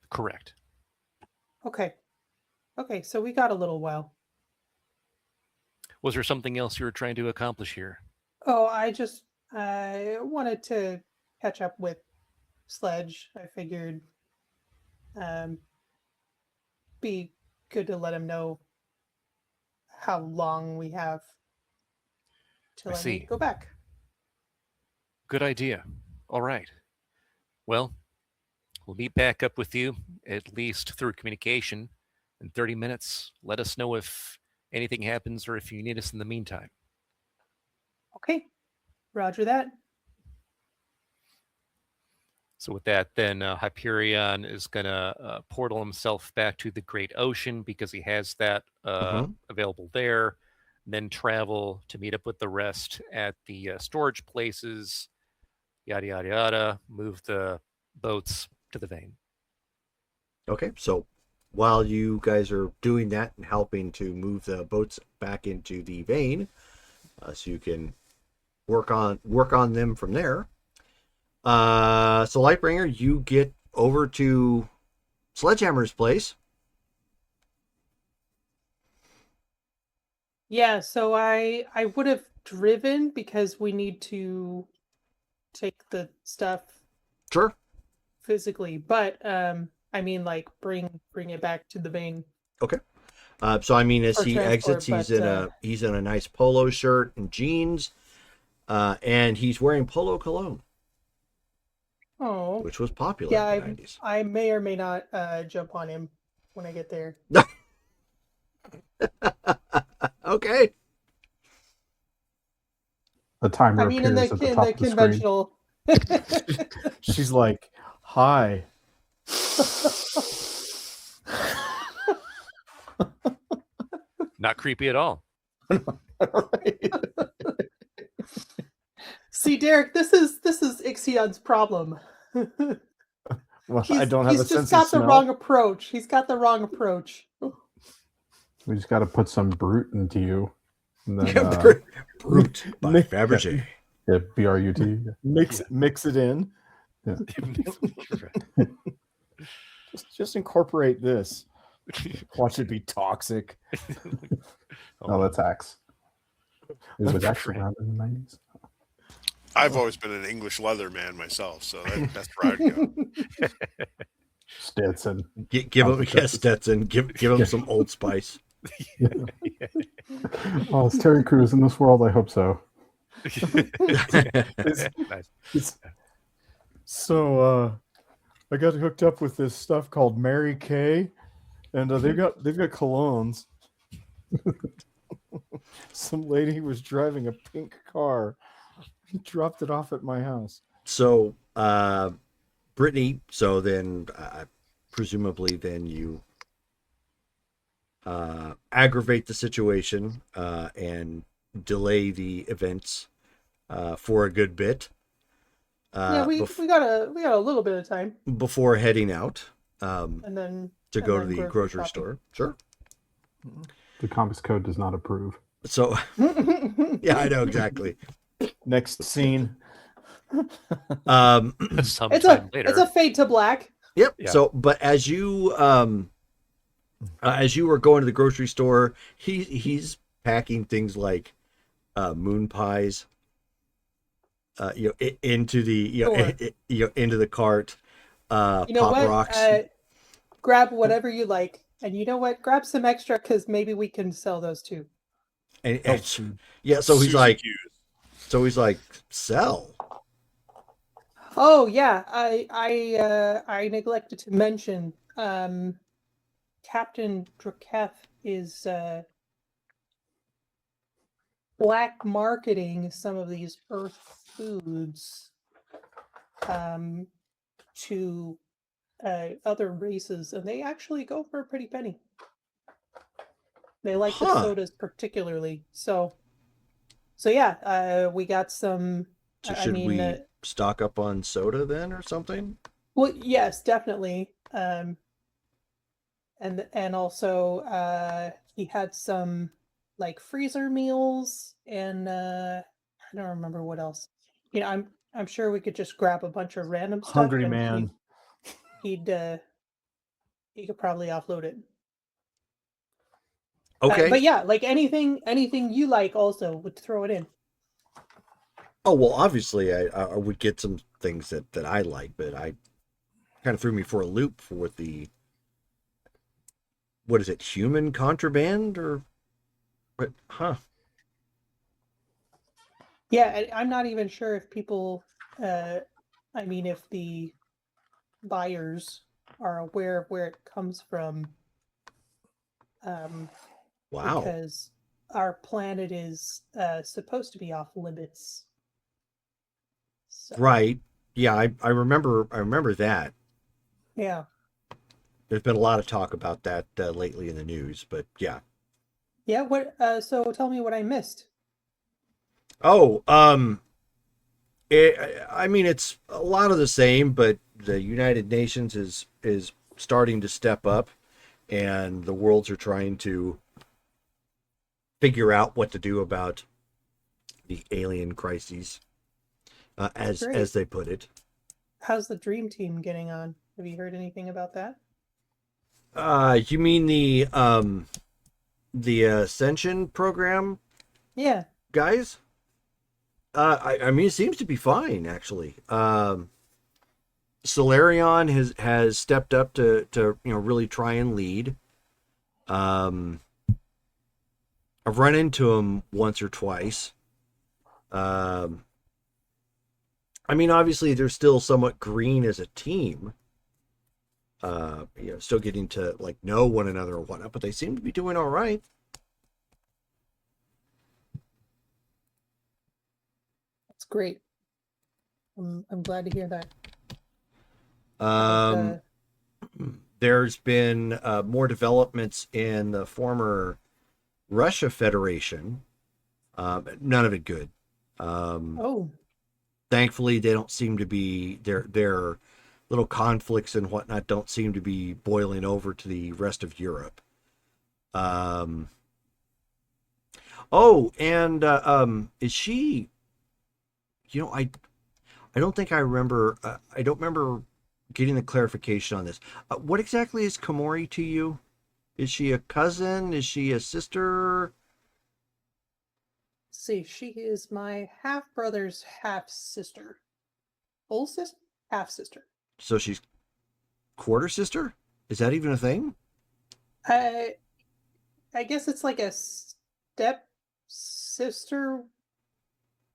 Correct. Okay. Okay, so we got a little while. Was there something else you were trying to accomplish here? Oh, I wanted to catch up with Sledge. I figured um be good to let him know how long we have till I I need to see. go back. Good idea. All right. Well, we'll meet back up with you, at least through communication, in 30 minutes. Let us know if anything happens or if you need us in the meantime. Okay. Roger that. So with that, then Hyperion is going to portal himself back to the Great Ocean because he has that available there. Then travel to meet up with the rest at the storage places, yada, yada, yada. Move the boats to the vein. Okay. So while you guys are doing that and helping to move the boats back into the vein, so you can work on them from there. So Lightbringer, you get over to Sledgehammer's place. Yeah, so I would have driven because we need to take the stuff Sure. physically, but I mean like bring it back to the vein Okay. So I mean, as for he exits, transport, he's in a nice polo shirt and jeans, and he's wearing polo cologne, oh which was popular yeah, in the 90s. I may or may not jump on him when I get there. Okay. A timer I mean in appears at the top of the screen. conventional She's like, Hi. Not creepy at all. See, Derek, this is Ixion's problem. Well, I don't have he's a just sense got of the smell. wrong approach. He's got the wrong approach. We just got to put some brute into you. And then, Brute by Nick- Fabergé. yeah, BRUT. Mix it in. Yeah. Just incorporate this. Watch it be toxic. Oh, that's Axe. It was Axe around in the 90s. I've always been an English leather man myself, so that's where I'd go. Stetson. Give him, yes, Stetson. Give him some Old Spice. Oh, is Terry Crews in this world? I hope so. Nice. So I got hooked up with this stuff called Mary Kay, and they've got colognes. Some lady was driving a pink car, dropped it off at my house. So, Brittany, so then presumably then you aggravate the situation and delay the events for a good bit. Yeah, we got a little bit of time before heading out and then to and go to then the grocery shopping. store. Sure. The Comics Code does not approve. So, yeah, I know exactly. Next scene. Sometime later. It's a fade to black. Yep. Yeah. So, but as you were going to the grocery store, he's packing things like moon pies, into the into the cart. You know Pop what? rocks. Grab whatever you like, and you know what? Grab some extra because maybe we can sell those too. And food. yeah, so he's Susie like, Q's. sell. Oh yeah, I neglected to mention. Captain Draketh is black marketing some of these Earth foods to other races, and they actually go for a pretty penny. They like the sodas particularly. So yeah, we got some. So should we stock up on soda then, or something? Well, yes, definitely. And also he had some like freezer meals, and I don't remember what else. You know, I'm sure we could just grab a bunch of random stuff. Hungry and man. He could probably offload it. Okay. But yeah, like anything you like, also would throw it in. Oh well, obviously I would get some things that I like, but I kind of threw me for a loop for the, what is it, human contraband or what? Huh? Yeah, I'm not even sure if people, if the buyers are aware of where it comes from. Wow. Because our planet is supposed to be off limits. So, Right. Yeah, I remember that. yeah. There's been a lot of talk about that lately in the news, but yeah. Yeah. What? So tell me what I missed. Oh, it's a lot of the same, but the United Nations is starting to step up, and the worlds are trying to figure out what to do about the alien crises, as they put it. How's the Dream Team getting on? Have you heard anything about that? You mean the Ascension program? Yeah. Guys? I mean, it seems to be fine, actually. Solarion has stepped up to really try and lead. I've run into him once or twice. I mean, obviously, they're still somewhat green as a team. Still getting to know one another and whatnot, but they seem to be doing all right. That's great. I'm glad to hear that. Um, there's been more developments in the former Russia Federation. None of it good. Oh, Thankfully, they don't seem to be their little conflicts and whatnot don't seem to be boiling over to the rest of Europe. Um, oh, and is she? I don't think I remember. I don't remember getting the clarification on this. What exactly is Komori to you? Is she a cousin? Is she a sister? see, she is my half brother's half sister. Full sister? Half sister. So she's quarter sister? Is that even a thing? I guess it's like a step sister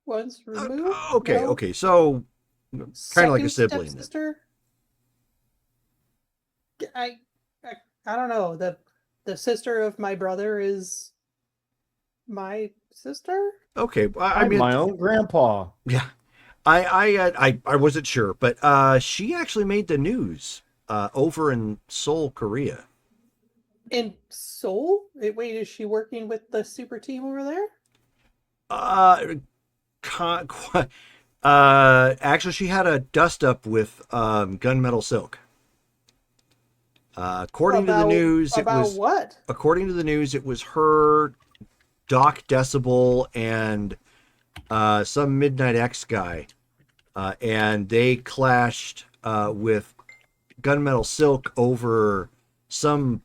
once removed. Okay, No? okay. So kind of like a Second sibling then. stepsister. I, I I don't know. The sister of my brother is my sister. Okay, I I'm mean, my own grandpa. yeah. I wasn't sure, but she actually made the news over in Seoul, Korea. In Seoul? Wait, is she working with the super team over there? Uh, actually, she had a dust up with Gunmetal Silk. According to the news, it about was what? according to the news, it was her, Doc Decibel, and some Midnight X guy, and they clashed with Gunmetal Silk over some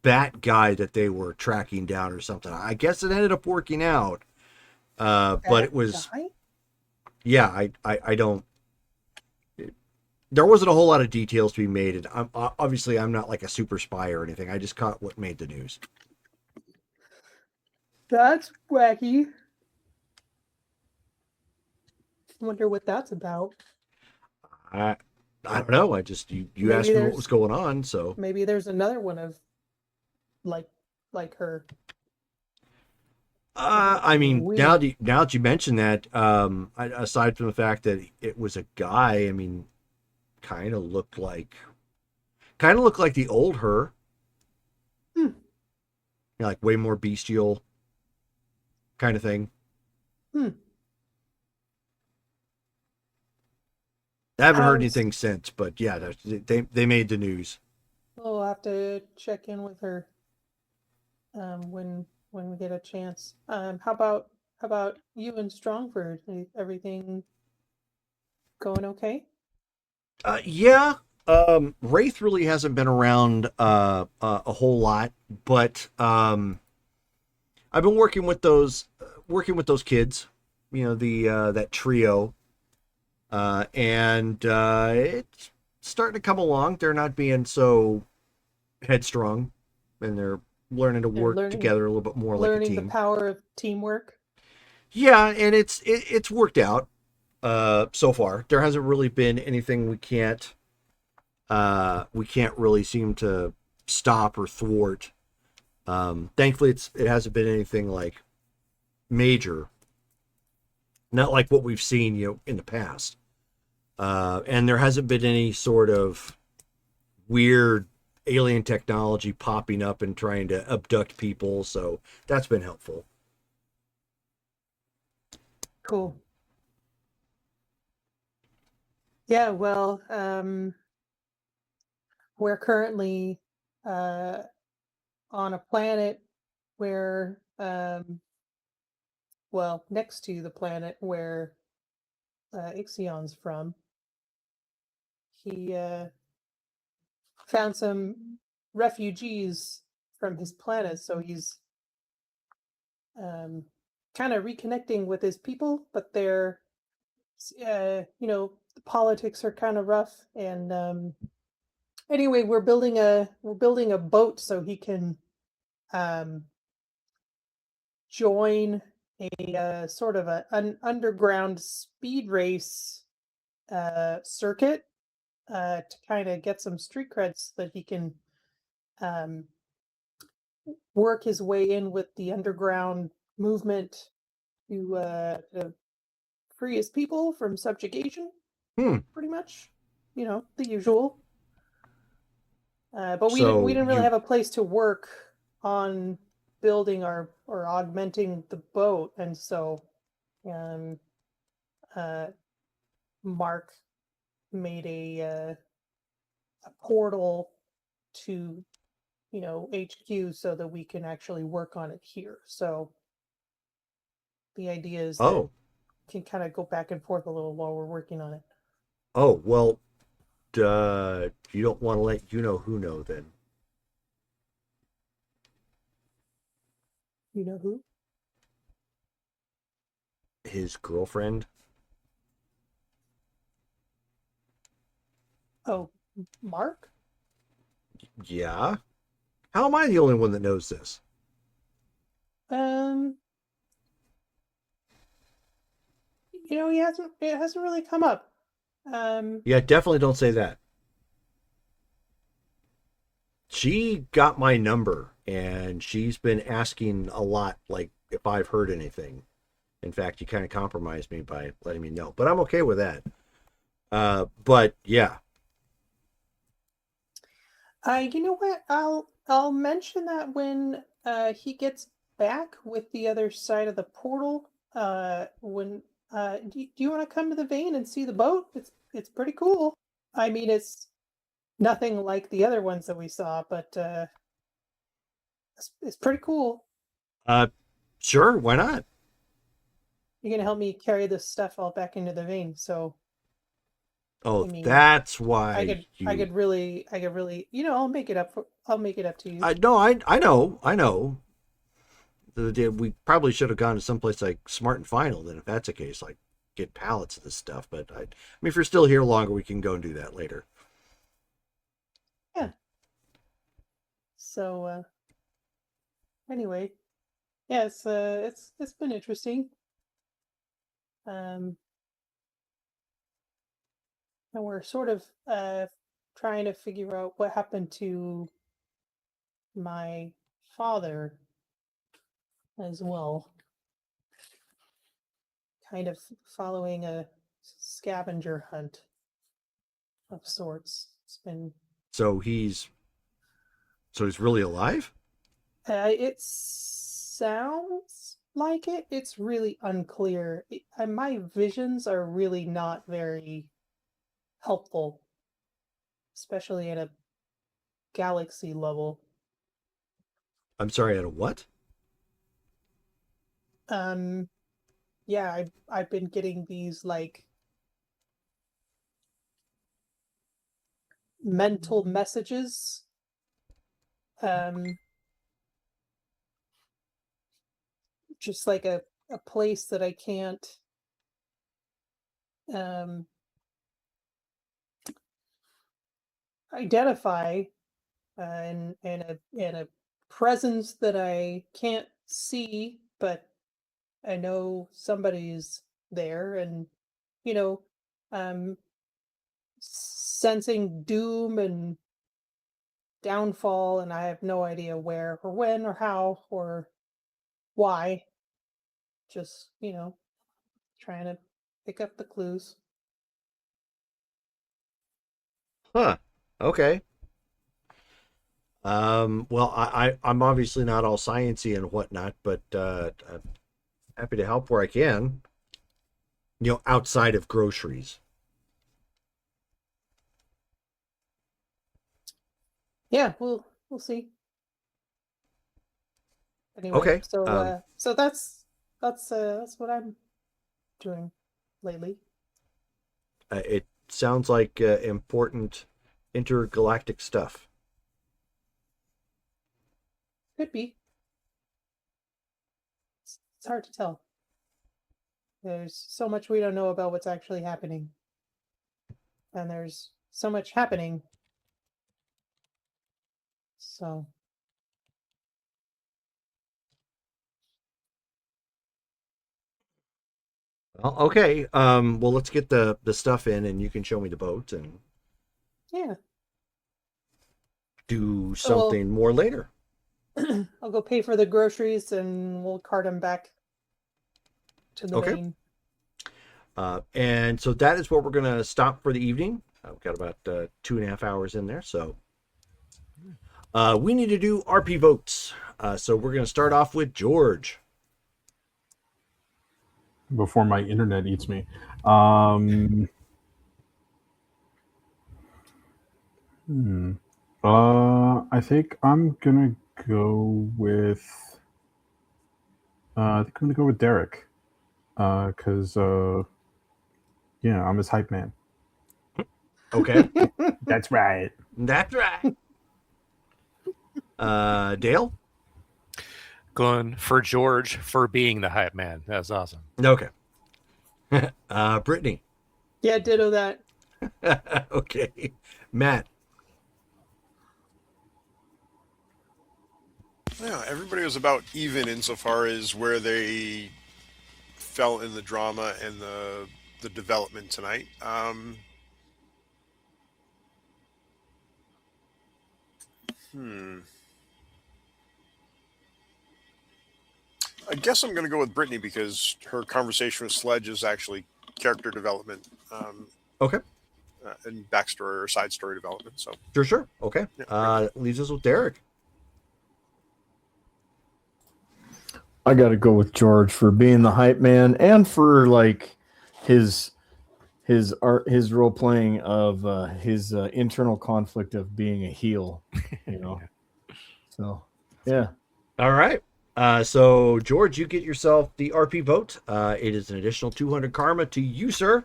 bat guy that they were tracking down or something. I guess it ended up working out, but That it was guy? yeah. I don't. There wasn't a whole lot of details to be made, and I'm not like a super spy or anything. I just caught what made the news. That's wacky. Wonder what that's about. I I don't know. I just you Maybe asked me what was there's going on, so maybe there's another one of like her. I mean, Weird. now that you mention that, aside from the fact that it was a guy, I mean, kind of looked like the old her, Hmm. like way more bestial kind of thing. Hmm. I haven't heard How's anything since, but yeah, they made the news. We'll have to check in with her when we get a chance. How about you and Strongford? Everything going okay? Yeah, Wraith really hasn't been around a whole lot, but I've been working with those kids, you know, the that trio, and it's starting to come along. They're not being so headstrong, and they're learning to They're work together a little bit more like a learning the team. power of teamwork. Yeah, and it's worked out so far. There hasn't really been anything we can't really seem to stop or thwart. Thankfully, it hasn't been anything like major, not like what we've seen, you know, in the past. And there hasn't been any sort of weird alien technology popping up and trying to abduct people, so that's been helpful. Cool. Yeah, well, we're currently uh, on a planet where, well, next to the planet where Ixion's from. He found some refugees from his planet, so he's kind of reconnecting with his people, but they're, the politics are kind of rough. And anyway, we're building a boat so he can um, join a sort of an underground speed race circuit to kind of get some street creds so that he can um, work his way in with the underground movement to free his people from subjugation, Hmm. pretty much. the usual. But we So didn't really you have a place to work on building or augmenting the boat, and so um, uh, Mark made a portal to HQ so that we can actually work on it here. So the idea is that oh can kind of go back and forth a little while we're working on it. oh well, you don't want to let you know who know then. You know who? His girlfriend. Oh, Mark? Yeah. How am I the only one that knows this? Um, it hasn't really come up. Yeah, definitely don't say that. She got my number and she's been asking a lot, like if I've heard anything. In fact, you kind of compromised me by letting me know, but I'm okay with that. But yeah, you know what? I'll mention that when he gets back with the other side of the portal. When do you want to come to the vein and see the boat? It's pretty cool. I mean, it's nothing like the other ones that we saw, but it's pretty cool. uh, sure, why not? You're gonna help me carry this stuff all back into the vein, so Oh, I mean, that's I why could I could really I'll make it up to you. I no, I know. We probably should have gone to someplace like Smart and Final. Then, if that's the case, like get pallets of this stuff. But I mean, if you're still here longer, we can go and do that later. Yeah. So anyway, yeah, it's been interesting. Um, and we're sort of trying to figure out what happened to my father as well. Kind of following a scavenger hunt of sorts. So he's really alive. It sounds like it. It's really unclear. My visions are really not very helpful, especially at a galaxy level. I'm sorry, at a what? Um, yeah, I've been getting these like mental messages. Um, just like a place that I can't um identify, and a presence that I can't see, but I know somebody's there, and you know, um, sensing doom and downfall, and I have no idea where or when or how or why. Just trying to pick up the clues. Huh. Okay. Well, I'm obviously not all sciency and whatnot, but I'm happy to help where I can. Outside of groceries. Yeah, we'll see. Anyway, Okay. so that's what I'm doing lately. It sounds like important intergalactic stuff. Could be. It's hard to tell. There's so much we don't know about what's actually happening, and there's so much happening. So Well, okay. Well, let's get the stuff in, and you can show me the boat and yeah, do so something more later. I'll go pay for the groceries, and we'll cart them back to the Okay. vein. And so that is where we're gonna stop for the evening. We've got about 2.5 hours in there, so we need to do RP votes. So we're going to start off with George. Before my internet eats me. I think I'm gonna go with. I think I'm gonna go with Derek, because yeah, I'm his hype man. Okay. That's right. That's right. Dale? Going for George for being the hype man. That's awesome. Okay. Brittany? Yeah, ditto that. Okay. Matt? Yeah, everybody was about even insofar as where they fell in the drama and the development tonight. I guess I'm going to go with Brittany because her conversation with Sledge is actually character development Okay. and backstory or side story development. So Sure. Okay. Yeah. Leaves us with Derek. I got to go with George for being the hype man and for like his role playing of his internal conflict of being a heel, you know. So, yeah. All right. So, George, you get yourself the RP vote. It is an additional 200 karma to you, sir.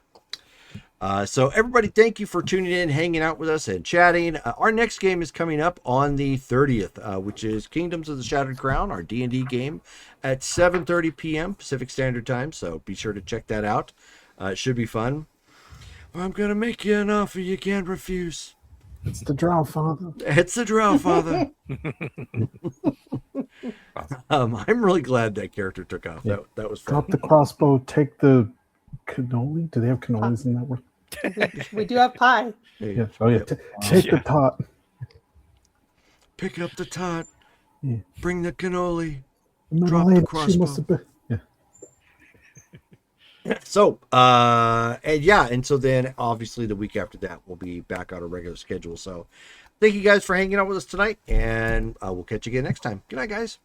So, everybody, thank you for tuning in, hanging out with us, and chatting. Our next game is coming up on the 30th, which is Kingdoms of the Shattered Crown, our D&D game, at 7:30 p.m. Pacific Standard Time. So, be sure to check that out. It should be fun. I'm going to make you an offer you can't refuse. It's the drow, father. It's the drow, father. I'm really glad that character took off. Yeah. That was fun. Drop the crossbow, take the cannoli. Do they have cannolis in that one? We do have pie. Yeah. Oh yeah. Take the tot. Pick up the tot. Yeah. Bring the cannoli. The Drop lady, the crossbow. she must have been. Yeah. So, and so then obviously the week after that we'll be back on a regular schedule. So, thank you guys for hanging out with us tonight, and we'll catch you again next time. Good night, guys.